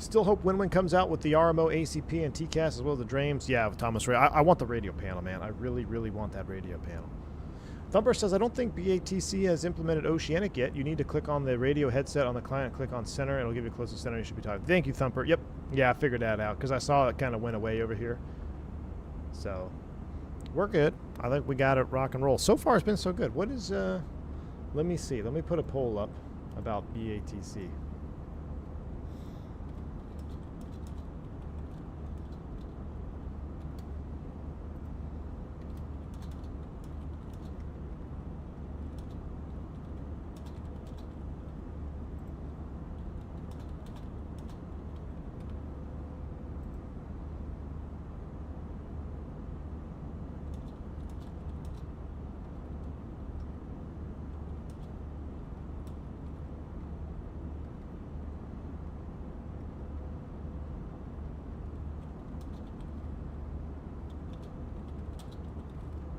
Still hope Winwin comes out with the RMO, ACP, and TCAS as well as the Drames. Yeah, with Thomas Ray. I want the radio panel, man. I really, really want that radio panel. Thumper says, I don't think BATC has implemented Oceanic yet. You need to click on the radio headset on the client, click on center. It'll give you close to center. You should be talking. Thank you, Thumper. Yep. Yeah, I figured that out because I saw it kind of went away over here. So, we're good. I think we got it rock and roll. So far, it's been so good. What is, let me see. Let me put a poll up about BATC.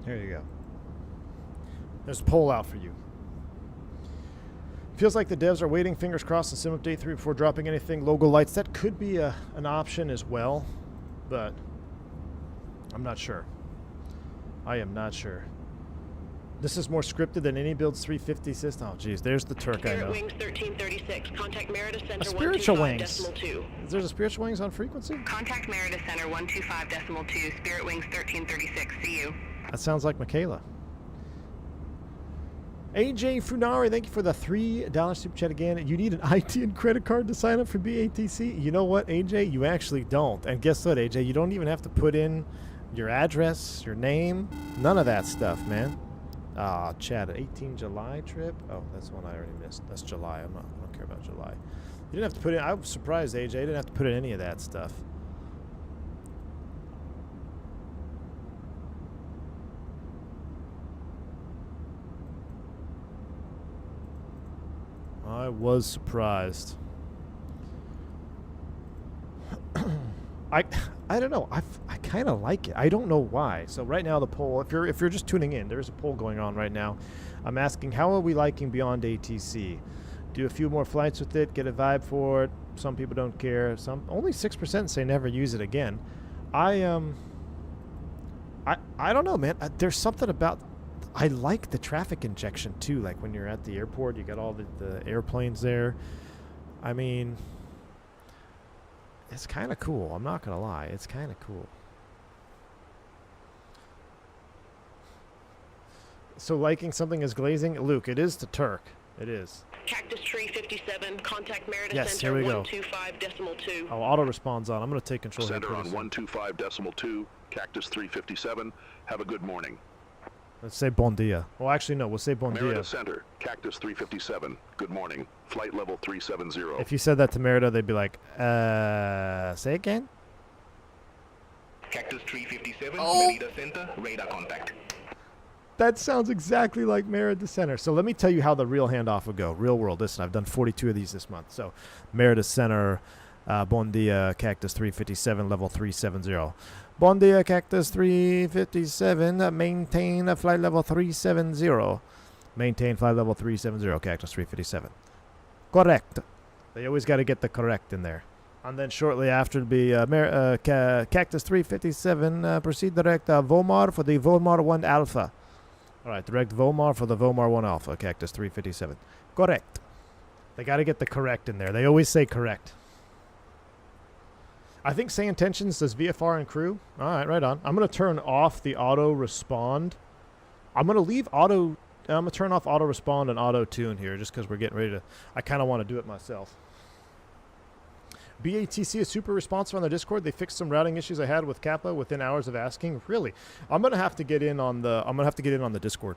Here you go. There's a poll out for you. Feels like the devs are waiting, fingers crossed, on Sim Update 3 before dropping anything. Logo lights, that could be an option as well, but I'm not sure. I am not sure. This is more scripted than any Builds 350 system. Oh, geez, there's the Turk I know. Spirit Wings 1336. Contact Merida Center Spiritual 125.2. There's a Spiritual Wings on frequency? Contact Merida Center 125.2. Spirit Wings 1336. See you. That sounds like Michaela. AJ Funari, thank you for the $3 super chat again. You need an IT and credit card to sign up for BATC? You know what, AJ? You actually don't. And guess what, AJ? You don't even have to put in your address, your name, none of that stuff, man. Chad, an 18 July trip? Oh, that's one I already missed. That's July. I don't care about July. You didn't have to put in. I was surprised, AJ. You didn't have to put in any of that stuff. I was surprised. I don't know. I kind of like it. I don't know why. So right now the poll, if you're just tuning in, there's a poll going on right now. I'm asking, how are we liking Beyond ATC? Do a few more flights with it, get a vibe for it. Some people don't care. Some only 6% say never use it again. I don't know, man. There's something about, I like the traffic injection too. Like when you're at the airport, you got all the airplanes there. I mean, it's kind of cool. I'm not gonna lie. It's kind of cool. So liking something as glazing, Luke, it is to Turk. It is. Cactus Tree 57. Contact Merida Yes, Center here we go. 125.2. Oh, auto responds on. I'm gonna take control. Center here on pretty soon. 125.2, Cactus 357. Have a good morning. Let's say bon dia. Well, actually, no. We'll say bon dia. Merida Center, Cactus 357. Good morning. Flight level 370. If you said that to Merida, they'd be like, say again? Cactus 357, Oh. Merida Center, radar contact. That sounds exactly like Merida Center. So let me tell you how the real handoff would go. Real world. Listen, I've done 42 of these this month. So Merida Center, bon dia, Cactus 357, level 370. Bon dia, Cactus 357, maintain a flight level 370. Maintain flight level 370, Cactus 357. Correct. They always got to get the correct in there. And then shortly after it'll be Cactus 357, proceed direct Vomar for the Vomar 1 Alpha. All right, direct Vomar for the Vomar 1 Alpha, Cactus 357. Correct. They got to get the correct in there. They always say correct. I think say intentions does VFR and crew. All right, right on. I'm going to turn off the auto respond. I'm going to leave auto. I'm going to turn off auto respond and auto tune here just because we're getting ready to. I kind of want to do it myself. BATC is super responsive on their Discord. They fixed some routing issues I had with Kappa within hours of asking. Really, I'm going to have to get in on the. I'm going to have to get in on the Discord.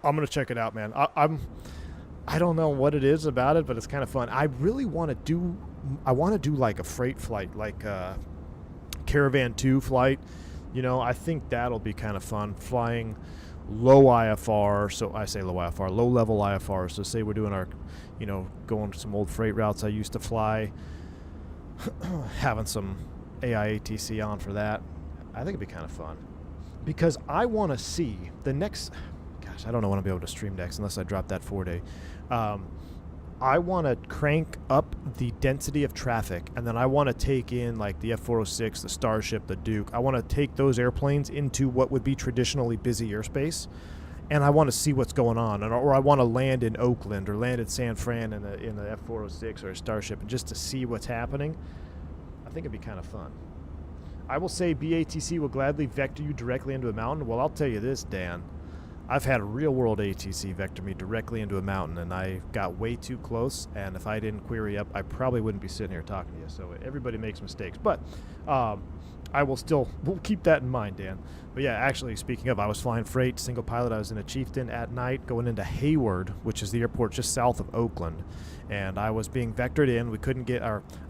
I'm going to check it out, man. I don't know what it is about it, but it's kind of fun. I really want to do. I want to do like a freight flight, like Caravan 2 flight. You know, I think that'll be kind of fun, flying low IFR. So I say low IFR, low level IFR. So say we're doing our, you know, going to some old freight routes I used to fly, having some AI ATC on for that. I think it'd be kind of fun, because I want to see the next, gosh, I don't know when I'll be able to stream next unless I drop that 4-day. I want to crank up the density of traffic, and then I want to take in like the F-406, the Starship, the Duke. I want to take those airplanes into what would be traditionally busy airspace, and I want to see what's going on. Or I want to land in Oakland or land in San Fran in the F-406 or a Starship, and just to see what's happening. I think it'd be kind of fun. I will say BATC will gladly vector you directly into a mountain. Well, I'll tell you this, Dan. I've had a real-world ATC vector me directly into a mountain, and I got way too close, and if I didn't query up, I probably wouldn't be sitting here talking to you. So everybody makes mistakes. But we'll keep that in mind, Dan. But yeah, actually, speaking of, I was flying freight, single pilot. I was in a Chieftain at night going into Hayward, which is the airport just south of Oakland. And I was being vectored in.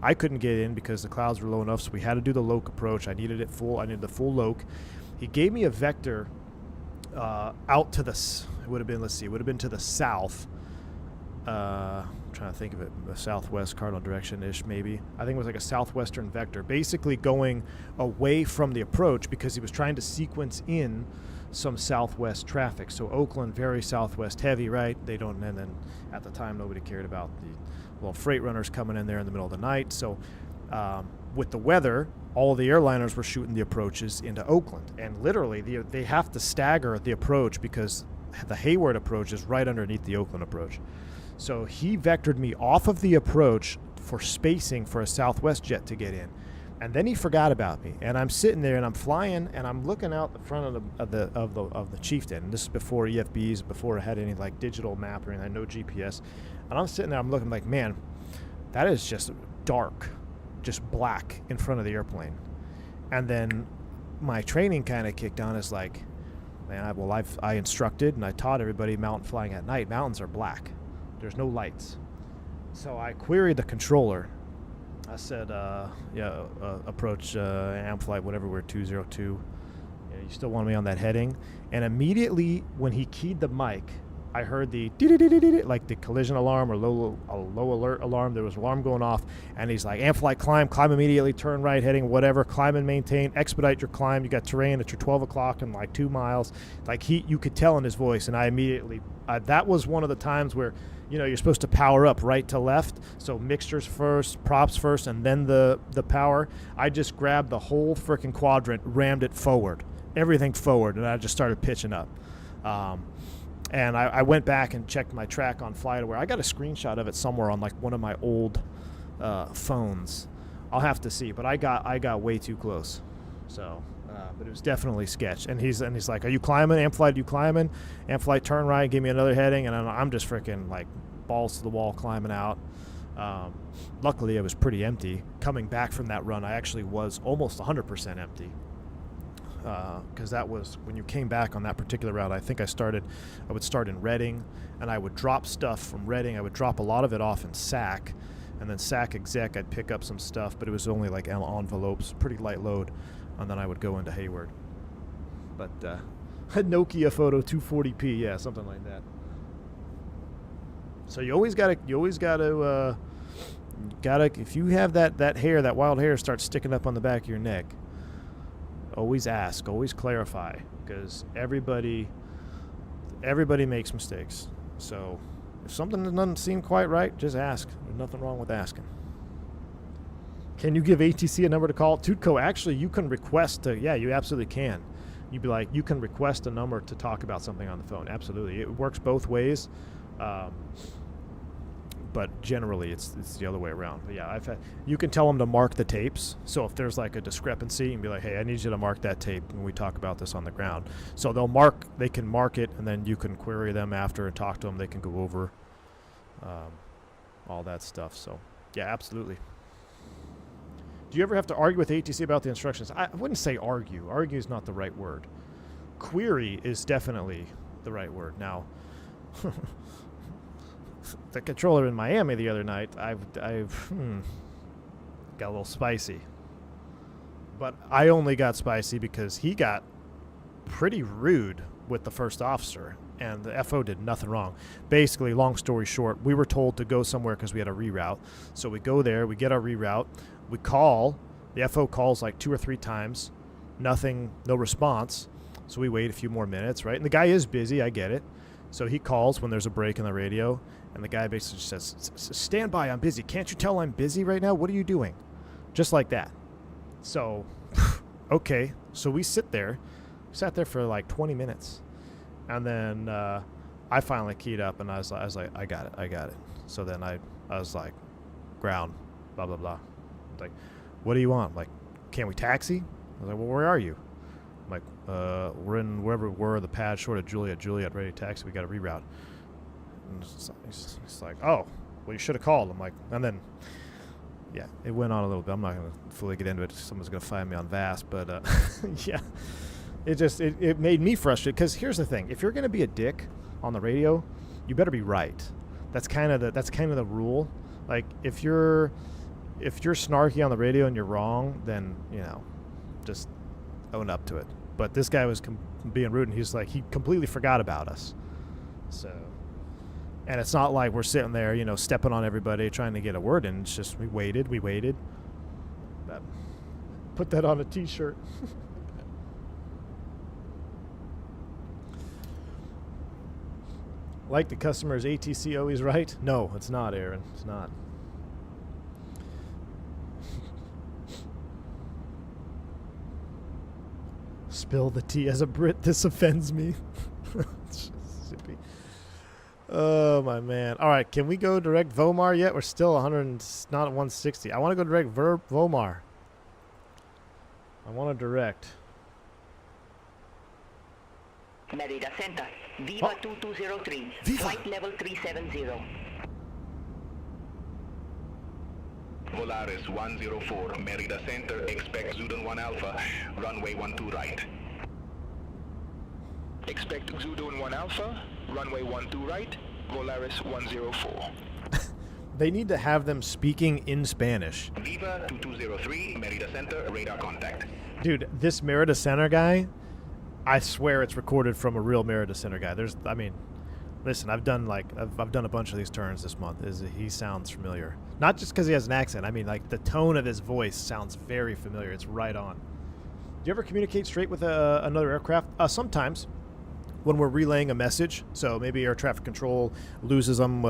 I couldn't get in because the clouds were low enough, so we had to do the loc approach. I needed it full. I needed the full loc. He gave me a vector out to it would have been to the south. I'm trying to think of it, the southwest cardinal direction-ish maybe. I think it was like a southwestern vector, basically going away from the approach because he was trying to sequence in some southwest traffic. So Oakland, very southwest heavy, right? And then at the time nobody cared about the freight runners coming in there in the middle of the night. So with the weather, all of the airliners were shooting the approaches into Oakland, and literally they have to stagger the approach because the Hayward approach is right underneath the Oakland approach. So he vectored me off of the approach for spacing for a Southwest jet to get in, and then he forgot about me. And I'm sitting there and I'm flying and I'm looking out the front of the Chieftain. And this is before EFBs, before I had any like digital map or anything, no GPS. And I'm sitting there, I'm looking like, man, that is just dark, just black in front of the airplane. And then my training kind of kicked on. It's like, man, I instructed and I taught everybody mountain flying at night. Mountains are black. There's no lights. So I queried the controller. I said, approach Amflight, whatever, we're 202. You still want me on that heading? And immediately when he keyed the mic, I heard the like the collision alarm or low alert alarm. There was an alarm going off, and he's like, Amflight, climb immediately, turn right, heading whatever, climb and maintain, expedite your climb. You got terrain at your 12 o'clock in like 2 miles. Like you could tell in his voice, and I immediately, that was one of the times where, you know, you're supposed to power up right to left. So mixtures first, props first, and then the power. I just grabbed the whole freaking quadrant, rammed it forward, everything forward, and I just started pitching up. And I went back and checked my track on FlightAware. I got a screenshot of it somewhere on like one of my old phones. I'll have to see, but I got way too close. So, but it was definitely sketch. And he's like, "Are you climbing, Amflight? Are you climbing? Amflight, turn right, give me another heading." And I'm just freaking like balls to the wall climbing out. Luckily, it was pretty empty. Coming back from that run, I actually was almost 100% empty. Because that was when you came back on that particular route. I think I would start in Reading, and I would drop stuff from Reading. I would drop a lot of it off in SAC, and then SAC exec, I'd pick up some stuff, but it was only like envelopes, pretty light load, and then I would go into Hayward. But a Nokia photo 240p, yeah, something like that. So you always gotta if you have that hair, that wild hair starts sticking up on the back of your neck, always ask, always clarify, because everybody makes mistakes. So if something doesn't seem quite right, just ask. There's nothing wrong with asking. Can you give ATC a number to call? Tutco, actually, you can request to, yeah, you absolutely can. You'd be like, you can request a number to talk about something on the phone. Absolutely. It works both ways. But generally it's the other way around. But yeah, you can tell them to mark the tapes. So if there's like a discrepancy, and be like, hey, I need you to mark that tape when we talk about this on the ground. So they can mark it, and then you can query them after and talk to them. They can go over all that stuff. So yeah, absolutely. Do you ever have to argue with ATC about the instructions? I wouldn't say argue. Argue is not the right word. Query is definitely the right word. Now, the controller in Miami the other night, I've got a little spicy. But I only got spicy because he got pretty rude with the first officer, and the FO did nothing wrong. Basically, long story short, we were told to go somewhere because we had a reroute. So we go there, we get our reroute, we call. The FO calls like 2 or 3 times. Nothing, no response. So we wait a few more minutes, right? And the guy is busy, I get it. So he calls when there's a break in the radio, and the guy basically says, stand by, I'm busy. Can't you tell I'm busy right now? What are you doing? Just like that. So, okay. So we sit there. Sat there for like 20 minutes. And then I finally keyed up, and I was like, I got it. So then I was like, ground, blah, blah, blah. Like, what do you want? Like, can't we taxi? I was like, well, where are you? I'm like, we're in wherever we're, the pad short of Juliet, ready to taxi. We got to reroute. And it's like, oh, well, you should have called. I'm like, and then, yeah, it went on a little bit. I'm not going to fully get into it. Someone's going to find me on VAST, but yeah. It made me frustrated, because here's the thing: if you're going to be a dick on the radio, you better be right. That's kind of the rule. Like, if you're snarky on the radio and you're wrong, then just own up to it. But this guy was being rude, and he's like, he completely forgot about us. So, and it's not like we're sitting there, stepping on everybody trying to get a word in. It's just we waited. Put that on a T-shirt. Like the customer's ATC always right? No, it's not, Aaron. It's not. Spill the tea. As a Brit, this offends me. Mississippi. Oh, my man. All right, can we go direct Vomar yet? We're still 100, not at 160. I want to go direct Vomar. I want to direct. Merida Center, Viva 2203, Viva. flight level 370. Volaris 104, Merida Center, expect Zudon 1 Alpha, runway 12 right. Expect Zudon 1 Alpha, runway 12 right, Volaris 104. They need to have them speaking in Spanish. Viva 2203, Merida Center, radar contact. Dude, this Merida Center guy, I swear it's recorded from a real Merida Center guy. Listen, I've done a bunch of these turns this month. He sounds familiar. Not just because he has an accent. I mean, like, the tone of his voice sounds very familiar. It's right on. Do you ever communicate straight with another aircraft? Sometimes, when we're relaying a message. So maybe air traffic control loses them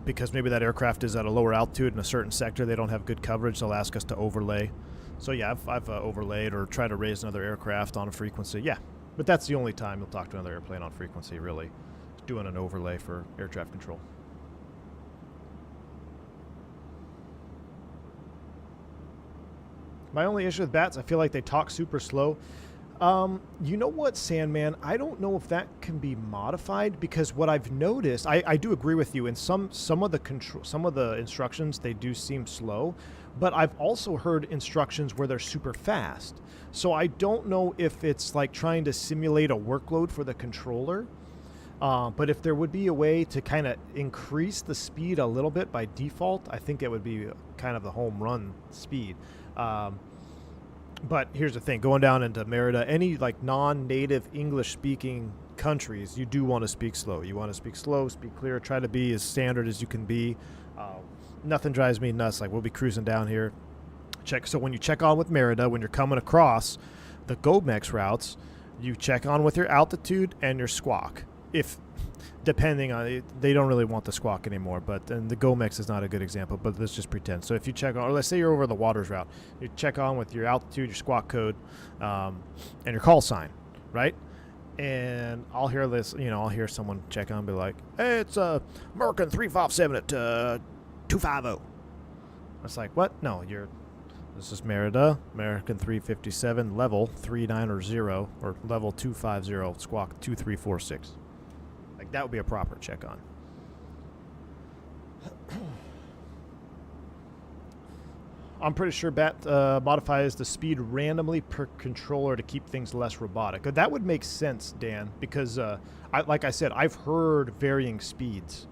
because maybe that aircraft is at a lower altitude in a certain sector. They don't have good coverage. They'll ask us to overlay. So yeah, I've overlaid or tried to raise another aircraft on a frequency. Yeah, but that's the only time you'll talk to another airplane on frequency, really. Doing an overlay for air traffic control. My only issue with bats, I feel like they talk super slow. You know what, Sandman? I don't know if that can be modified, because what I've noticed, I do agree with you. In some of the instructions, they do seem slow, but I've also heard instructions where they're super fast. So I don't know if it's like trying to simulate a workload for the controller. But if there would be a way to kind of increase the speed a little bit by default, I think it would be kind of the home run speed. But here's the thing, going down into Merida, any like non-native English-speaking countries, you do want to speak slow. You want to speak slow, speak clear, try to be as standard as you can be. Nothing drives me nuts. Like, we'll be cruising down here. So when you check on with Merida, when you're coming across the GOMEX routes, you check on with your altitude and your squawk. If, depending on it, they don't really want the squawk anymore, but then the GOMEX is not a good example, but let's just pretend. So if you check on, or let's say you're over the waters route, you check on with your altitude, your squawk code, and your call sign, right? And I'll hear this, I'll hear someone check on and be like, hey, it's American 357 at 250. It's like, what? No, this is Merida, American 357, level 390, or level 250, squawk 2346. Like, that would be a proper check on. I'm pretty sure BAT modifies the speed randomly per controller to keep things less robotic. That would make sense, Dan, because like I said, I've heard varying speeds.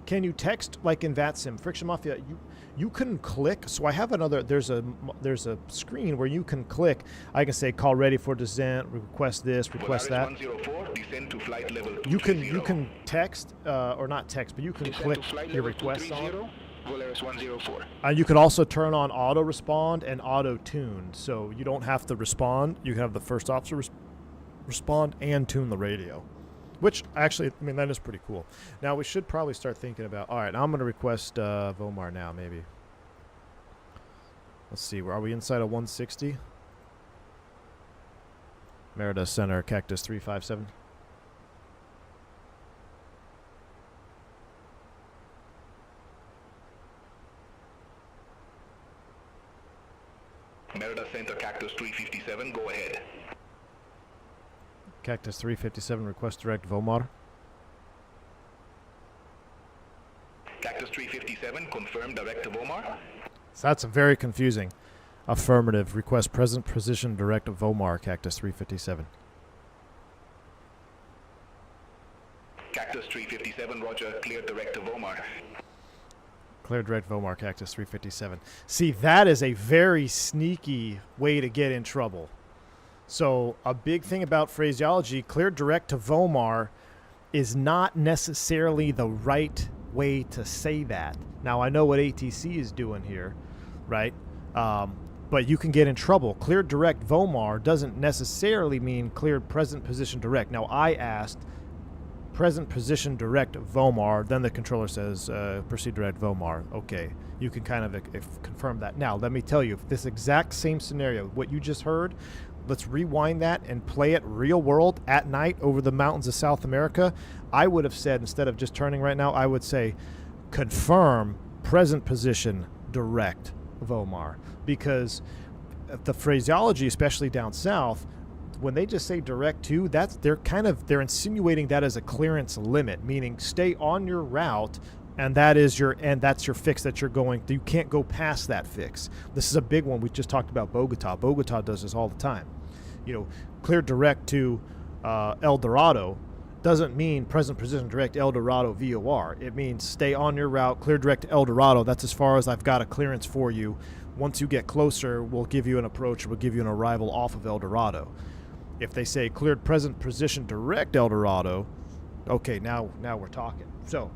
Can you text like in VATSIM, Friction Mafia? You can click. So I have another. There's a screen where you can click. I can say call ready for descent. Request this. Request that. 104, descend to flight level You can text or not text, but you can click your request on. Volaris 104. You can also turn on auto respond and auto tune, so you don't have to respond. You can have the first officer respond and tune the radio. Which, actually, I mean, that is pretty cool. Now, we should probably start thinking about... All right, I'm going to request Vomar now, maybe. Let's see. Are we inside a 160? Merida Center, Cactus 357. Merida Center, Cactus 357, go ahead. Cactus 357, request direct Vomar. Cactus 357, confirm direct to Vomar. So that's very confusing. Affirmative, request present position direct Vomar, Cactus 357. Cactus 357, roger, clear direct to Vomar. Clear direct Vomar, Cactus 357. See, that is a very sneaky way to get in trouble. So a big thing about phraseology, clear direct to Vomar is not necessarily the right way to say that. Now, I know what ATC is doing here, right? But you can get in trouble. Clear direct Vomar doesn't necessarily mean cleared present position direct. Now, I asked present position direct Vomar, then the controller says proceed direct Vomar. Okay, you can kind of confirm that. Now, let me tell you, if this exact same scenario, what you just heard, let's rewind that and play it real world at night over the mountains of South America. I would have said, instead of just turning right now, I would say confirm present position direct Vomar, because the phraseology, especially down south, when they just say direct to, they're insinuating that as a clearance limit, meaning stay on your route, and that's your fix that you're going. You can't go past that fix. This is a big one. We just talked about Bogota. Bogota does this all the time. You know, clear direct to El Dorado doesn't mean present position direct El Dorado VOR. It means stay on your route, clear direct to El Dorado. That's as far as I've got a clearance for you. Once you get closer, we'll give you an approach. We'll give you an arrival off of El Dorado. If they say cleared present position direct El Dorado, okay, now we're talking. So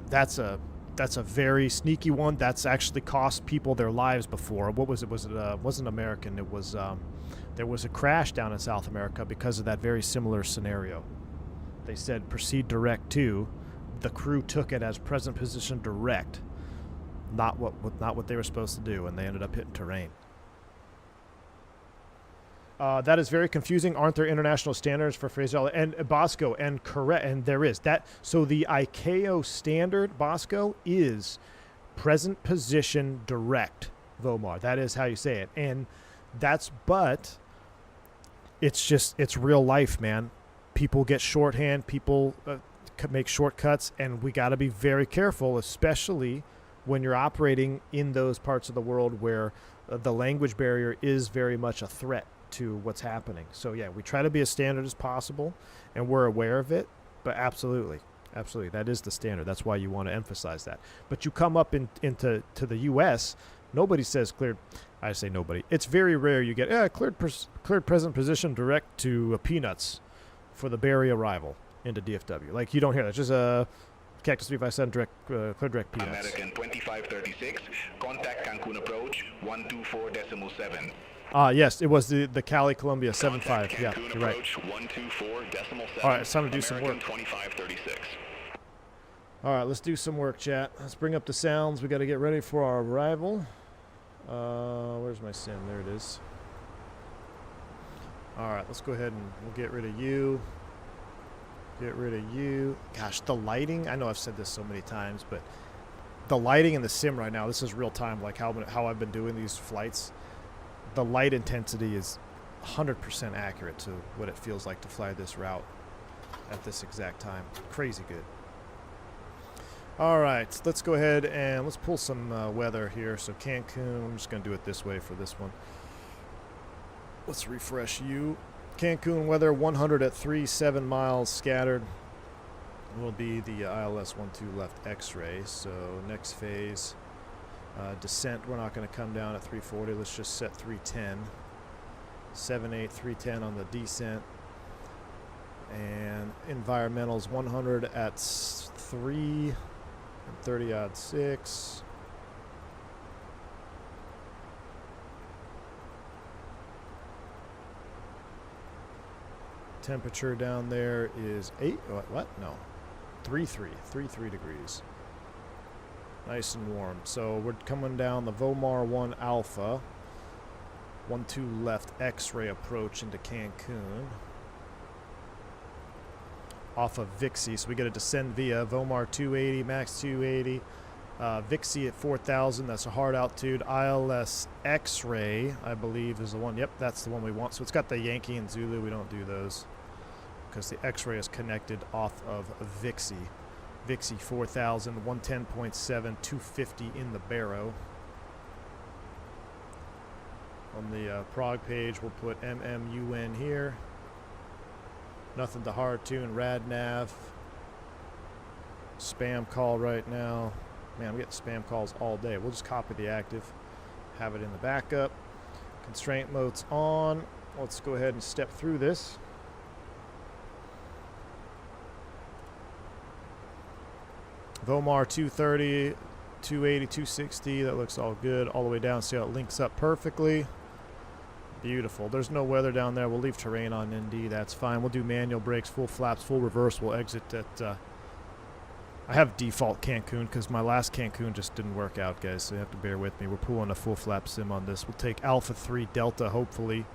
that's a very sneaky one. That's actually cost people their lives before. What was it? Wasn't American. It was there was a crash down in South America because of that very similar scenario. They said proceed direct to. The crew took it as present position direct, not what they were supposed to do, and they ended up hitting terrain. That is very confusing. Aren't there international standards for phraseology? And Bosco, and correct, and there is that. So the ICAO standard, Bosco, is present position direct Vomar. That is how you say it, and but it's real life, man. People get shorthand. People make shortcuts, and we got to be very careful, especially when you're operating in those parts of the world where the language barrier is very much a threat to what's happening. So yeah, we try to be as standard as possible, and we're aware of it, but absolutely that is the standard. That's why you want to emphasize that. But you come up into the US, nobody says cleared. I say nobody. It's very rare you get cleared present position direct to Peanuts for the Barry arrival into DFW. Like, you don't hear that. Just a Cactus 357 direct clear direct Peanuts. American 2536, contact Cancun approach 124.7. Yes, it was the Cali Columbia 75. Yeah, you're right. 124.7. All right, it's time to do some work. 2536. All right, let's do some work, chat. Let's bring up the sounds. We got to get ready for our arrival. Where's my sim? There it is. All right, let's go ahead and we'll get rid of you. Get rid of you. Gosh, the lighting. I know I've said this so many times, but the lighting in the sim right now, this is real time, like how I've been doing these flights. The light intensity is 100% accurate to what it feels like to fly this route at this exact time. Crazy good. All right, let's go ahead and let's pull some weather here. So Cancun, I'm just going to do it this way for this one. Let's refresh you. Cancun weather, 100 at 37 miles scattered. will be the ILS 12 left X-ray. So next phase, descent, we're not going to come down at 340. Let's just set 310. 78, 310 on the descent. And environmentals 100 at 3 and 30 odd 6. Temperature down there is 8, what? No. 33 degrees. Nice and warm. So we're coming down the Vomar 1 Alpha, 12 left X-ray approach into Cancun. Off of Vixie, so we got to descend via Vomar 280, max 280. Vixie at 4,000, that's a hard altitude. ILS X-ray, I believe, is the one. Yep, that's the one we want. So it's got the Yankee and Zulu. We don't do those because the X-ray is connected off of Vixie. Vixie 4,000, 110.7, 250 in the barrow. On the Prague page, we'll put MMUN here. Nothing to hard tune, rad nav. Spam call right now. Man, we get spam calls all day. We'll just copy the active, have it in the backup. Constraint mode's on. Let's go ahead and step through this. Vomar 230, 280, 260. That looks all good. All the way down. See how it links up perfectly. Beautiful. There's no weather down there. We'll leave terrain on ND. That's fine. We'll do manual brakes, full flaps, full reverse. We'll exit at... I have default Cancun because my last Cancun just didn't work out, guys. So you have to bear with me. We're pulling a full flap sim on this. We'll take Alpha 3 Delta, hopefully.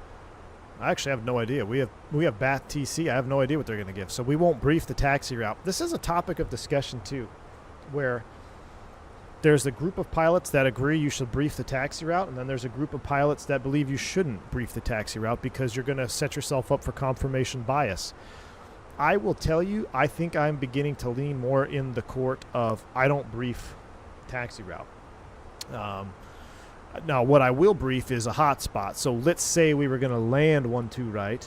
I actually have no idea. We have BAT TC. I have no idea what they're going to give. So we won't brief the taxi route. This is a topic of discussion, too, where... there's a group of pilots that agree you should brief the taxi route, and then there's a group of pilots that believe you shouldn't brief the taxi route because you're going to set yourself up for confirmation bias. I will tell you, I think I'm beginning to lean more in the court of I don't brief taxi route. Now, what I will brief is a hot spot. So let's say we were going to land 12 right,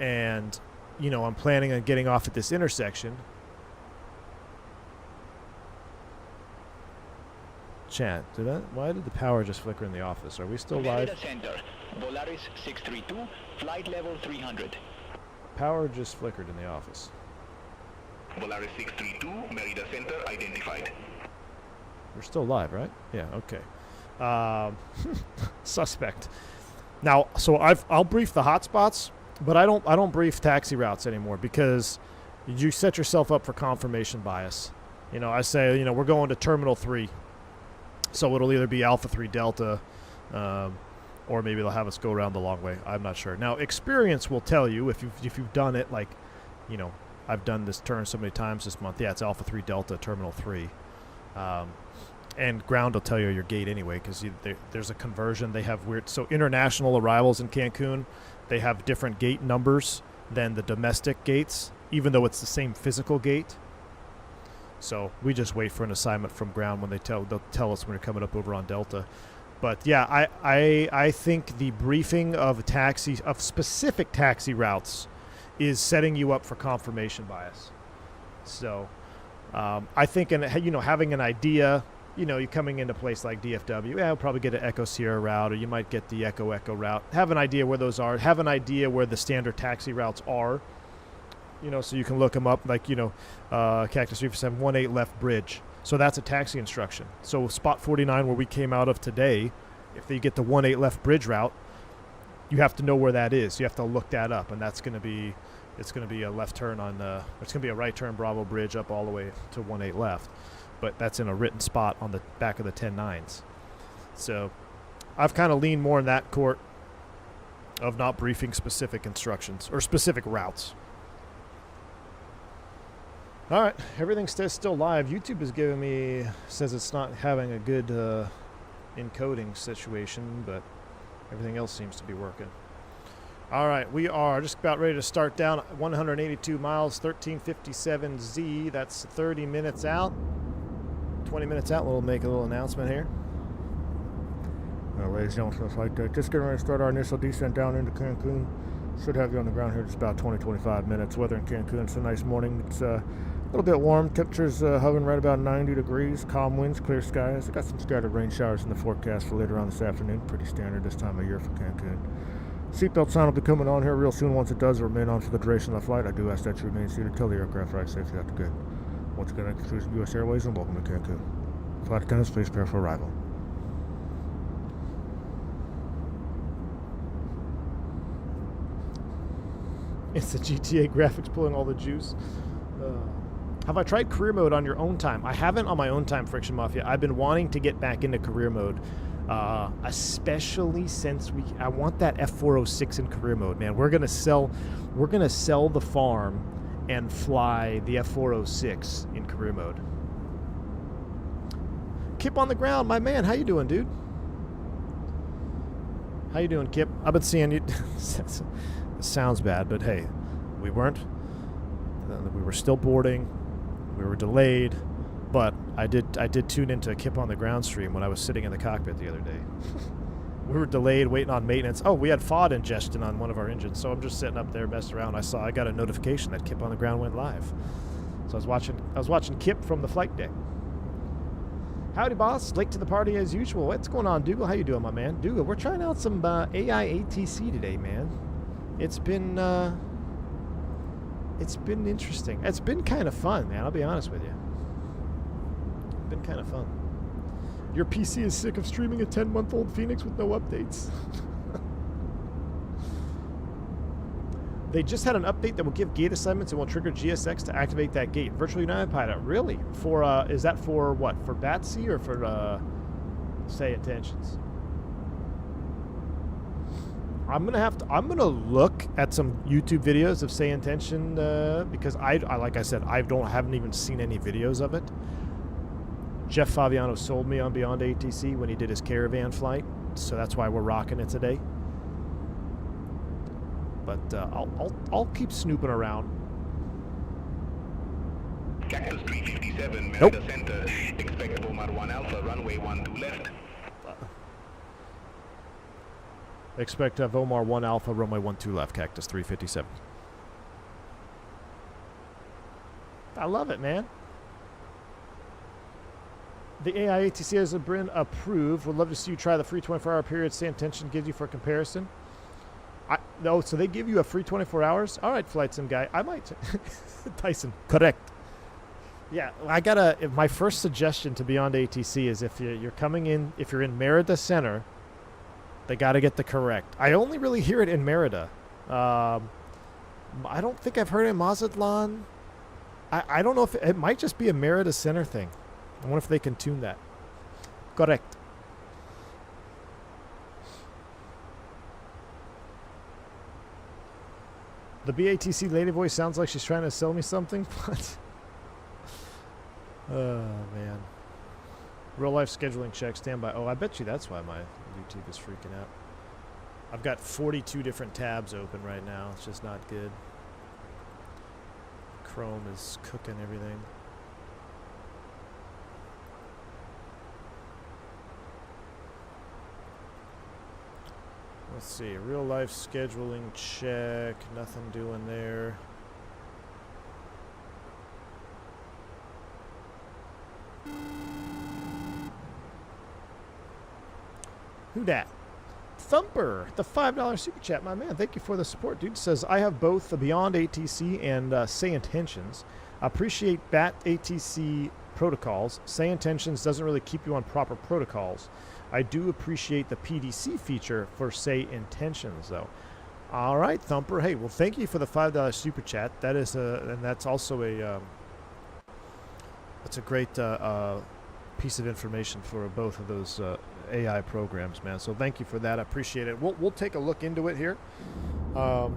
and, you know, I'm planning on getting off at this intersection. Chat, why did the power just flicker in the office? Are we still live? Center, Volaris 632, flight level 300. Power just flickered in the office. Volaris 632, Merida Center identified. We're still live, right? Yeah, okay. Suspect. Now, so I'll brief the hotspots, but I don't brief taxi routes anymore because you set yourself up for confirmation bias. You know, I say, you know, we're going to Terminal 3. So it'll either be Alpha 3 Delta, or maybe they'll have us go around the long way. I'm not sure. Now, experience will tell you if you've done it. Like, you know, I've done this turn so many times this month. Yeah, it's Alpha 3 Delta, Terminal 3. And ground will tell you your gate anyway because there's a conversion. They have weird. So international arrivals in Cancun, they have different gate numbers than the domestic gates, even though it's the same physical gate. So we just wait for an assignment from ground when they'll tell us when you're coming up over on Delta. But yeah, I think the briefing of specific taxi routes is setting you up for confirmation bias. So I think having an idea, you're coming into a place like DFW, you'll probably get an Echo Sierra route, or you might get the Echo route. Have an idea where those are. Have an idea where the standard taxi routes are. So you can look them up, like, Cactus 347 18 left bridge. So that's a taxi instruction. So spot 49 where we came out of today, if they get the 18 left bridge route, you have to know where that is. You have to look that up, and it's going to be a left turn it's going to be a right turn Bravo bridge up all the way to 18 left. But that's in a written spot on the back of the 10-9s. So I've kind of leaned more in that court of not briefing specific instructions or specific routes. All right, everything's still live. YouTube is says it's not having a good encoding situation, but everything else seems to be working. All right, we are just about ready to start down 182 miles, 1357Z. That's 30 minutes out. 20 minutes out, we'll make a little announcement here. Ladies and gentlemen, like that. Just getting ready to start our initial descent down into Cancun. Should have you on the ground here in just about 20-25 minutes. Weather in Cancun, it's a nice morning. It's a little bit warm. Temperatures hovering right about 90 degrees. Calm winds, clear skies. I got some scattered rain showers in the forecast for later on this afternoon. Pretty standard this time of year for Cancun. Seatbelt sign will be coming on here real soon. Once it does, remain on for the duration of the flight. I do ask that you remain seated till the aircraft rides safely out the gate. Once again, I'm cruising U.S. Airways and welcome to Cancun. Flight attendants, please prepare for arrival. It's the GTA graphics pulling all the juice. Have I tried career mode on your own time? I haven't on my own time, Friction Mafia. I've been wanting to get back into career mode, especially since I want that F406 in career mode, man. We're gonna sell the farm and fly the F406 in career mode. Kip on the ground, my man. How you doing, dude? How you doing, Kip? I've been seeing you. It sounds bad, but hey, we weren't. We were still boarding. We were delayed, but I did tune into a Kip on the ground stream when I was sitting in the cockpit the other day. We were delayed, waiting on maintenance. Oh, we had FOD ingestion on one of our engines, so I'm just sitting up there messing around. I got a notification that Kip on the ground went live. So I was watching Kip from the flight deck. Howdy, boss. Late to the party as usual. What's going on, Dougal? How you doing, my man? Dougal, we're trying out some AI ATC today, man. It's been interesting. It's been kind of fun, man. I'll be honest with you. It's been kind of fun. Your PC is sick of streaming a 10-month-old Fenix with no updates. They just had an update that will give gate assignments and will trigger GSX to activate that gate. Virtual United Pilot, really? For is that for what? For BATC or for say intentions? I'm gonna look at some YouTube videos of say intention because I like I said haven't even seen any videos of it. Jeff Fabiano sold me on Beyond ATC when he did his caravan flight, so that's why we're rocking it today. But I'll keep snooping around. Cactus 357, Nope. Merida Center. Expect Omar 1 Alpha, runway 12 left. Expect to have Omar 1 Alpha, runway 12 left, Cactus 357. I love it, man. The AI ATC has been approved. Would love to see you try the free 24-hour period say intention gives you for comparison. No, so they give you a free 24 hours? All right, Flight Sim guy. I might. Tyson, correct. Yeah, my first suggestion to Beyond ATC is if you're coming in, if you're in Merida Center, they got to get the correct. I only really hear it in Merida. I don't think I've heard it in Mazatlan. I don't know if it might just be a Merida Center thing. I wonder if they can tune that. Correct. The BATC lady voice sounds like she's trying to sell me something. What? Oh, man. Real life scheduling check, standby. Oh, I bet you that's why my YouTube is freaking out. I've got 42 different tabs open right now. It's just not good. Chrome is cooking everything. Let's see. Real life scheduling check. Nothing doing there. Who dat? Thumper, the $5 super chat, my man. Thank you for the support, dude. Says, I have both the Beyond ATC and Say Intentions. Appreciate BAT ATC protocols. Say Intentions doesn't really keep you on proper protocols. I do appreciate the PDC feature for Say Intentions, though. All right, Thumper. Hey, well, thank you for the $5 super chat. That is and that's also that's a great piece of information for both of those AI programs, man. So thank you for that. I appreciate it. We'll take a look into it here. I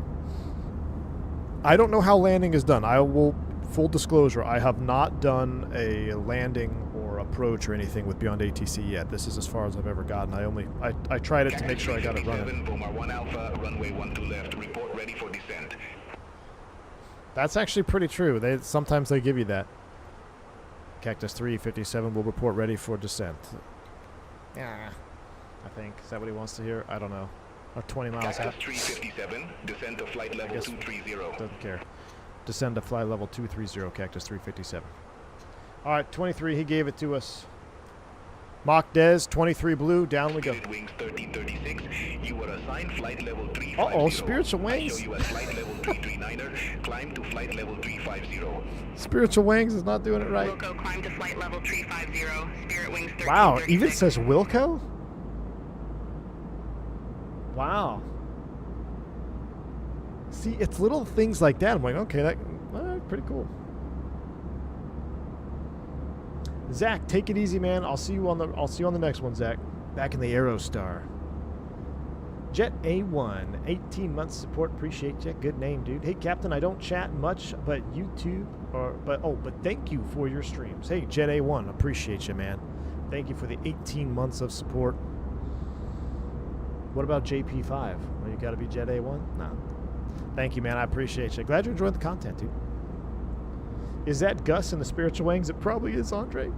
don't know how landing is done. I will, full disclosure, I have not done a landing or approach or anything with Beyond ATC yet. This is as far as I've ever gotten. I tried it to make sure I got it running. Omar 1 Alpha, runway 12 left. Report ready for descent. That's actually pretty true. Sometimes they give you that. Cactus 357 will report ready for descent. Yeah, I think. Is that what he wants to hear? I don't know. Or 20 miles out. Cactus 357, descend to flight level 230. Doesn't care. Descend to flight level 230, Cactus 357. All right, 23, he gave it to us. Mach Des, 23 blue, down we go. Spirit Wings 1336, you were assigned flight level 350. Uh-oh, Spiritual I Wings. show you a flight level 339er, climb to flight level 350. Spiritual Wings is not doing it right. Wilco, climb to flight level 350. Spirit Wings 1336. Wow, even says Wilco? Wow. See, it's little things like that. I'm like, okay, that all right, pretty cool. Zach, take it easy, man. I'll see you on the next one, Zach. Back in the Aerostar. Jet A1, 18 months support. Appreciate you. Good name, dude. Hey, Captain, I don't chat much, but YouTube but thank you for your streams. Hey, Jet A1, appreciate you, man. Thank you for the 18 months of support. What about JP5? Well, you got to be Jet A1? No. Thank you, man. I appreciate you. Glad you enjoyed the content, dude. Is that Gus in the Spiritual Wings? It probably is, Andre.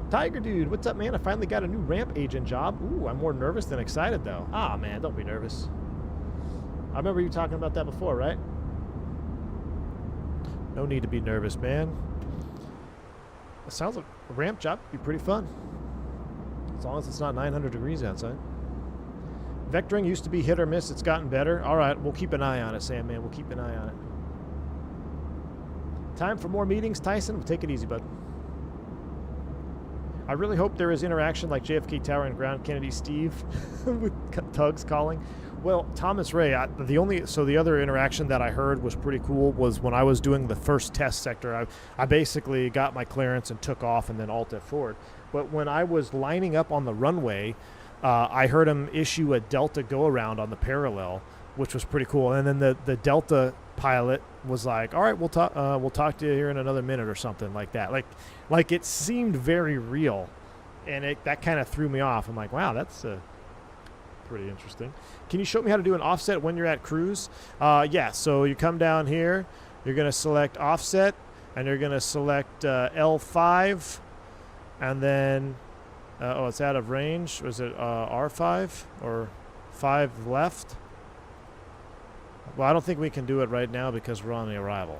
Tiger Dude, what's up, man? I finally got a new ramp agent job. Ooh, I'm more nervous than excited, though. Ah, man, don't be nervous. I remember you talking about that before, right? No need to be nervous, man. It sounds like a ramp job would be pretty fun. As long as it's not 900 degrees outside. Vectoring used to be hit or miss. It's gotten better. All right, we'll keep an eye on it, Sam, man. We'll keep an eye on it. Time for more meetings, Tyson. We'll take it easy, bud. I really hope there is interaction like JFK Tower and Ground Kennedy Steve with tugs calling. Well, Thomas Ray, the other interaction that I heard was pretty cool was when I was doing the first test sector. I basically got my clearance and took off and then alt forward. But when I was lining up on the runway, I heard him issue a Delta go-around on the parallel, which was pretty cool. And then the Delta pilot was like, all right, we'll talk to you here in another minute or something like that. Like it seemed very real, and that kind of threw me off. I'm like, wow, that's pretty interesting. Can you show me how to do an offset when you're at cruise? Yeah, so you come down here, you're going to select offset, and you're going to select L5, and then, it's out of range. Was it R5 or 5 left? Well, I don't think we can do it right now because we're on the arrival.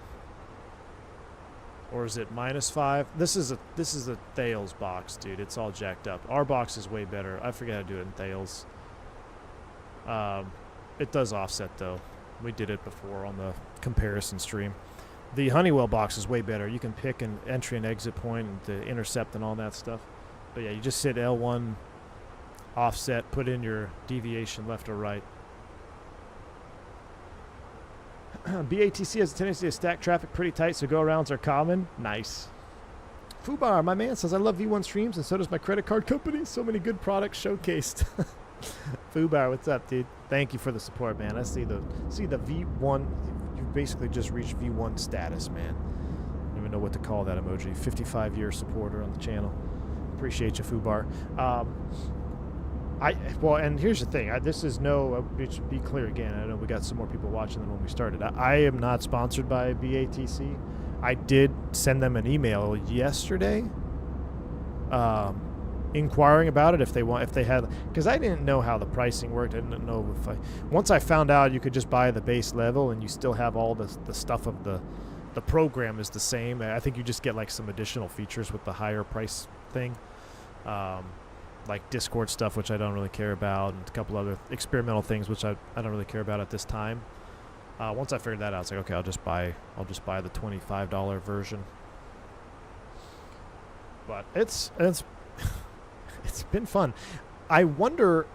Or is it -5? This is a Thales box, dude. It's all jacked up. Our box is way better. I forget how to do it in Thales. It does offset though. We did it before on the comparison stream. The Honeywell box is way better. You can pick an entry and exit point and the intercept and all that stuff. But yeah, you just hit L1 offset, put in your deviation left or right. BATC has a tendency to stack traffic pretty tight, so go-arounds are common. Nice. Fubar, my man, says, I love V1 streams, and so does my credit card company. So many good products showcased. Fubar, what's up, dude? Thank you for the support, man. I see the V1. You basically just reached V1 status, man. I don't even know what to call that emoji. 55-year supporter on the channel. Appreciate you, Fubar. And here's the thing. This is it should be clear again. I know we got some more people watching than when we started. I am not sponsored by BATC. I did send them an email yesterday, inquiring about it if they had, because I didn't know how the pricing worked. I didn't know once I found out you could just buy the base level and you still have all the stuff of the program is the same. I think you just get like some additional features with the higher price thing. Like Discord stuff, which I don't really care about, and a couple other experimental things, which I don't really care about at this time. Once I figured that out, I was like, okay, I'll just buy the $25 version. But it's been fun. I wonder,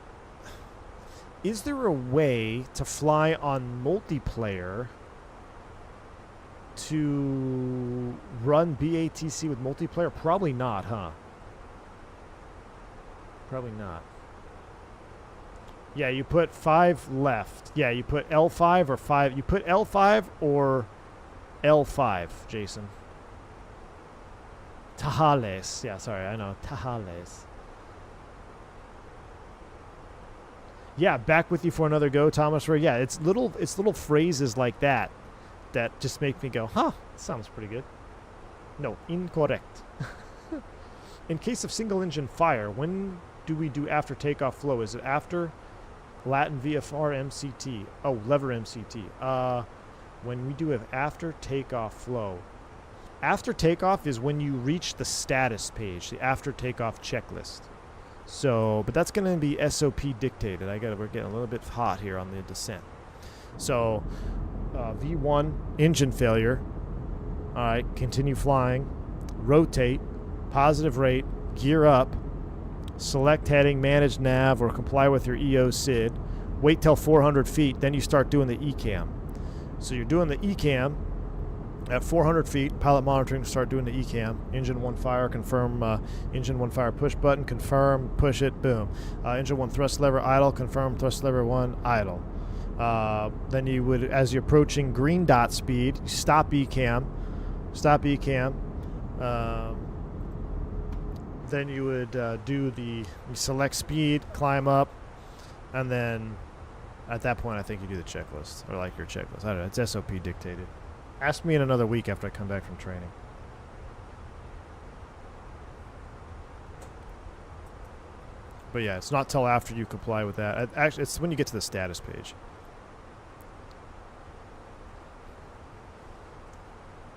is there a way to fly on multiplayer to run BATC with multiplayer? Probably not, huh? Probably not. Yeah, you put 5 left. Yeah, you put L5 or 5. You put L5 or L5, Jason. Tajales. Yeah, sorry, I know. Tajales. Yeah, back with you for another go, Thomas. Yeah, it's little phrases like that just make me go, huh, sounds pretty good. No, incorrect. In case of single engine fire, when do we do after takeoff flow? Is it after Latin VFR MCT. Oh, lever MCT. When we do have after takeoff flow. After takeoff is when you reach the status page, the after takeoff checklist. So, but that's going to be SOP dictated. We're getting a little bit hot here on the descent. So, V1 engine failure. All right, continue flying. Rotate, positive rate, gear up. Select heading, manage nav, or comply with your EO SID. Wait till 400 feet, then you start doing the ECAM. So you're doing the ECAM at 400 feet, pilot monitoring, start doing the ECAM. Engine 1 fire, confirm engine 1 fire push button, confirm, push it, boom. Engine 1 thrust lever idle, confirm thrust lever 1 idle. Then you would, as you're approaching green dot speed, stop ECAM. Then you would you select speed, climb up, and then at that point I think you do the checklist, or like your checklist. I don't know, it's SOP dictated. Ask me in another week after I come back from training. But yeah, it's not till after you comply with that. Actually, it's when you get to the status page.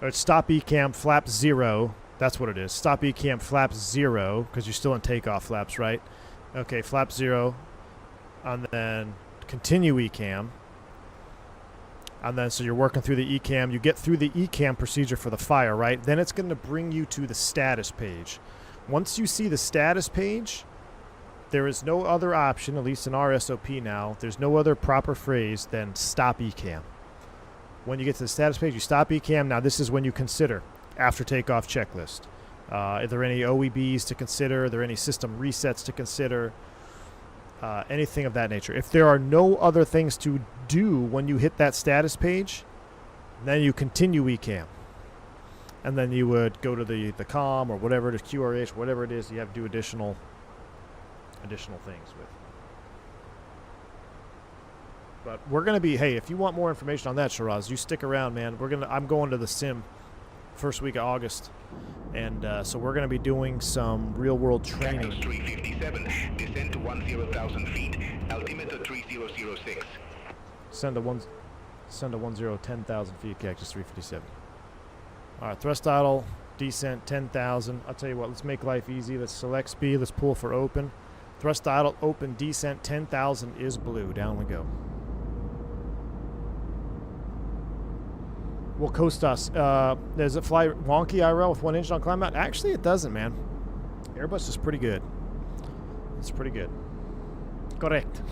Or it's stop ECAM flap 0. That's what it is. Stop ECAM flap 0, because you're still in takeoff flaps, right? Okay, flap 0. And then continue ECAM. And then so you're working through the ECAM. You get through the ECAM procedure for the fire, right? Then it's going to bring you to the status page. Once you see the status page, there is no other option, at least in our SOP now, there's no other proper phrase than stop ECAM. When you get to the status page, you stop ECAM. Now this is when you consider after takeoff checklist. Are there any OEBs to consider? Are there any system resets to consider? Anything of that nature. If there are no other things to do when you hit that status page, then you continue ECAM. And then you would go to the COM or whatever it is, QRH, whatever it is, you have to do additional things with. But we're going to be, hey, if you want more information on that, Shiraz, you stick around, man. I'm going to the sim first week of August. And so we're going to be doing some real-world training. Cactus 357, descend to 10,000 feet, altimeter 3006. Send a 10,000 feet, Cactus 357. All right, thrust idle, descent 10,000. I'll tell you what, let's make life easy. Let's select speed. Let's pull for open. Thrust idle, open, descent 10,000 is blue. Down we go. Will Costas, does it fly wonky IRL with one engine on climb out? Actually, it doesn't, man. Airbus is pretty good. It's pretty good. Correct.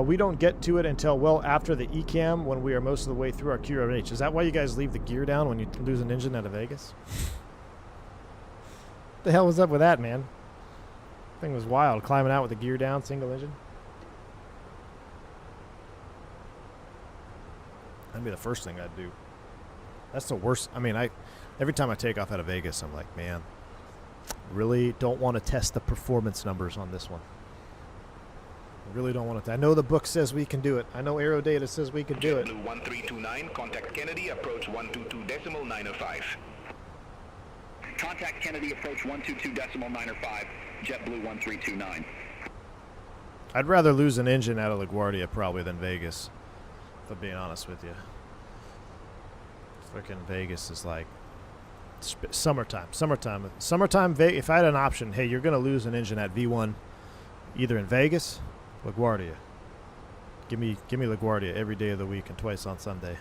We don't get to it until well after the ECAM when we are most of the way through our QRH. Is that why you guys leave the gear down when you lose an engine out of Vegas? What the hell was up with that, man? Thing was wild, climbing out with the gear down, single engine. That'd be the first thing I'd do. That's the worst. I mean, every time I take off out of Vegas, I'm like, man, really don't want to test the performance numbers on this one. I really don't want to. I know the book says we can do it. I know Aerodata says we can do it. JetBlue 1329, contact Kennedy, approach 122.905. Contact Kennedy, approach 122.905, JetBlue 1329. I'd rather lose an engine out of LaGuardia probably than Vegas, if I'm being honest with you. Freaking Vegas is like summertime. If I had an option, hey, you're going to lose an engine at V1 either in Vegas, LaGuardia. Give me LaGuardia every day of the week and twice on Sunday.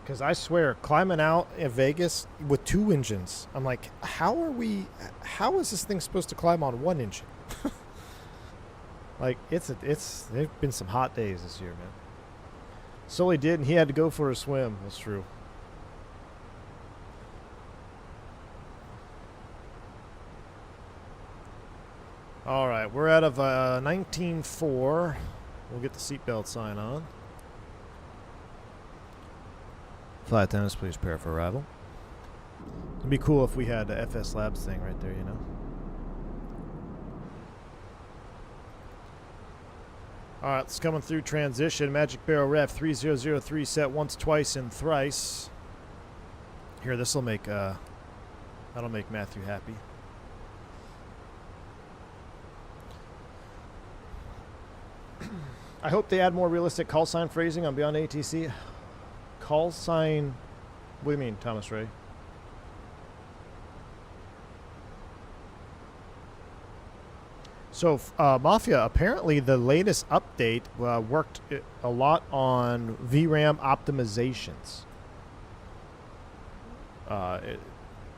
Because I swear, climbing out in Vegas with two engines, I'm like, how is this thing supposed to climb on one engine? Like, they've been some hot days this year, man. Sully did, and he had to go for a swim. That's true. All right, we're out of 19.4. We'll get the seatbelt sign on. Flight attendants, please prepare for arrival. It'd be cool if we had the FS Labs thing right there, you know? Alright, it's coming through transition. Magic Barrel Ref 3003 set once, twice, and thrice. Here, this'll make that'll make Matthew happy. I hope they add more realistic call sign phrasing on Beyond ATC. Call sign. What do you mean, Thomas Ray? So, Mafia, apparently the latest update worked a lot on VRAM optimizations.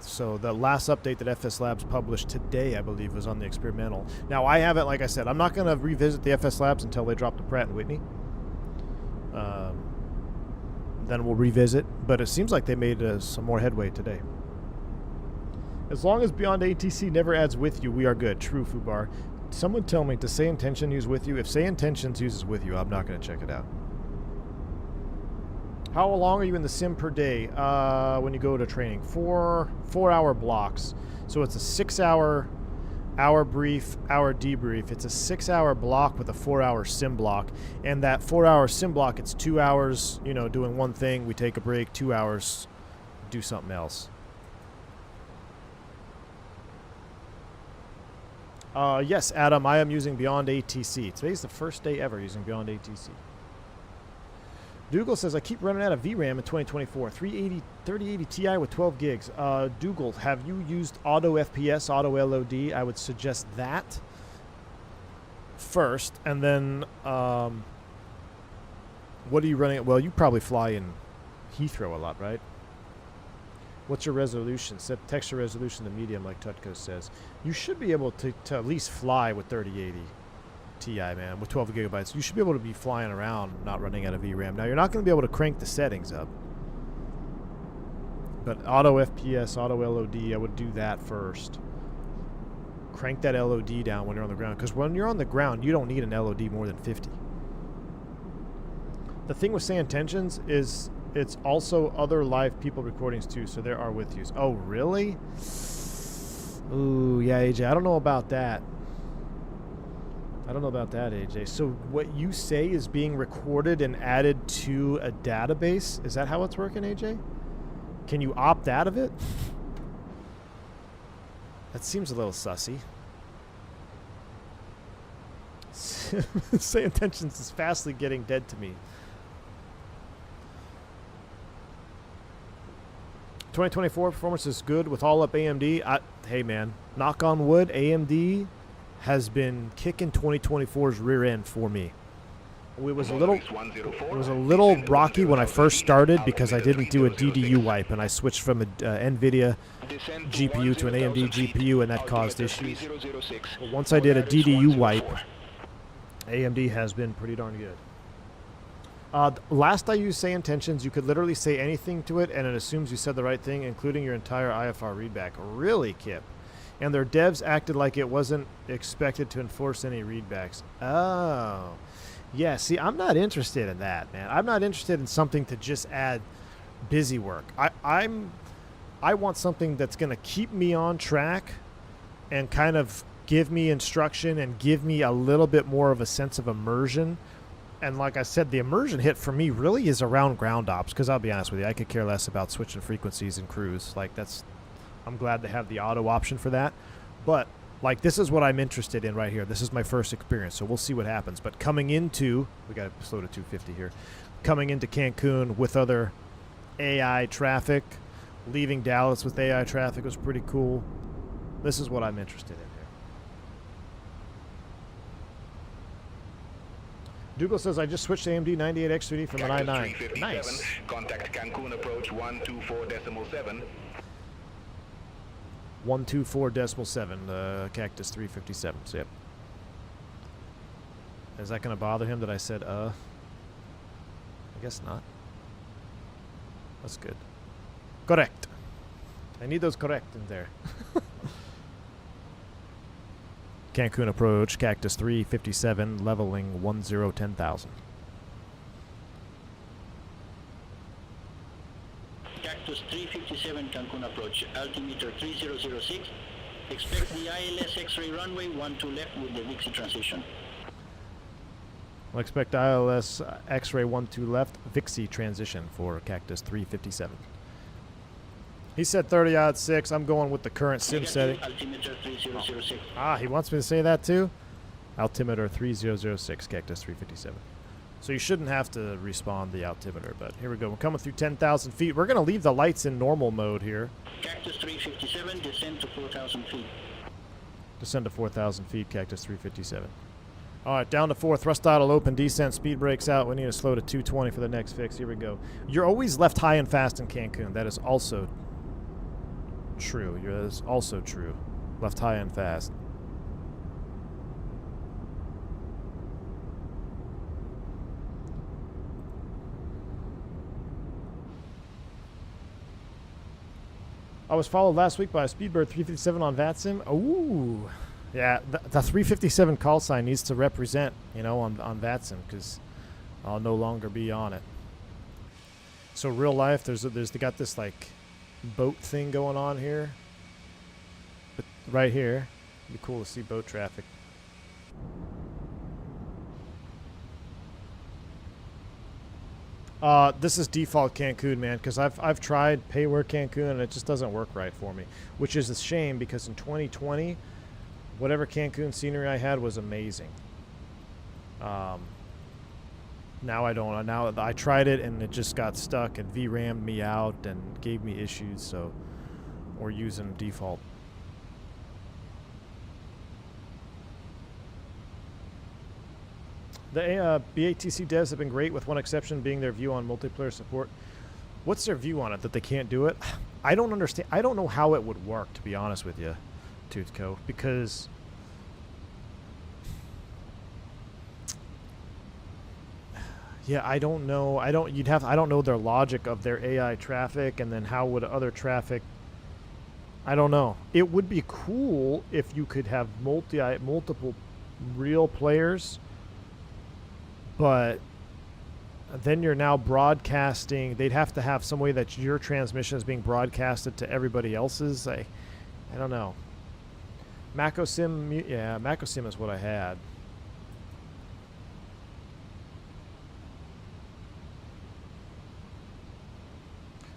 So the last update that FS Labs published today, I believe, was on the experimental. Now, I haven't, like I said, I'm not going to revisit the FS Labs until they drop the Pratt & Whitney. Then we'll revisit, but it seems like they made some more headway today. As long as Beyond ATC never adds with you, we are good. True, Fubar. Someone tell me, does Say Intention use with you? If Say Intentions uses with you, I'm not going to check it out. How long are you in the sim per day when you go to training? 4-hour blocks. So it's a 6-hour brief, hour debrief. It's a 6-hour block with a 4-hour sim block. And that 4-hour sim block, it's 2 hours, you know, doing one thing. We take a break, 2 hours, do something else. Yes, Adam, I am using Beyond ATC. Today's the first day ever using Beyond ATC. Dougal says, I keep running out of VRAM in 2024. 3080 Ti with 12 gigs. Dougal, have you used Auto FPS, Auto LOD? I would suggest that first. And then, what are you running at? Well, you probably fly in Heathrow a lot, right? What's your resolution? Set texture resolution to medium, like Tutko says. You should be able to at least fly with 3080 Ti, man, with 12 gigabytes. You should be able to be flying around, not running out of VRAM. Now, you're not going to be able to crank the settings up. But Auto FPS, Auto LOD, I would do that first. Crank that LOD down when you're on the ground. Because when you're on the ground, you don't need an LOD more than 50. The thing with Say Intentions is it's also other live people recordings too, so there are with yous. Oh, really? Ooh, yeah, AJ, I don't know about that. I don't know about that, AJ. So what you say is being recorded and added to a database? Is that how it's working, AJ? Can you opt out of it? That seems a little sussy. Say Intentions is fastly getting dead to me. 2024 performance is good with all up AMD. Hey man, knock on wood, AMD has been kicking 2024's rear end for me. It was a little rocky when I first started because I didn't do a DDU wipe and I switched from a NVIDIA GPU to an AMD GPU and that caused issues. But once I did a DDU wipe, AMD has been pretty darn good. Last I used Say Intentions, you could literally say anything to it and it assumes you said the right thing, including your entire IFR readback. Really, Kip? And their devs acted like it wasn't expected to enforce any readbacks. Oh. Yeah, see, I'm not interested in that, man. I'm not interested in something to just add busy work. I want something that's going to keep me on track and kind of give me instruction and give me a little bit more of a sense of immersion. And like I said, the immersion hit for me really is around ground ops, because I'll be honest with you, I could care less about switching frequencies and cruise. Like, I'm glad to have the auto option for that. But like, this is what I'm interested in right here. This is my first experience, so we'll see what happens. But coming into, we got to slow to 250 here. Coming into Cancun with other AI traffic, leaving Dallas with AI traffic was pretty cool. This is what I'm interested in here. Dougal says, I just switched to AMD 98X3D from an i9. Nice. Contact Cancun approach 124.7. 124.7, Cactus 357. So, yep. Is that going to bother him that I said, I guess not. That's good. Correct. I need those correct in there. Cancun approach, Cactus 357, leveling 10,000. Cactus 357 Cancun approach, altimeter 3006. Expect the ILS X-ray runway 12 left with the Vixie transition. I'll expect ILS X-ray 12 left, Vixie transition for Cactus 357. He said 30-6. I'm going with the current sim setting. Altimeter 3006. Ah, he wants me to say that too? Altimeter 3006, Cactus 357. So you shouldn't have to respawn the altimeter, but here we go. We're coming through 10,000 feet. We're going to leave the lights in normal mode here. Cactus 357, descend to 4,000 feet. Descend to 4,000 feet, Cactus 357. All right, down to 4. Thrust throttle open, descent, speed brakes out. We need to slow to 220 for the next fix. Here we go. You're always left high and fast in Cancun. That is also true. That is also true. Left high and fast. I was followed last week by a Speedbird 357 on VATSIM. Ooh. Yeah, the 357 call sign needs to represent, you know, on VATSIM, because I'll no longer be on it. So real life, they got this like boat thing going on here. But right here, it'd be cool to see boat traffic. This is default Cancun, man, because I've tried payware Cancun and it just doesn't work right for me, which is a shame because in 2020, whatever Cancun scenery I had was amazing. Now I don't. Now I tried it and it just got stuck and VRAM'd me out and gave me issues. So we're using default. The BATC devs have been great, with one exception being their view on multiplayer support. What's their view on it? That they can't do it? I don't understand. I don't know how it would work, to be honest with you, Toothco, because yeah, I don't know. I don't know their logic of their AI traffic, and then how would other traffic. I don't know. It would be cool if you could have multiple real players. But then you're now broadcasting. They'd have to have some way that your transmission is being broadcasted to everybody else's. I don't know. MacOSim, yeah, MacOSim is what I had.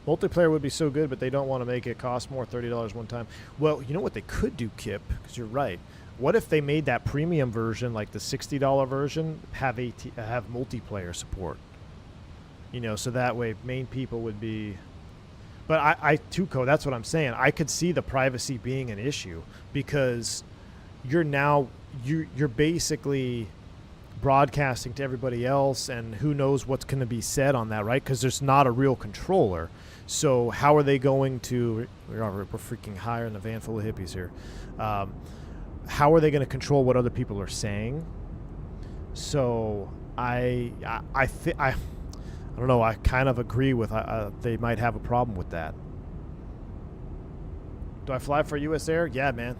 Multiplayer would be so good, but they don't want to make it cost more, $30 one time. Well, you know what they could do, Kip, because you're right. What if they made that premium version, like the $60 version, have multiplayer support? You know, so that way main people would be. But Tuco, that's what I'm saying. I could see the privacy being an issue because you're basically broadcasting to everybody else, and who knows what's going to be said on that, right? Because there's not a real controller. So how are they going to? We're freaking higher in the van full of hippies here. How are they going to control what other people are saying? So I don't know. I kind of agree with they might have a problem with that. Do I fly for U.S. Air? Yeah, man.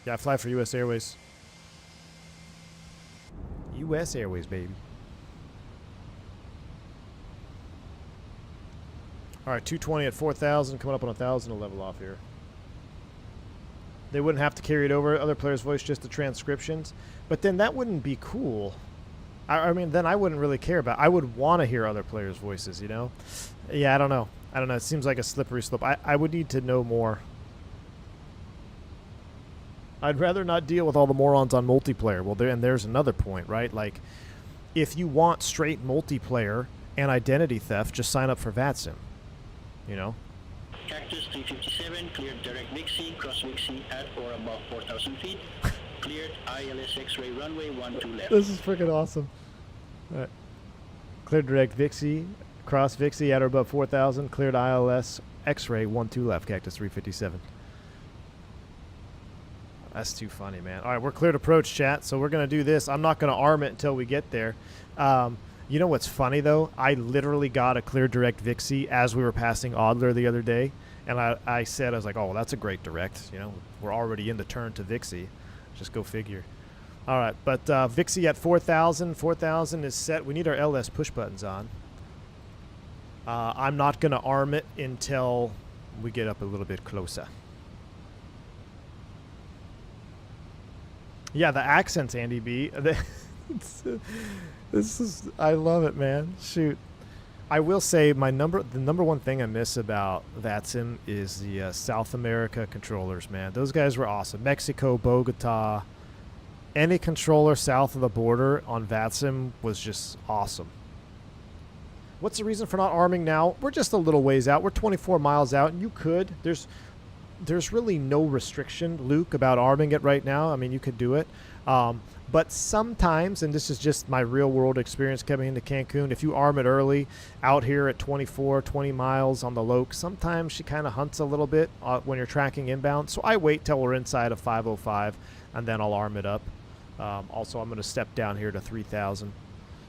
Yeah, I fly for U.S. Airways. U.S. Airways, baby. All right, 220 at 4,000, coming up on 1,000 to level off here. They wouldn't have to carry it over, other players' voice, just the transcriptions. But then that wouldn't be cool. I mean, then I wouldn't really care about it. I would want to hear other players' voices, you know? Yeah, I don't know. It seems like a slippery slope. I would need to know more. I'd rather not deal with all the morons on multiplayer. Well, there's another point, right? Like, if you want straight multiplayer and identity theft, just sign up for VATSIM, you know? Cactus 357, cleared direct VIXI, cross VIXI at or above 4,000 feet. Cleared ILS X-ray runway 12 left. This is freaking awesome. All right. Cleared direct VIXI, cross VIXI at or above 4,000. Cleared ILS X-ray 12 left, Cactus 357. That's too funny, man. All right, we're cleared approach, chat, so we're going to do this. I'm not going to arm it until we get there. You know what's funny, though? I literally got a clear direct VIXI as we were passing Adler the other day, and I said, I was like, oh, well, that's a great direct. You know, we're already in the turn to VIXI. Just go figure. All right, but VIXI at 4,000. 4,000 is set. We need our LS push buttons on. I'm not going to arm it until we get up a little bit closer. Yeah, the accents, Andy B. This is, I love it, man. Shoot. I will say the number one thing I miss about VATSIM is the South America controllers, man. Those guys were awesome. Mexico, Bogota, any controller south of the border on VATSIM was just awesome. What's the reason for not arming now? We're just a little ways out. We're 24 miles out, and you could. There's really no restriction, Luke, about arming it right now. I mean, you could do it. But sometimes, and this is just my real-world experience coming into Cancun, if you arm it early out here at 20 miles on the Loke, sometimes she kind of hunts a little bit when you're tracking inbound. So I wait till we're inside of 505, and then I'll arm it up. Also, I'm going to step down here to 3,000.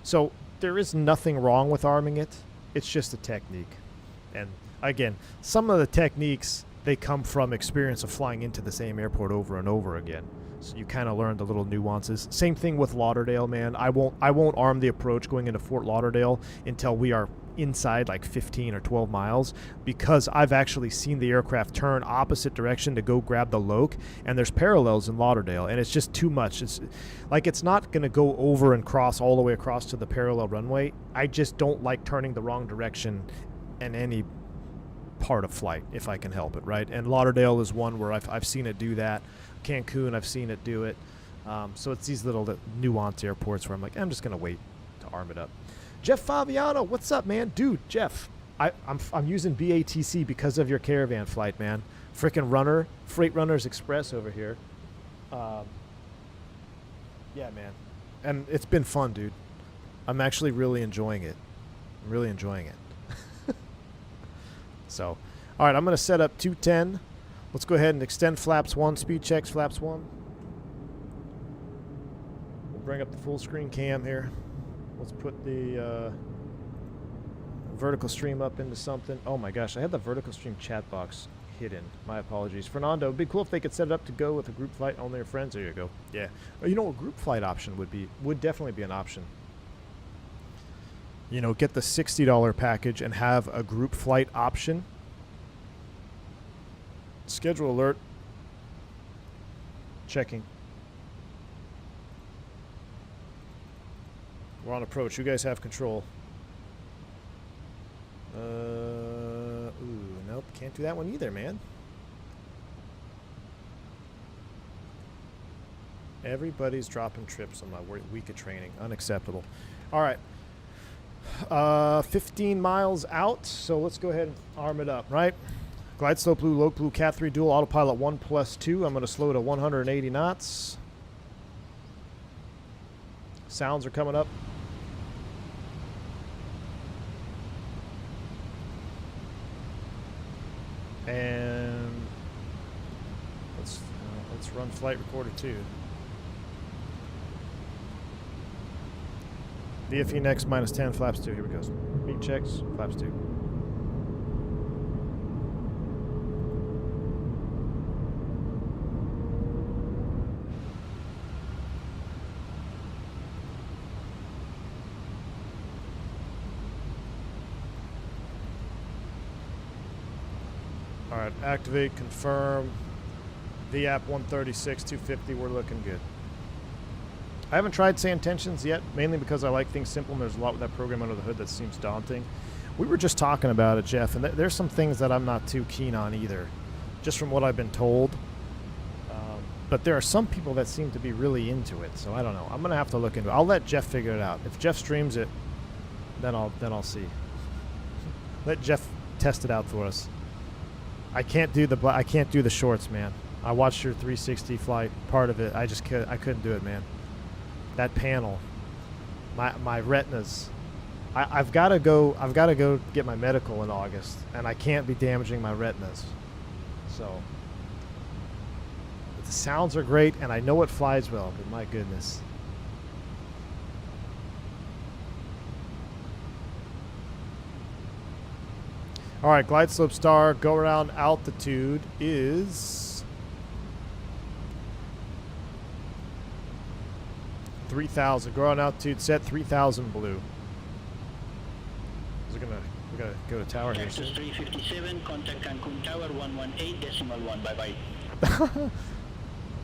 So there is nothing wrong with arming it. It's just a technique. And again, some of the techniques, they come from experience of flying into the same airport over and over again. So you kind of learn the little nuances. Same thing with Lauderdale, man. I won't arm the approach going into Fort Lauderdale until we are inside like 15 or 12 miles, because I've actually seen the aircraft turn opposite direction to go grab the Loke, and there's parallels in Lauderdale, and it's just too much. It's like it's not going to go over and cross all the way across to the parallel runway. I just don't like turning the wrong direction in any part of flight if I can help it, right? And Lauderdale is one where I've seen it do that. Cancun, I've seen it do it. So it's these little nuanced airports where I'm like, I'm just going to wait to arm it up. Jeff Fabiano, what's up, man? Dude, Jeff, I'm using BATC because of your caravan flight, man. Frickin' runner, Freight Runners Express over here. Yeah, man. And it's been fun, dude. I'm actually really enjoying it. I'm really enjoying it. So, all right, I'm going to set up 210. Let's go ahead and extend flaps 1, speed checks flaps 1. We'll bring up the full screen cam here. Let's put the vertical stream up into something. Oh my gosh, I had the vertical stream chat box hidden. My apologies. Fernando, it'd be cool if they could set it up to go with a group flight on their friends. There you go. Yeah. You know, a group flight option would definitely be an option. You know, get the $60 package and have a group flight option. Schedule alert. Checking. We're on approach. You guys have control. Nope. Can't do that one either, man. Everybody's dropping trips on my week of training. Unacceptable. All right. 15 miles out, so let's go ahead and arm it up, right? Glide slope blue, Loke blue, Cat 3 dual, autopilot 1+2. I'm going to slow to 180 knots. Sounds are coming up. And let's run flight recorder 2. VFE next -10 flaps 2. Here we go. Speed checks flaps 2. All right, activate, confirm. VAP 136, 250. We're looking good. I haven't tried say intentions yet, mainly because I like things simple, and there's a lot with that program under the hood that seems daunting. We were just talking about it, Jeff, and there's some things that I'm not too keen on either, just from what I've been told. But there are some people that seem to be really into it, so I don't know. I'm going to have to look into it. I'll let Jeff figure it out. If Jeff streams it, then I'll see. Let Jeff test it out for us. I can't do the shorts, man. I watched your 360 flight, part of it. I couldn't do it, man. That panel, my retinas. I've got to go get my medical in August, and I can't be damaging my retinas. So the sounds are great, and I know it flies well, but my goodness. All right, glide slope star, go around altitude is 3,000. Go around altitude set 3,000 blue. We gotta go to tower here soon. 357, contact Cancun Tower 118.1. Bye bye.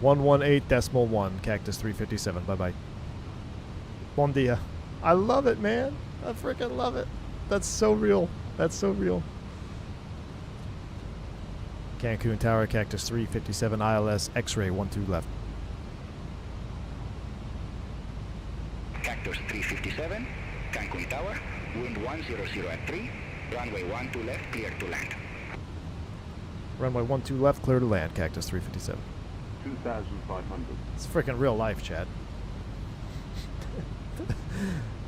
118.1, Cactus 357. Bye bye. Bon dia. I love it, man. I freaking love it. That's so real. That's so real. Cancun Tower, Cactus 357, ILS, X-ray, 12 left. Cactus 357, Cancun Tower, wind 100 at 3, runway 12 left, clear to land. Runway 12 left, clear to land, Cactus 357. 2,500. It's freaking real life, Chad.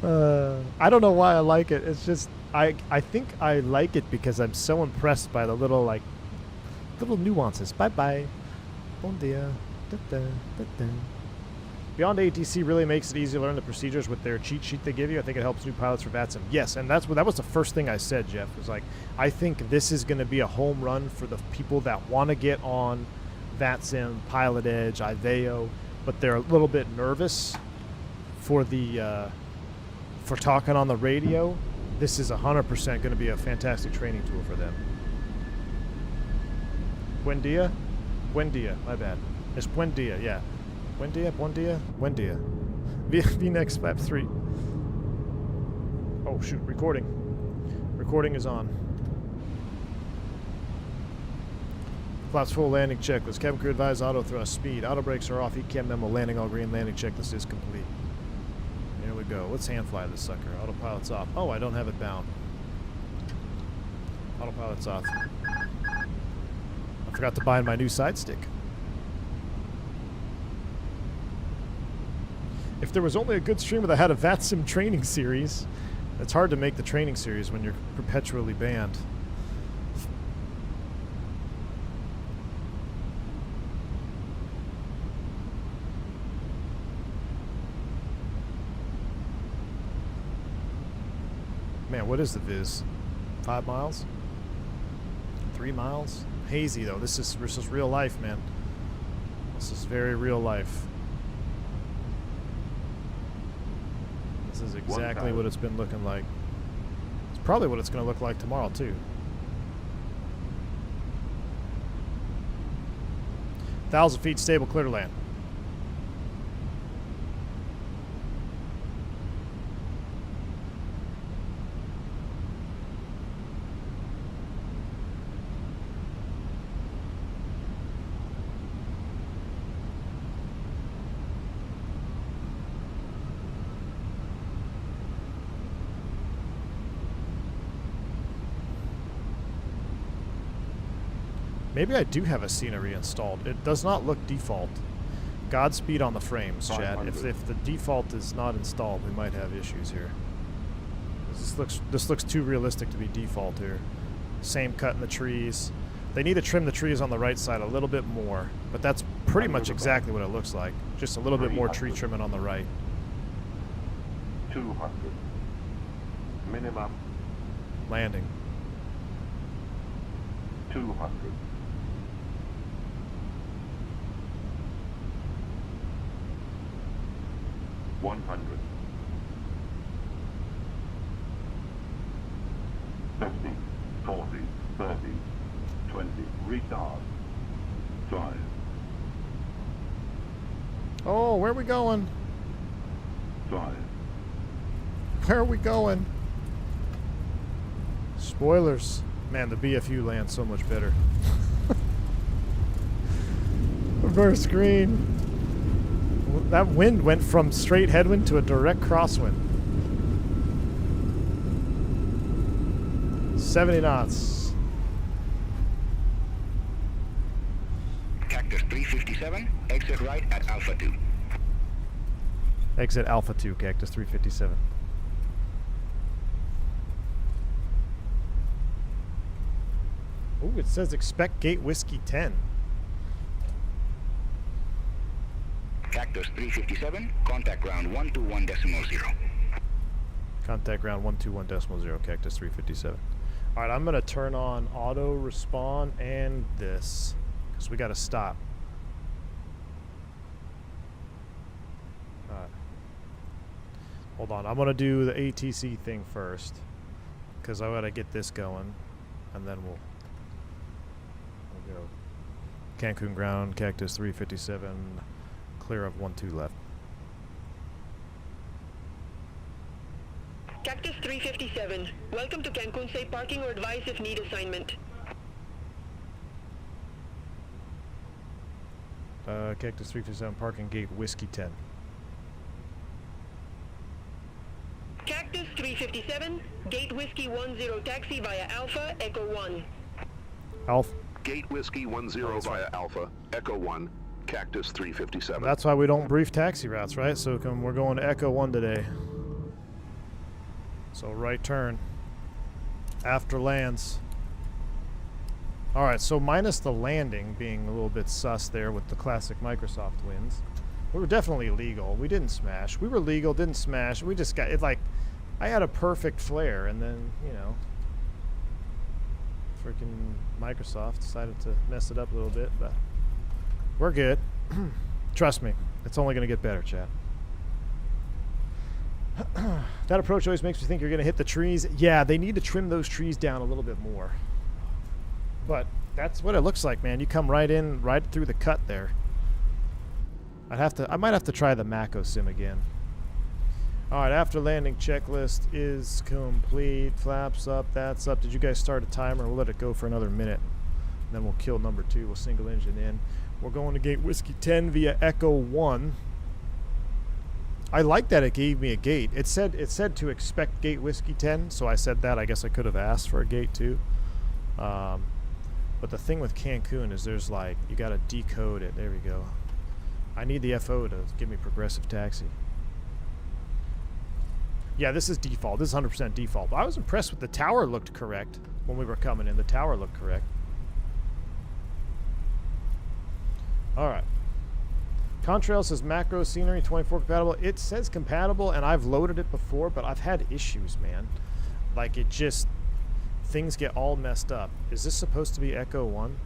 I don't know why I like it. It's just, I think I like it because I'm so impressed by the little, like, little nuances. Bye-bye. Bon dia. Da-da, da-da. Beyond ATC really makes it easy to learn the procedures with their cheat sheet they give you. I think it helps new pilots for VATSIM. Yes, and that was the first thing I said, Jeff. Was like, I think this is going to be a home run for the people that want to get on VATSIM, Pilot Edge, IVEO, but they're a little bit nervous for the for talking on the radio. This is 100% going to be a fantastic training tool for them. Buen dia? Buen dia, my bad. It's buen dia, yeah. Buen dia, buen dia, buen dia. VNext flap 3. Oh, shoot, recording. Recording is on. Flaps full landing checklist. Cabin crew advised auto thrust speed. Auto brakes are off. ECAM memo landing all green. Landing checklist is complete. Here we go. Let's hand fly this sucker. Autopilot's off. Oh, I don't have it bound. Autopilot's off. I forgot to bind my new side stick. If there was only a good streamer that had a VATSIM training series, it's hard to make the training series when you're perpetually banned. Man, what is the Viz? 5 miles? 3 miles? Hazy though. This is real life, man. This is very real life. This is exactly what it's been looking like. It's probably what it's going to look like tomorrow too. 1,000 feet stable, clear to land. Maybe I do have a scenery installed. It does not look default. Godspeed on the frames, Chad. If the default is not installed, we might have issues here. This looks too realistic to be default here. Same cut in the trees. They need to trim the trees on the right side a little bit more, but that's pretty much exactly what it looks like. Just a little bit more tree trimming on the right. 200. Minimum. Landing. 200. 100. 50, 40, 30, 20. Retard. 5. Oh, where are we going? 5. Where are we going? Spoilers. Man, the BFU lands so much better. Reverse green. That wind went from straight headwind to a direct crosswind. 70 knots. Cactus 357, exit right at Alpha 2. Exit Alpha 2, Cactus 357. Ooh, it says expect gate whiskey 10. Cactus 357, contact ground 121.0. Contact ground 121.0, Cactus 357. Alright, I'm going to turn on auto respawn and this, because we got to stop. Alright. Hold on, I'm going to do the ATC thing first, because I got to get this going, and then we'll go. Cancun ground, Cactus 357, clear of 12 left. Cactus 357, welcome to Cancun. Say parking or advise if need assignment. Cactus 357, parking gate, Whiskey 10. Cactus 357, gate Whiskey 10 taxi via Alpha, Echo 1. Alpha. Gate Whiskey 10 via Alpha, Echo 1, Cactus 357. That's why we don't brief taxi routes, right? So we're going to Echo 1 today. So right turn. After lands. Alright, so minus the landing being a little bit sus there with the classic Microsoft wins. We were definitely legal. We didn't smash. We were legal, didn't smash. We just got it like I had a perfect flare and then, you know, freaking Microsoft decided to mess it up a little bit, but we're good. Trust me, it's only going to get better, chat. That approach always makes me think you're going to hit the trees. Yeah, they need to trim those trees down a little bit more. But that's what it looks like, man. You come right in, right through the cut there. I might have to try the Mako sim again. Alright, after landing checklist is complete. Flaps up, that's up. Did you guys start a timer? We'll let it go for another minute. And then we'll kill number 2. We'll single engine in. We're going to gate Whiskey 10 via Echo 1. I like that it gave me a gate. It said to expect gate Whiskey 10, so I said that. I guess I could have asked for a gate too. But the thing with Cancun is there's like, you got to decode it. There we go. I need the FO to give me progressive taxi. Yeah, this is default. This is 100% default. But I was impressed with the tower looked correct when we were coming in. The tower looked correct. Alright. Contrail says macro scenery 24 compatible. It says compatible, and I've loaded it before, but I've had issues, man. Like, it just... things get all messed up. Is this supposed to be Echo 1?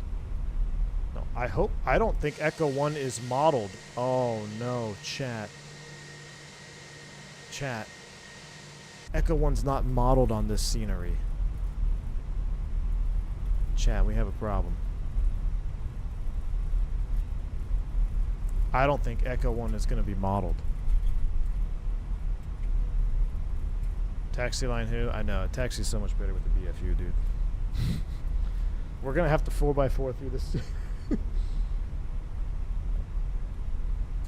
No, I don't think Echo 1 is modeled. Oh no, chat. Chat. Echo 1's not modeled on this scenery. Chat, we have a problem. I don't think Echo 1 is going to be modeled. Taxi line who? I know. Taxi's so much better with the BFU, dude. We're going to have to 4x4 through this.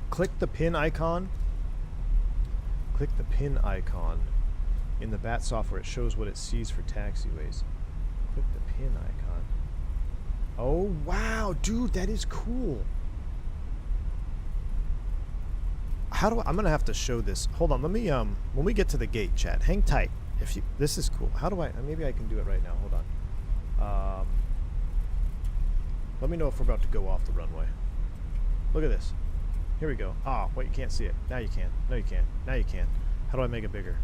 Click the pin icon. Click the pin icon in the BAT software. It shows what it sees for taxiways. Click the pin icon. Oh, wow. Dude, that is cool. How do I'm gonna have to show this. Hold on, let me when we get to the gate, chat, hang tight. If you this is cool. How do I maybe I can do it right now. Hold on. Let me know if we're about to go off the runway. Look at this. Here we go. Ah, wait, you can't see it. Now you can. No, you can't. Now you can. How do I make it bigger?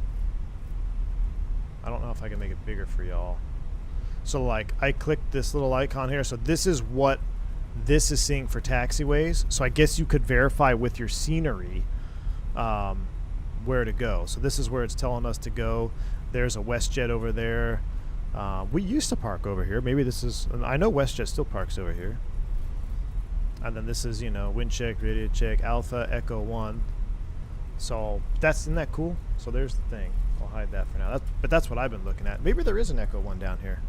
I don't know if I can make it bigger for y'all. So like I clicked this little icon here. So this is what this is seeing for taxiways. So I guess you could verify with your scenery where to go. So this is where it's telling us to go. There's a WestJet over there. We used to park over here. Maybe this is... I know WestJet still parks over here. And then this is, you know, wind check, radio check, Alpha, Echo 1. So isn't that cool? So there's the thing. I'll hide that for now. But that's what I've been looking at. Maybe there is an Echo 1 down here.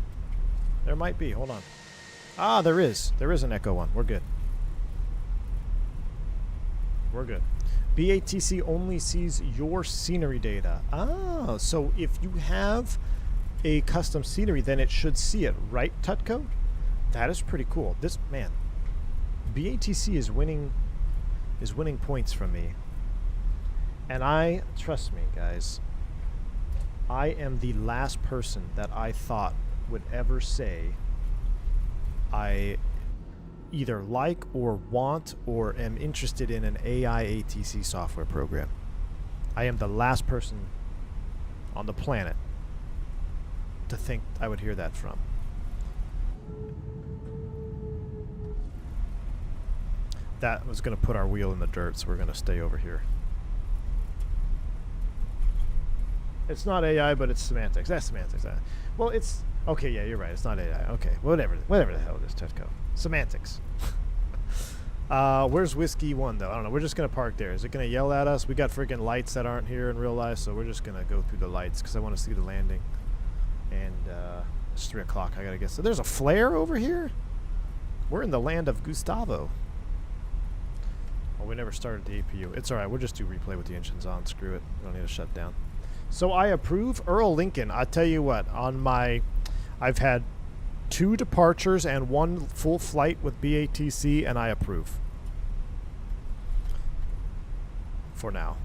There might be. Hold on. Ah, there is. There is an Echo 1. We're good. We're good. BATC only sees your scenery data. Ah, so if you have a custom scenery, then it should see it, right, Tutco? That is pretty cool. This, man, BATC is winning points from me. And trust me, guys, I am the last person that I thought would ever say I either like or want or am interested in an AI ATC software program. I am the last person on the planet to think I would hear that from. That was going to put our wheel in the dirt, so we're going to stay over here. It's not AI, but it's semantics. That's semantics. Well, it's... Okay, yeah, you're right. It's not AI. Okay, whatever the hell it is, Tutco. Semantics. Where's Whiskey 1, though? I don't know. We're just going to park there. Is it going to yell at us? We got freaking lights that aren't here in real life, so we're just going to go through the lights because I want to see the landing. And it's 3 o'clock. I got to guess. So there's a flare over here? We're in the land of Gustavo. Well, we never started the APU. It's all right. We'll just do replay with the engines on. Screw it. We don't need to shut down. So I approve. Earl Lincoln, I tell you what, on my... I've had 2 departures and 1 full flight with BATC, and I approve. For now.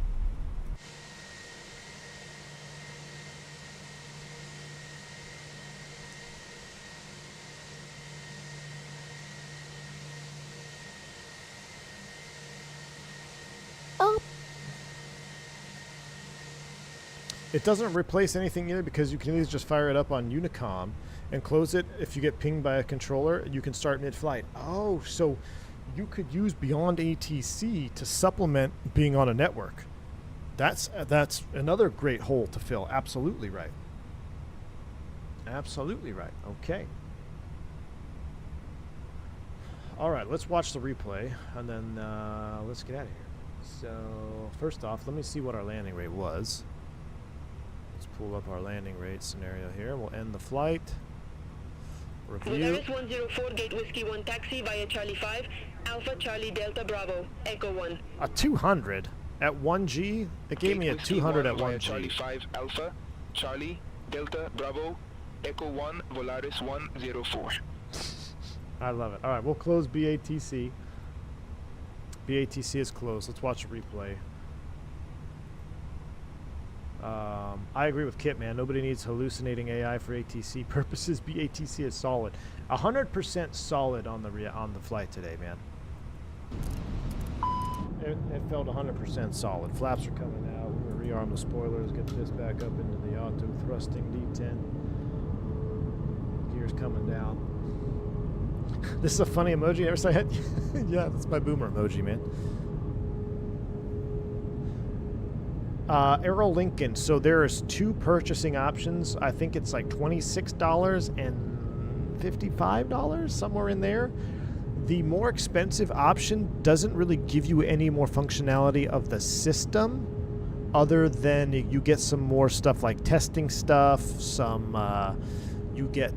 It doesn't replace anything either because you can either just fire it up on Unicom and close it. If you get pinged by a controller, you can start mid-flight. Oh, so you could use Beyond ATC to supplement being on a network. That's another great hole to fill. Absolutely right. Absolutely right. Okay. All right, let's watch the replay, and then let's get out of here. So first off, let me see what our landing rate was. Let's pull up our landing rate scenario here. We'll end the flight. Review. Polaris 104, Gate Whiskey 1 taxi via Charlie 5, Alpha Charlie Delta Bravo, Echo 1. A 200 at 1G? It gave me a 200 at 1G. Charlie 5 Alpha, Charlie, Delta, Bravo, Echo 1, Polaris 104. I love it. All right, we'll close BATC. BATC is closed. Let's watch the replay. I agree with Kit, man. Nobody needs hallucinating AI for ATC purposes. BATC is solid. 100% solid on the flight today, man. It felt 100% solid. Flaps are coming out. We're going to rearm the spoilers, get this back up into the auto thrusting D10. Gears coming down. This is a funny emoji. Ever say it? Yeah, that's my boomer emoji, man. Errol Lincoln. So there's 2 purchasing options. I think it's like $26 and $55, somewhere in there. The more expensive option doesn't really give you any more functionality of the system other than you get some more stuff like testing stuff, some you get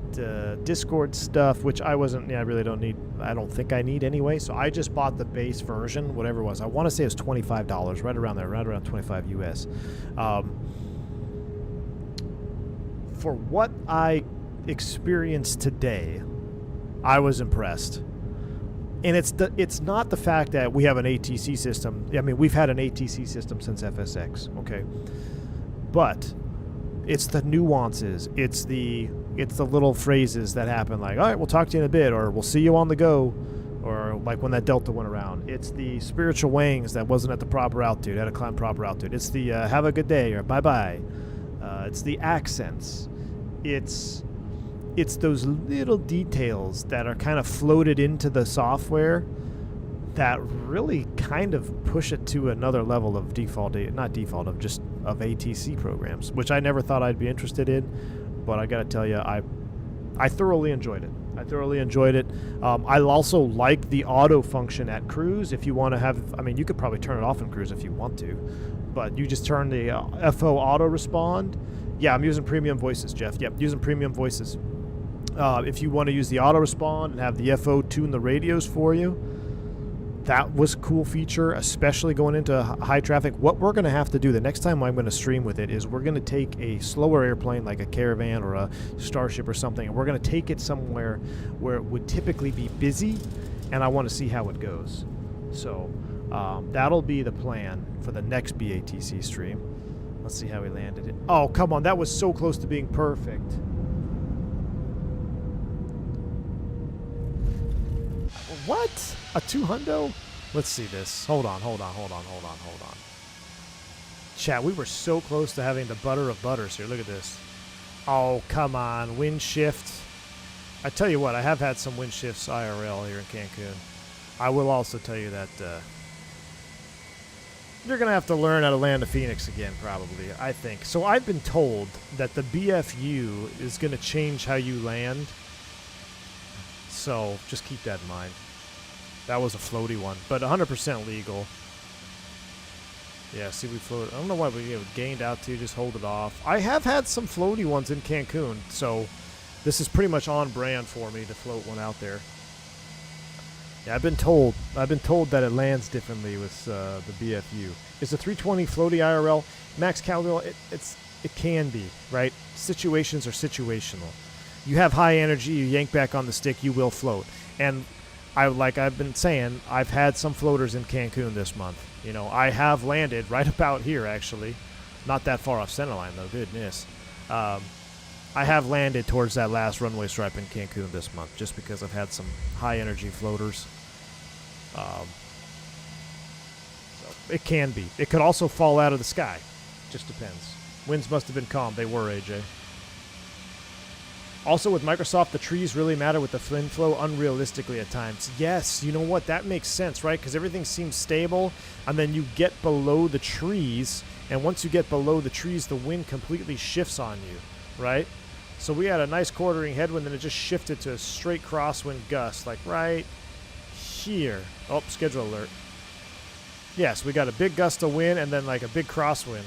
Discord stuff, which I really don't need. I don't think I need anyway. So I just bought the base version, whatever it was. I want to say it was $25, right around there, right around 25 US. For what I experienced today, I was impressed. And it's not the fact that we have an ATC system. I mean, we've had an ATC system since FSX, okay? But it's the nuances. It's the little phrases that happen, like, all right, we'll talk to you in a bit, or we'll see you on the go, or like when that Delta went around. It's the spiritual wings that wasn't at the proper altitude, had to climb proper altitude. It's the have a good day, or bye-bye. It's the accents. It's those little details that are kind of floated into the software that really kind of push it to another level of of ATC programs, which I never thought I'd be interested in. But I got to tell you, I thoroughly enjoyed it. I also like the auto function at cruise. If you want to have, I mean, you could probably turn it off in cruise if you want to, but you just turn the FO auto respond. Yeah, I'm using premium voices, Jeff. Yep, using premium voices. If you want to use the auto respond and have the FO tune the radios for you, that was a cool feature, especially going into high traffic. What we're going to have to do the next time I'm going to stream with it is we're going to take a slower airplane like a Caravan or a Starship or something, and we're going to take it somewhere where it would typically be busy, and I want to see how it goes. So that'll be the plan for the next BATC stream. Let's see how we landed it. Oh, come on. That was so close to being perfect. What? A 200? Let's see this. Hold on. Chat, we were so close to having the butter of butters here. Look at this. Oh, come on. Wind shift. I tell you what, I have had some wind shifts IRL here in Cancun. I will also tell you that you're going to have to learn how to land a Fenix again, probably, I think. So I've been told that the BFU is going to change how you land. So just keep that in mind. That was a floaty one, but 100% legal. Yeah, see, we floated. I don't know why we gained out to. Just hold it off. I have had some floaty ones in Cancun, so this is pretty much on brand for me to float one out there. Yeah, I've been told that it lands differently with the BFU. Is the 320 floaty IRL max caliber? It can be, right? Situations are situational. You have high energy, you yank back on the stick, you will float. And like I've been saying, I've had some floaters in Cancun this month. You know, I have landed right about here, actually. Not that far off centerline, though, goodness. I have landed towards that last runway stripe in Cancun this month, just because I've had some high-energy floaters. So it can be. It could also fall out of the sky. Just depends. Winds must have been calm. They were, AJ. Also, with Microsoft, the trees really matter with the fin flow unrealistically at times. Yes, you know what? That makes sense, right? Because everything seems stable, and then you get below the trees, and once you get below the trees, the wind completely shifts on you, right? So we had a nice quartering headwind, and it just shifted to a straight crosswind gust, like right here. Oh, schedule alert. Yes, we got a big gust of wind, and then like a big crosswind.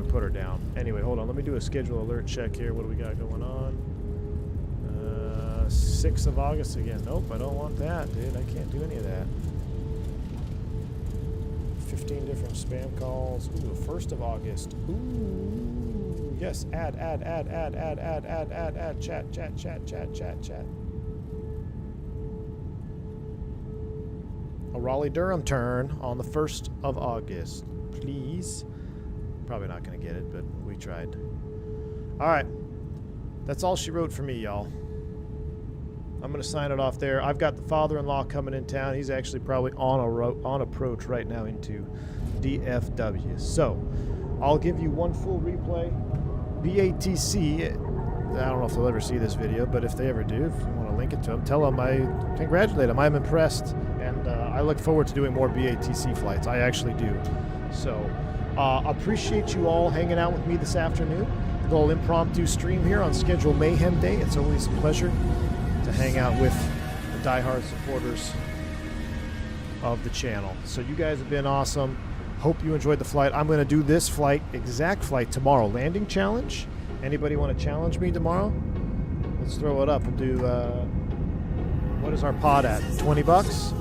Put her down. Anyway, hold on. Let me do a schedule alert check here. What do we got going on? 6th of August again. Nope, I don't want that, dude. I can't do any of that. 15 different spam calls. Ooh, 1st of August. Ooh, yes. Add. Chat. A Raleigh-Durham turn on the 1st of August. Please. Probably not going to get it, but we tried. All right. That's all she wrote for me, y'all. I'm going to sign it off there. I've got the father-in-law coming in town. He's actually probably on approach right now into DFW. So I'll give you one full replay. BATC, I don't know if they'll ever see this video, but if they ever do, if you want to link it to them, tell them I congratulate them. I'm impressed, and I look forward to doing more BATC flights. I actually do. So appreciate you all hanging out with me this afternoon. A little impromptu stream here on Schedule Mayhem Day. It's always a pleasure to hang out with the diehard supporters of the channel. So you guys have been awesome. Hope you enjoyed the flight. I'm going to do this exact flight tomorrow. Landing challenge. Anybody want to challenge me tomorrow? Let's throw it up. We'll do, what is our pod at? 20 bucks?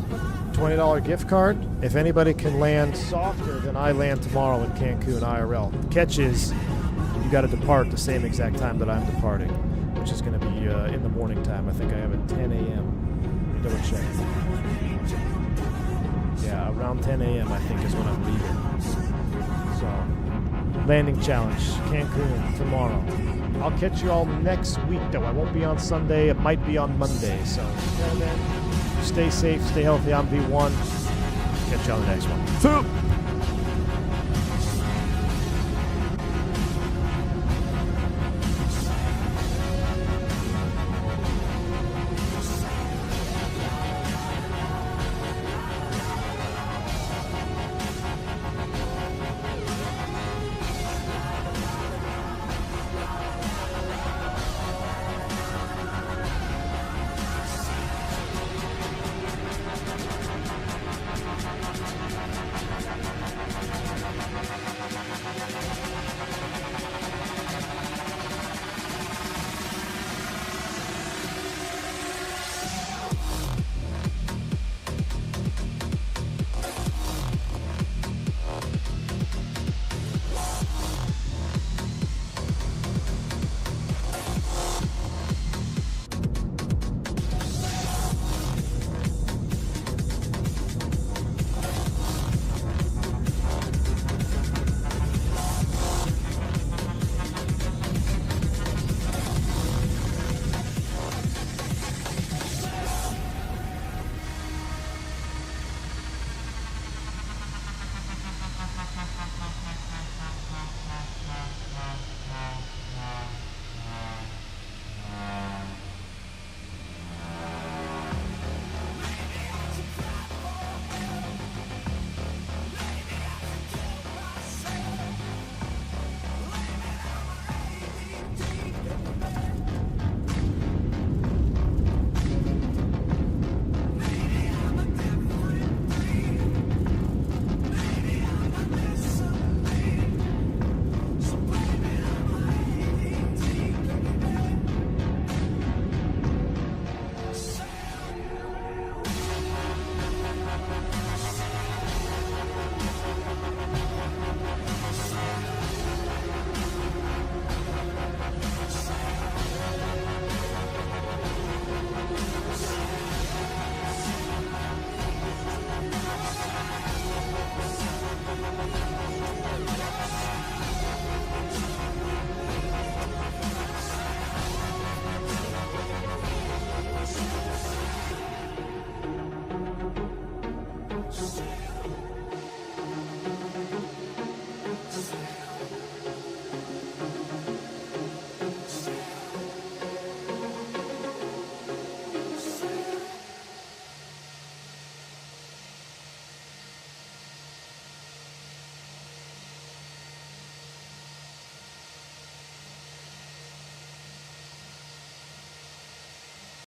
$20 gift card. If anybody can land softer than I land tomorrow in Cancun IRL. The catch is you got to depart the same exact time that I'm departing, which is going to be in the morning time. I think I have at 10 a.m. Let me double check. Yeah, around 10 a.m. I think is when I'm leaving. So, landing challenge, Cancun tomorrow. I'll catch you all next week, though. I won't be on Sunday. It might be on Monday. So, until then, stay safe, stay healthy. I'm V1. Catch you on the next one.